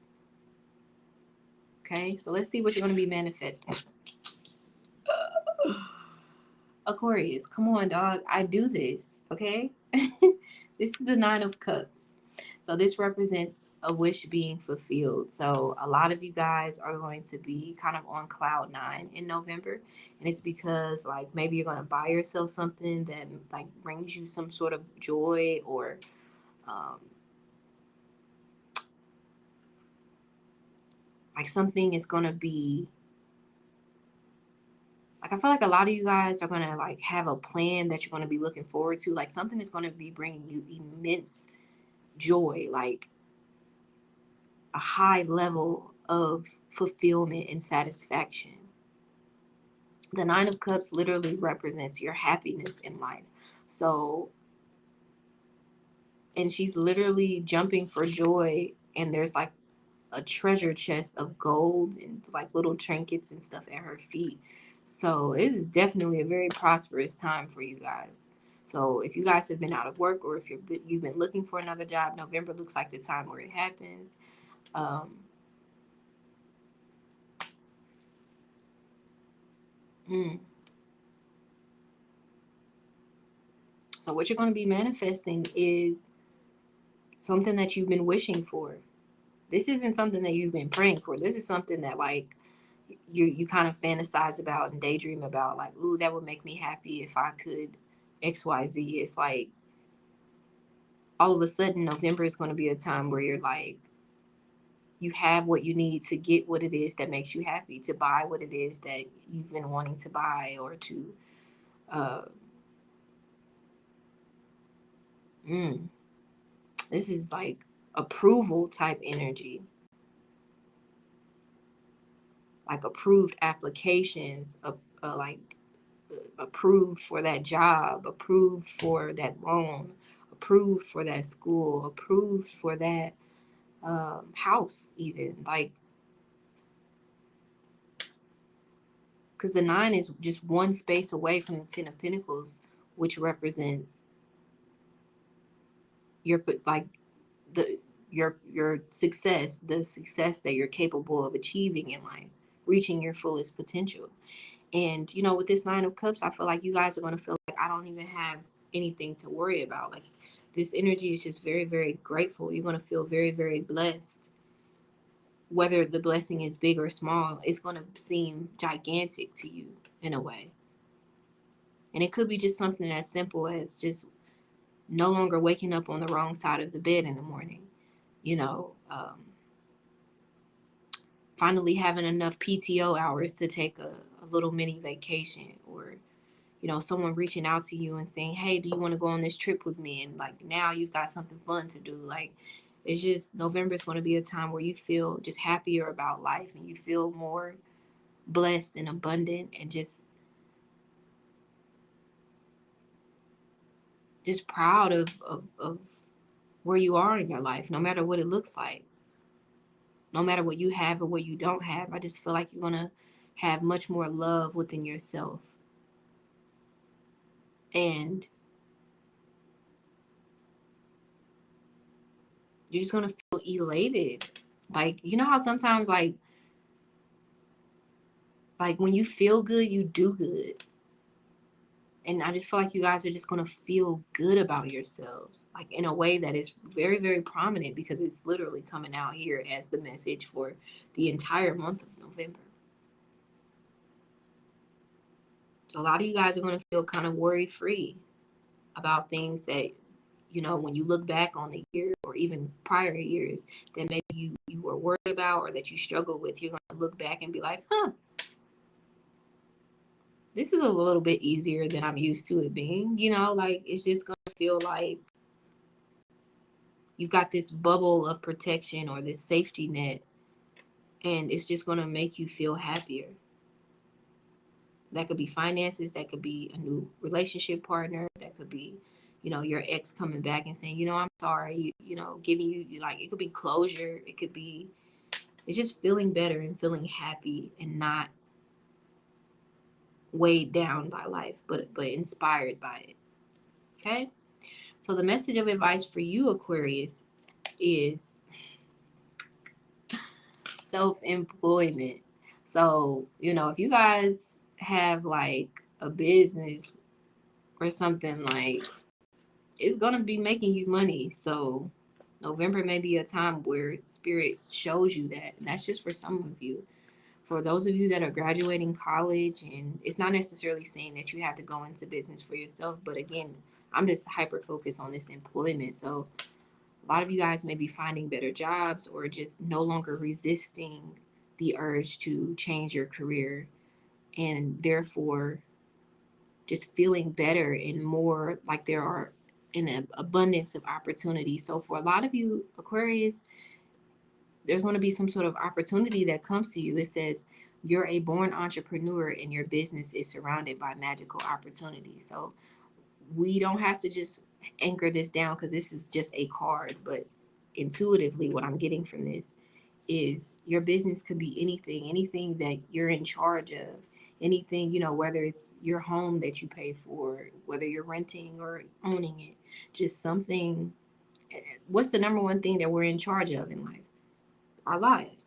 Okay, so let's see what you're going to be manifesting. Aquarius, come on, dog. I do this, okay? This is the Nine of Cups. So this represents a wish being fulfilled. So a lot of you guys are going to be kind of on cloud nine in November. And it's because, like, maybe you're going to buy yourself something that, like, brings you some sort of joy, or like something is going to be Like, I feel like a lot of you guys are going to like have a plan that you're going to be looking forward to, like something that's going to be bringing you immense joy, like a high level of fulfillment and satisfaction. The Nine of Cups literally represents your happiness in life. So, and she's literally jumping for joy, and there's like a treasure chest of gold and like little trinkets and stuff at her feet. So it is definitely a very prosperous time for you guys. So if you guys have been out of work, or if you've been looking for another job, November looks like the time where it happens. Um, mm. So what you're going to be manifesting is something that you've been wishing for. This isn't something that you've been praying for. This is something that like you kind of fantasize about and daydream about, like, ooh, that would make me happy if I could XYZ. It's like all of a sudden November is going to be a time where you're like, you have what you need to get what it is that makes you happy, to buy what it is that you've been wanting to buy, or to uh mm, this is like approval type energy, like approved applications, like approved for that job, approved for that loan, approved for that school, approved for that house, even like, because the nine is just one space away from the Ten of Pentacles, which represents your like the your success, the success that you're capable of achieving in life, reaching your fullest potential. And you know, with this Nine of Cups, I feel like you guys are going to feel like, I don't even have anything to worry about. Like, this energy is just very, very grateful. You're going to feel very, very blessed. Whether the blessing is big or small, it's going to seem gigantic to you in a way. And it could be just something as simple as just no longer waking up on the wrong side of the bed in the morning. You know, finally having enough PTO hours to take a little mini vacation, or you know, someone reaching out to you and saying, hey, do you want to go on this trip with me? And like, now you've got something fun to do. Like, it's just, November is going to be a time where you feel just happier about life, and you feel more blessed and abundant, and just proud of where you are in your life, no matter what it looks like, no matter what you have or what you don't have. I just feel like you're going to have much more love within yourself. And you're just going to feel elated. Like, you know how sometimes like when you feel good, you do good. And I just feel like you guys are just going to feel good about yourselves, like in a way that is very, very prominent, because it's literally coming out here as the message for the entire month of November. So a lot of you guys are going to feel kind of worry free about things that, you know, when you look back on the year or even prior years that maybe you were worried about or that you struggled with, you're going to look back and be like, huh, this is a little bit easier than I'm used to it being. You know, like, it's just going to feel like you got this bubble of protection or this safety net, and it's just going to make you feel happier. That could be finances, that could be a new relationship partner, that could be, you know, your ex coming back and saying, you know, I'm sorry, you know, giving you, like, it could be closure, it could be, it's just feeling better and feeling happy and not weighed down by life, but inspired by it. Okay? So the message of advice for you, Aquarius, is self-employment. So, you know, if you guys have like a business or something, like, it's gonna be making you money. So November may be a time where spirit shows you that. And that's just for some of you. For those of you that are graduating college, and it's not necessarily saying that you have to go into business for yourself, but again, I'm just hyper focused on this employment. So a lot of you guys may be finding better jobs, or just no longer resisting the urge to change your career and therefore just feeling better and more like there are an abundance of opportunity. So for a lot of you Aquarius, there's going to be some sort of opportunity that comes to you. It says you're a born entrepreneur and your business is surrounded by magical opportunities. So we don't have to just anchor this down because this is just a card, but intuitively what I'm getting from this is your business could be anything that you're in charge of, anything, you know, whether it's your home that you pay for, whether you're renting or owning it, just something. What's the number one thing that we're in charge of in life? Our lives.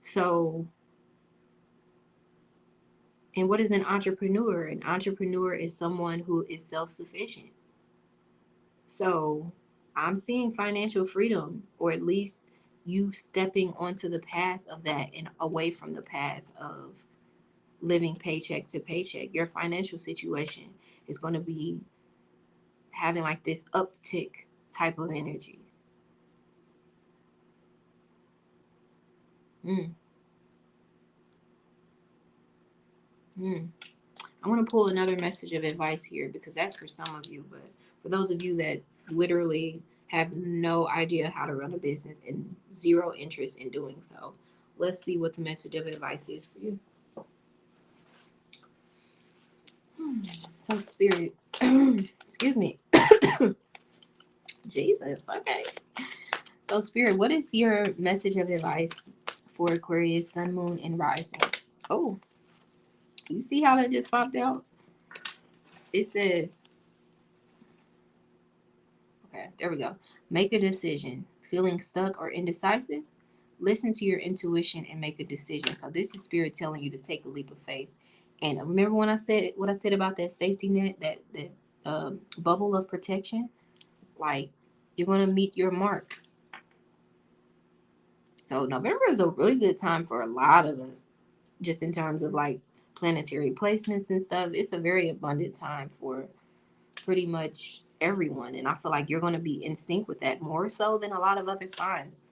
So, and what is an entrepreneur? An entrepreneur is someone who is self-sufficient. So I'm seeing financial freedom, or at least you stepping onto the path of that and away from the path of living paycheck to paycheck. Your financial situation is going to be having like this uptick type of energy. Mm. Mm. I want to pull another message of advice here because that's for some of you, but for those of you that literally have no idea how to run a business and zero interest in doing so, let's see what the message of advice is for you. So Spirit, excuse me. Jesus, okay. So Spirit, what is your message of advice for Aquarius, Sun, Moon, and Risings? Oh, you see how that just popped out? It says, okay, there we go. Make a decision. Feeling stuck or indecisive? Listen to your intuition and make a decision. So this is Spirit telling you to take a leap of faith. And remember when I said what I said about that safety net, that bubble of protection? Like, you're going to meet your mark. So November is a really good time for a lot of us, just in terms of like planetary placements and stuff. It's a very abundant time for pretty much everyone. And I feel like you're going to be in sync with that more so than a lot of other signs.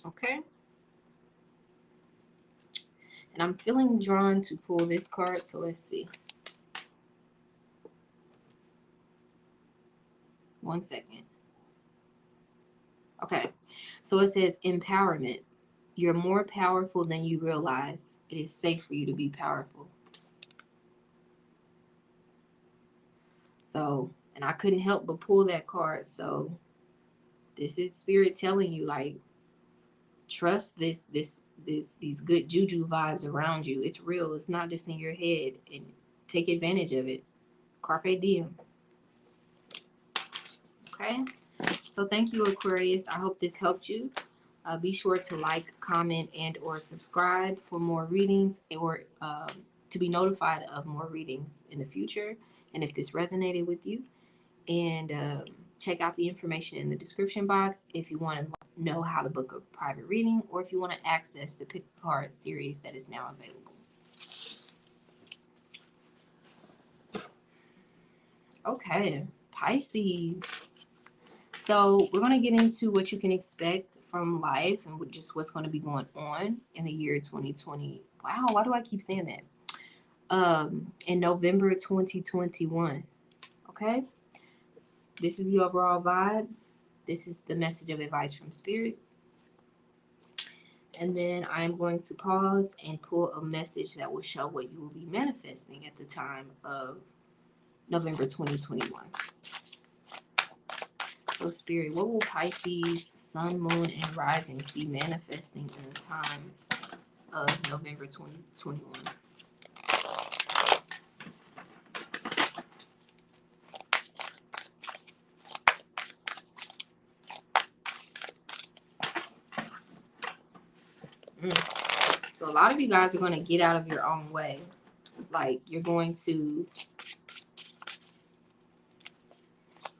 Okay. And I'm feeling drawn to pull this card. So let's see. 1 second. Okay. So it says empowerment. You're more powerful than you realize. It is safe for you to be powerful. So, and I couldn't help but pull that card. So this is Spirit telling you, like, trust these good juju vibes around you. It's real. It's not just in your head, and take advantage of it. Carpe diem. Okay. So thank you, Aquarius. I hope this helped you. Be sure to like, comment, and or subscribe for more readings, or to be notified of more readings in the future. And if this resonated with you, and check out the information in the description box if you want to know how to book a private reading, or if you want to access the Pick a Card series that is now available. Okay, Pisces. So we're going to get into what you can expect from life and just what's going to be going on in the year 2020. Wow, why do I keep saying that? In November 2021. Okay, this is the overall vibe. This is the message of advice from Spirit. And then I'm going to pause and pull a message that will show what you will be manifesting at the time of November 2021. So Spirit, what will Pisces, Sun, Moon, and Risings be manifesting in the time of November 2021? So a lot of you guys are going to get out of your own way. Like, you're going to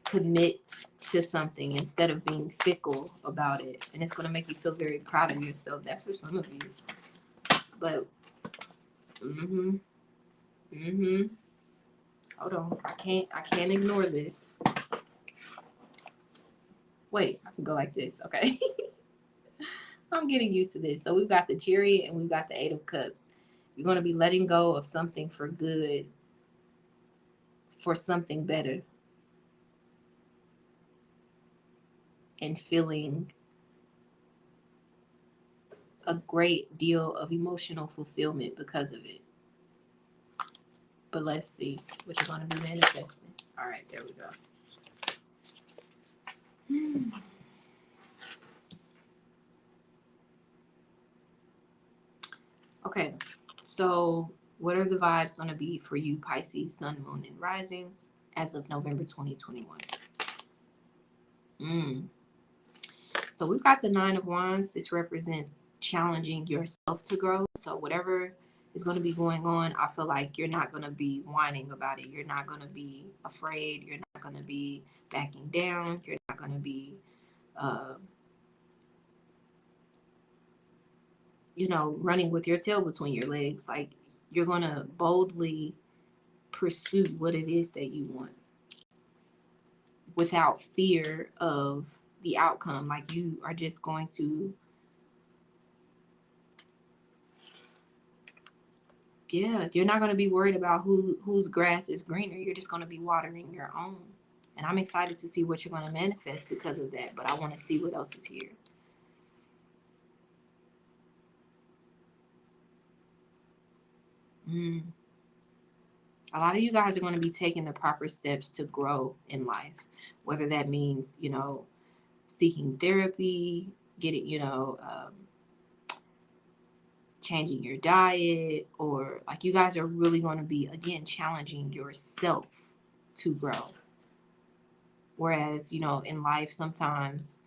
commit to something instead of being fickle about it, and it's going to make you feel very proud of yourself. That's for some of you. But hold on, I can't ignore this. Wait, I can go like this. Okay. I'm getting used to this. So we've got the Chariot and we've got the Eight of Cups. You're going to be letting go of something for good, for something better, and feeling a great deal of emotional fulfillment because of it. But let's see what you're going to be manifesting. All right, there we go. Okay, so what are the vibes going to be for you, Pisces, Sun, Moon, and Risings as of November 2021? So we've got the Nine of Wands. This represents challenging yourself to grow. So whatever is going to be going on, I feel like you're not going to be whining about it. You're not going to be afraid. You're not going to be backing down. You're not going to be, running with your tail between your legs. Like, you're going to boldly pursue what it is that you want without fear of the outcome. Like, you are just going to, you're not going to be worried about whose grass is greener. You're just going to be watering your own. And I'm excited to see what you're going to manifest because of that. But I want to see what else is here. A lot of you guys are going to be taking the proper steps to grow in life. Whether that means, seeking therapy, getting, changing your diet, or like you guys are really going to be, again, challenging yourself to grow. Whereas, in life, sometimes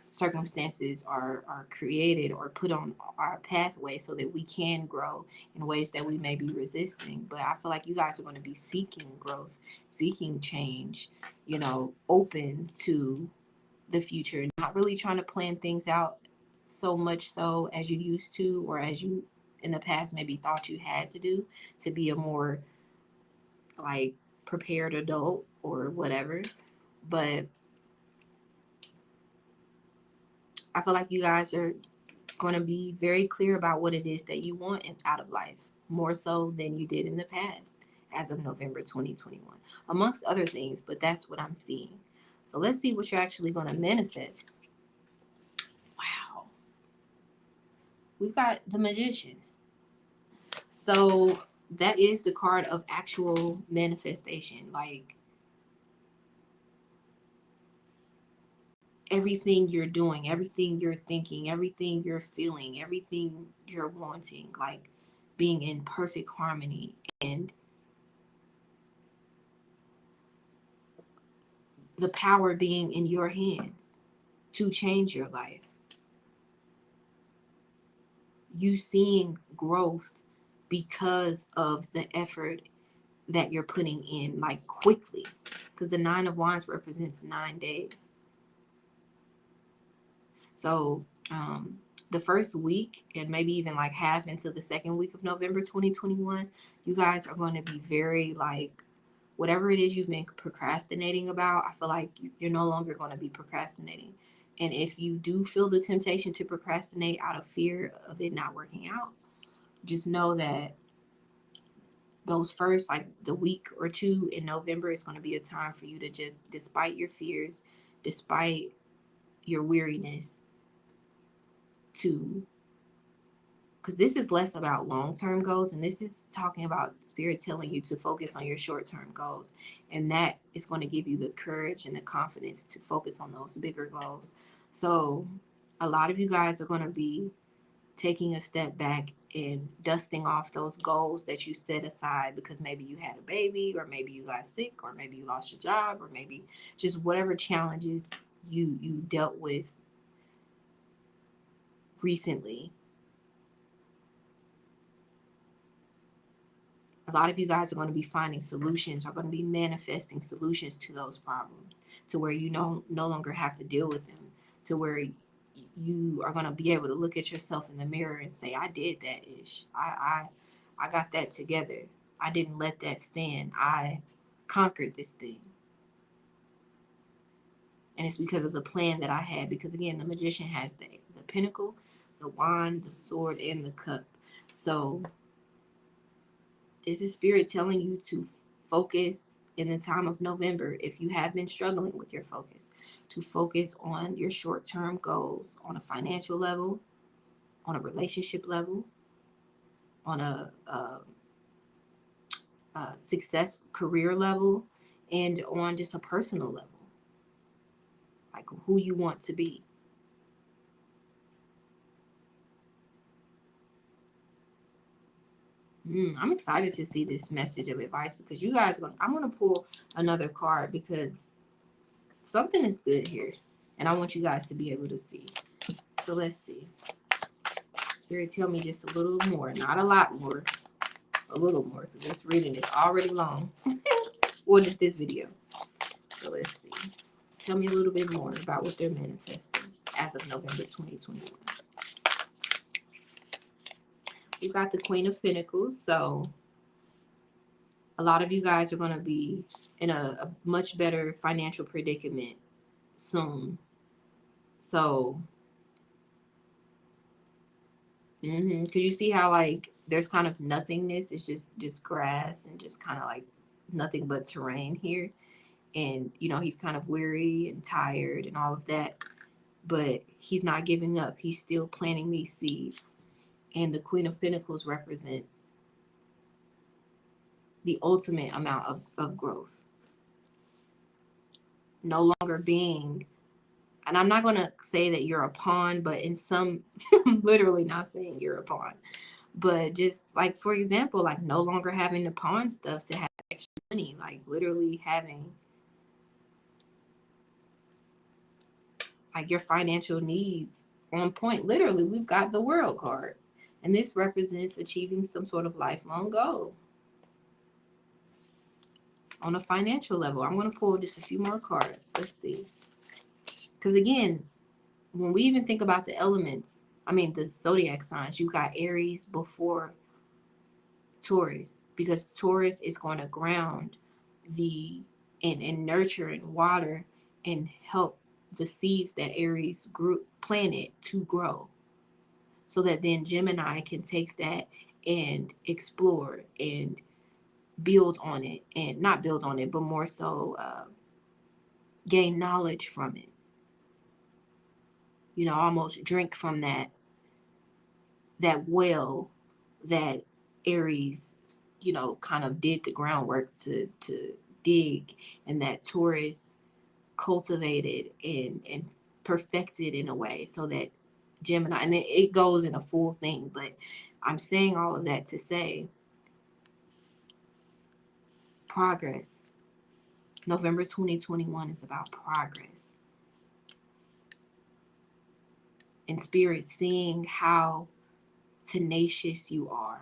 circumstances are created or put on our pathway so that we can grow in ways that we may be resisting. But I feel like you guys are going to be seeking growth, seeking change, open to the future, not really trying to plan things out so much so as you used to, or as you in the past maybe thought you had to do to be a more like prepared adult or whatever. But I feel like you guys are going to be very clear about what it is that you want out of life, more so than you did in the past as of November 2021, amongst other things. But that's what I'm seeing. So let's see what you're actually going to manifest. Wow. We've got the Magician. So that is the card of actual manifestation. Like, everything you're doing, everything you're thinking, everything you're feeling, everything you're wanting, like being in perfect harmony, and the power being in your hands to change your life. You seeing growth because of the effort that you're putting in, like, quickly, because the Nine of Wands represents 9 days. So the first week, and maybe even like half into the second week of November 2021, you guys are going to be very, like, whatever it is you've been procrastinating about, I feel like you're no longer going to be procrastinating. And if you do feel the temptation to procrastinate out of fear of it not working out, just know that those first, like, the week or two in November is going to be a time for you to just, despite your fears, despite your weariness, to, because this is less about long-term goals, and this is talking about spirit telling you to focus on your short-term goals, and that is going to give you the courage and the confidence to focus on those bigger goals. So a lot of you guys are going to be taking a step back and dusting off those goals that you set aside because maybe you had a baby, or maybe you got sick, or maybe you lost your job, or maybe just whatever challenges you dealt with recently. A lot of you guys are going to be finding solutions, are going to be manifesting solutions to those problems, to where you no longer have to deal with them, to where you are going to be able to look at yourself in the mirror and say, I did that ish. I got that together. I didn't let that stand. I conquered this thing. And it's because of the plan that I had. Because again, the Magician has the the pentacle, the wand, the sword, and the cup. So this is Spirit telling you to focus in the time of November, if you have been struggling with your focus, to focus on your short-term goals on a financial level, on a relationship level, on a success career level, and on just a personal level, like who you want to be. I'm excited to see this message of advice, because you guys I'm going to pull another card, because something is good here and I want you guys to be able to see. So let's see. Spirit, tell me just a little more, not a lot more, a little more, because this reading is already long. Or just this video. So let's see. Tell me a little bit more about what they're manifesting as of November 2021. You got the Queen of Pentacles. So a lot of you guys are going to be in a much better financial predicament soon. So, because you see how, like, there's kind of nothingness. It's just grass and just kind of like nothing but terrain here. And, you know, he's kind of weary and tired and all of that. But he's not giving up. He's still planting these seeds. And the Queen of Pentacles represents the ultimate amount of growth. No longer being, and I'm not going to say that you're a pawn, but in some, I'm literally not saying you're a pawn. But just like, for example, like no longer having to pawn stuff to have extra money, like literally having like your financial needs on point. Literally, we've got the World card, and this represents achieving some sort of lifelong goal on a financial level. I'm going to pull just a few more cards. Let's see. Because again, when we even think about the elements, I mean, the zodiac signs, you got Aries before Taurus, because Taurus is going to ground and nurture and water and help the seeds that Aries planted to grow, so that then Gemini can take that and explore and build on it, and not build on it, but more so gain knowledge from it. You know, almost drink from that well that Aries, you know, kind of did the groundwork to dig, and that Taurus cultivated and perfected in a way, so that Gemini, and then it goes in a full thing. But I'm saying all of that to say progress. November 2021 is about progress. And Spirit seeing how tenacious you are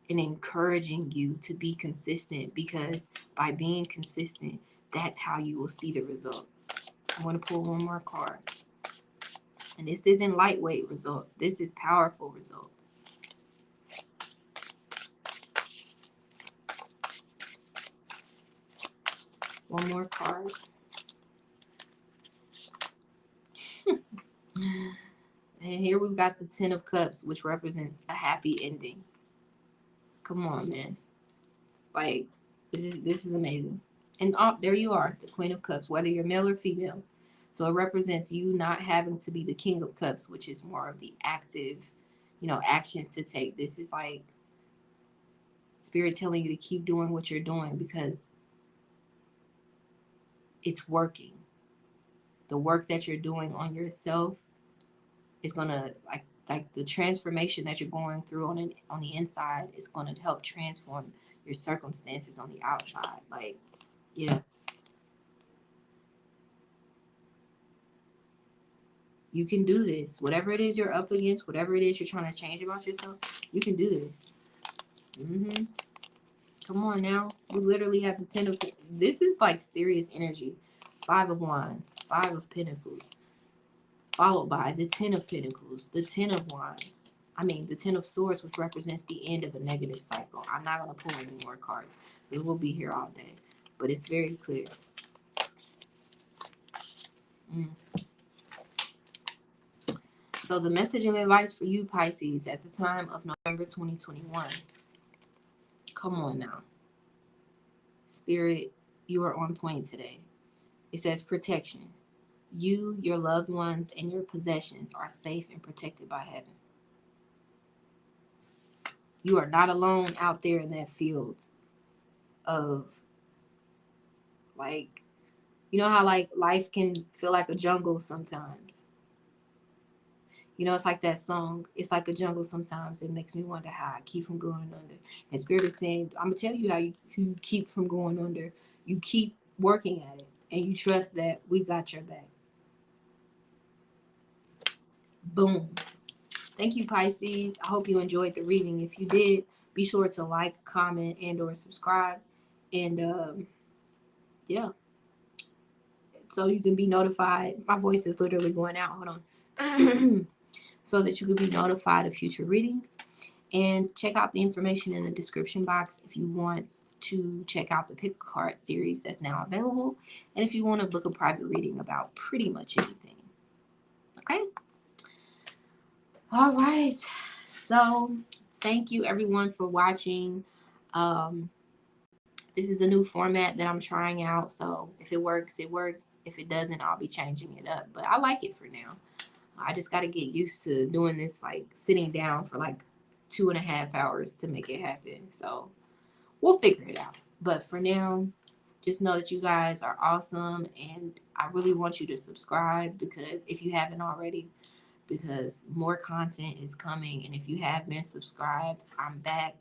and encouraging you to be consistent, because by being consistent, that's how you will see the results. I want to pull one more card. And this isn't lightweight results. This is powerful results. One more card. And here we've got the 10 of Cups, which represents a happy ending. Come on, man. Like, this is amazing. And there you are, the Queen of Cups, whether you're male or female. So it represents you not having to be the King of Cups, which is more of the active, you know, actions to take. This is like Spirit telling you to keep doing what you're doing, because it's working. The work that you're doing on yourself is gonna, like the transformation that you're going through on the inside is gonna help transform your circumstances on the outside. Like, yeah. You can do this. Whatever it is you're up against, whatever it is you're trying to change about yourself, you can do this. Come on now. You literally have the 10 of, this is like serious energy. 5 of Wands, 5 of Pentacles, followed by the 10 of Pentacles, the 10 of Wands. I mean, the 10 of Swords, which represents the end of a negative cycle. I'm not going to pull any more cards, because we'll be here all day. But it's very clear. So the message and advice for you, Pisces, at the time of November 2021. Come on now. Spirit, you are on point today. It says protection. You, your loved ones, and your possessions are safe and protected by heaven. You are not alone out there in that field of, like, you know how like life can feel like a jungle sometimes. You know, it's like that song. It's like a jungle sometimes. It makes me wonder how I keep from going under. And Spirit is saying, I'm gonna tell you how you keep from going under. You keep working at it, and you trust that we've got your back. Boom. Thank you, Pisces. I hope you enjoyed the reading. If you did, be sure to like, comment, and or subscribe. And yeah, so you can be notified. My voice is literally going out. Hold on. So that you can be notified of future readings. And check out the information in the description box if you want to check out the pick a card series that's now available. And if you want to book a private reading about pretty much anything. Okay? All right. So thank you everyone for watching. This is a new format that I'm trying out. So if it works, it works. If it doesn't, I'll be changing it up. But I like it for now. I just got to get used to doing this, like sitting down for like 2.5 hours to make it happen. So we'll figure it out. But for now, just know that you guys are awesome. And I really want you to subscribe, because if you haven't already, because more content is coming. And if you have been subscribed, I'm back.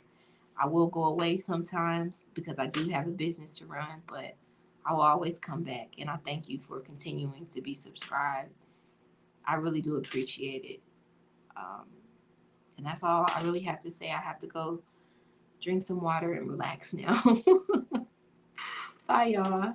I will go away sometimes because I do have a business to run, but I will always come back. And I thank you for continuing to be subscribed. I really do appreciate it. And that's all I really have to say. I have to go drink some water and relax now. Bye, y'all.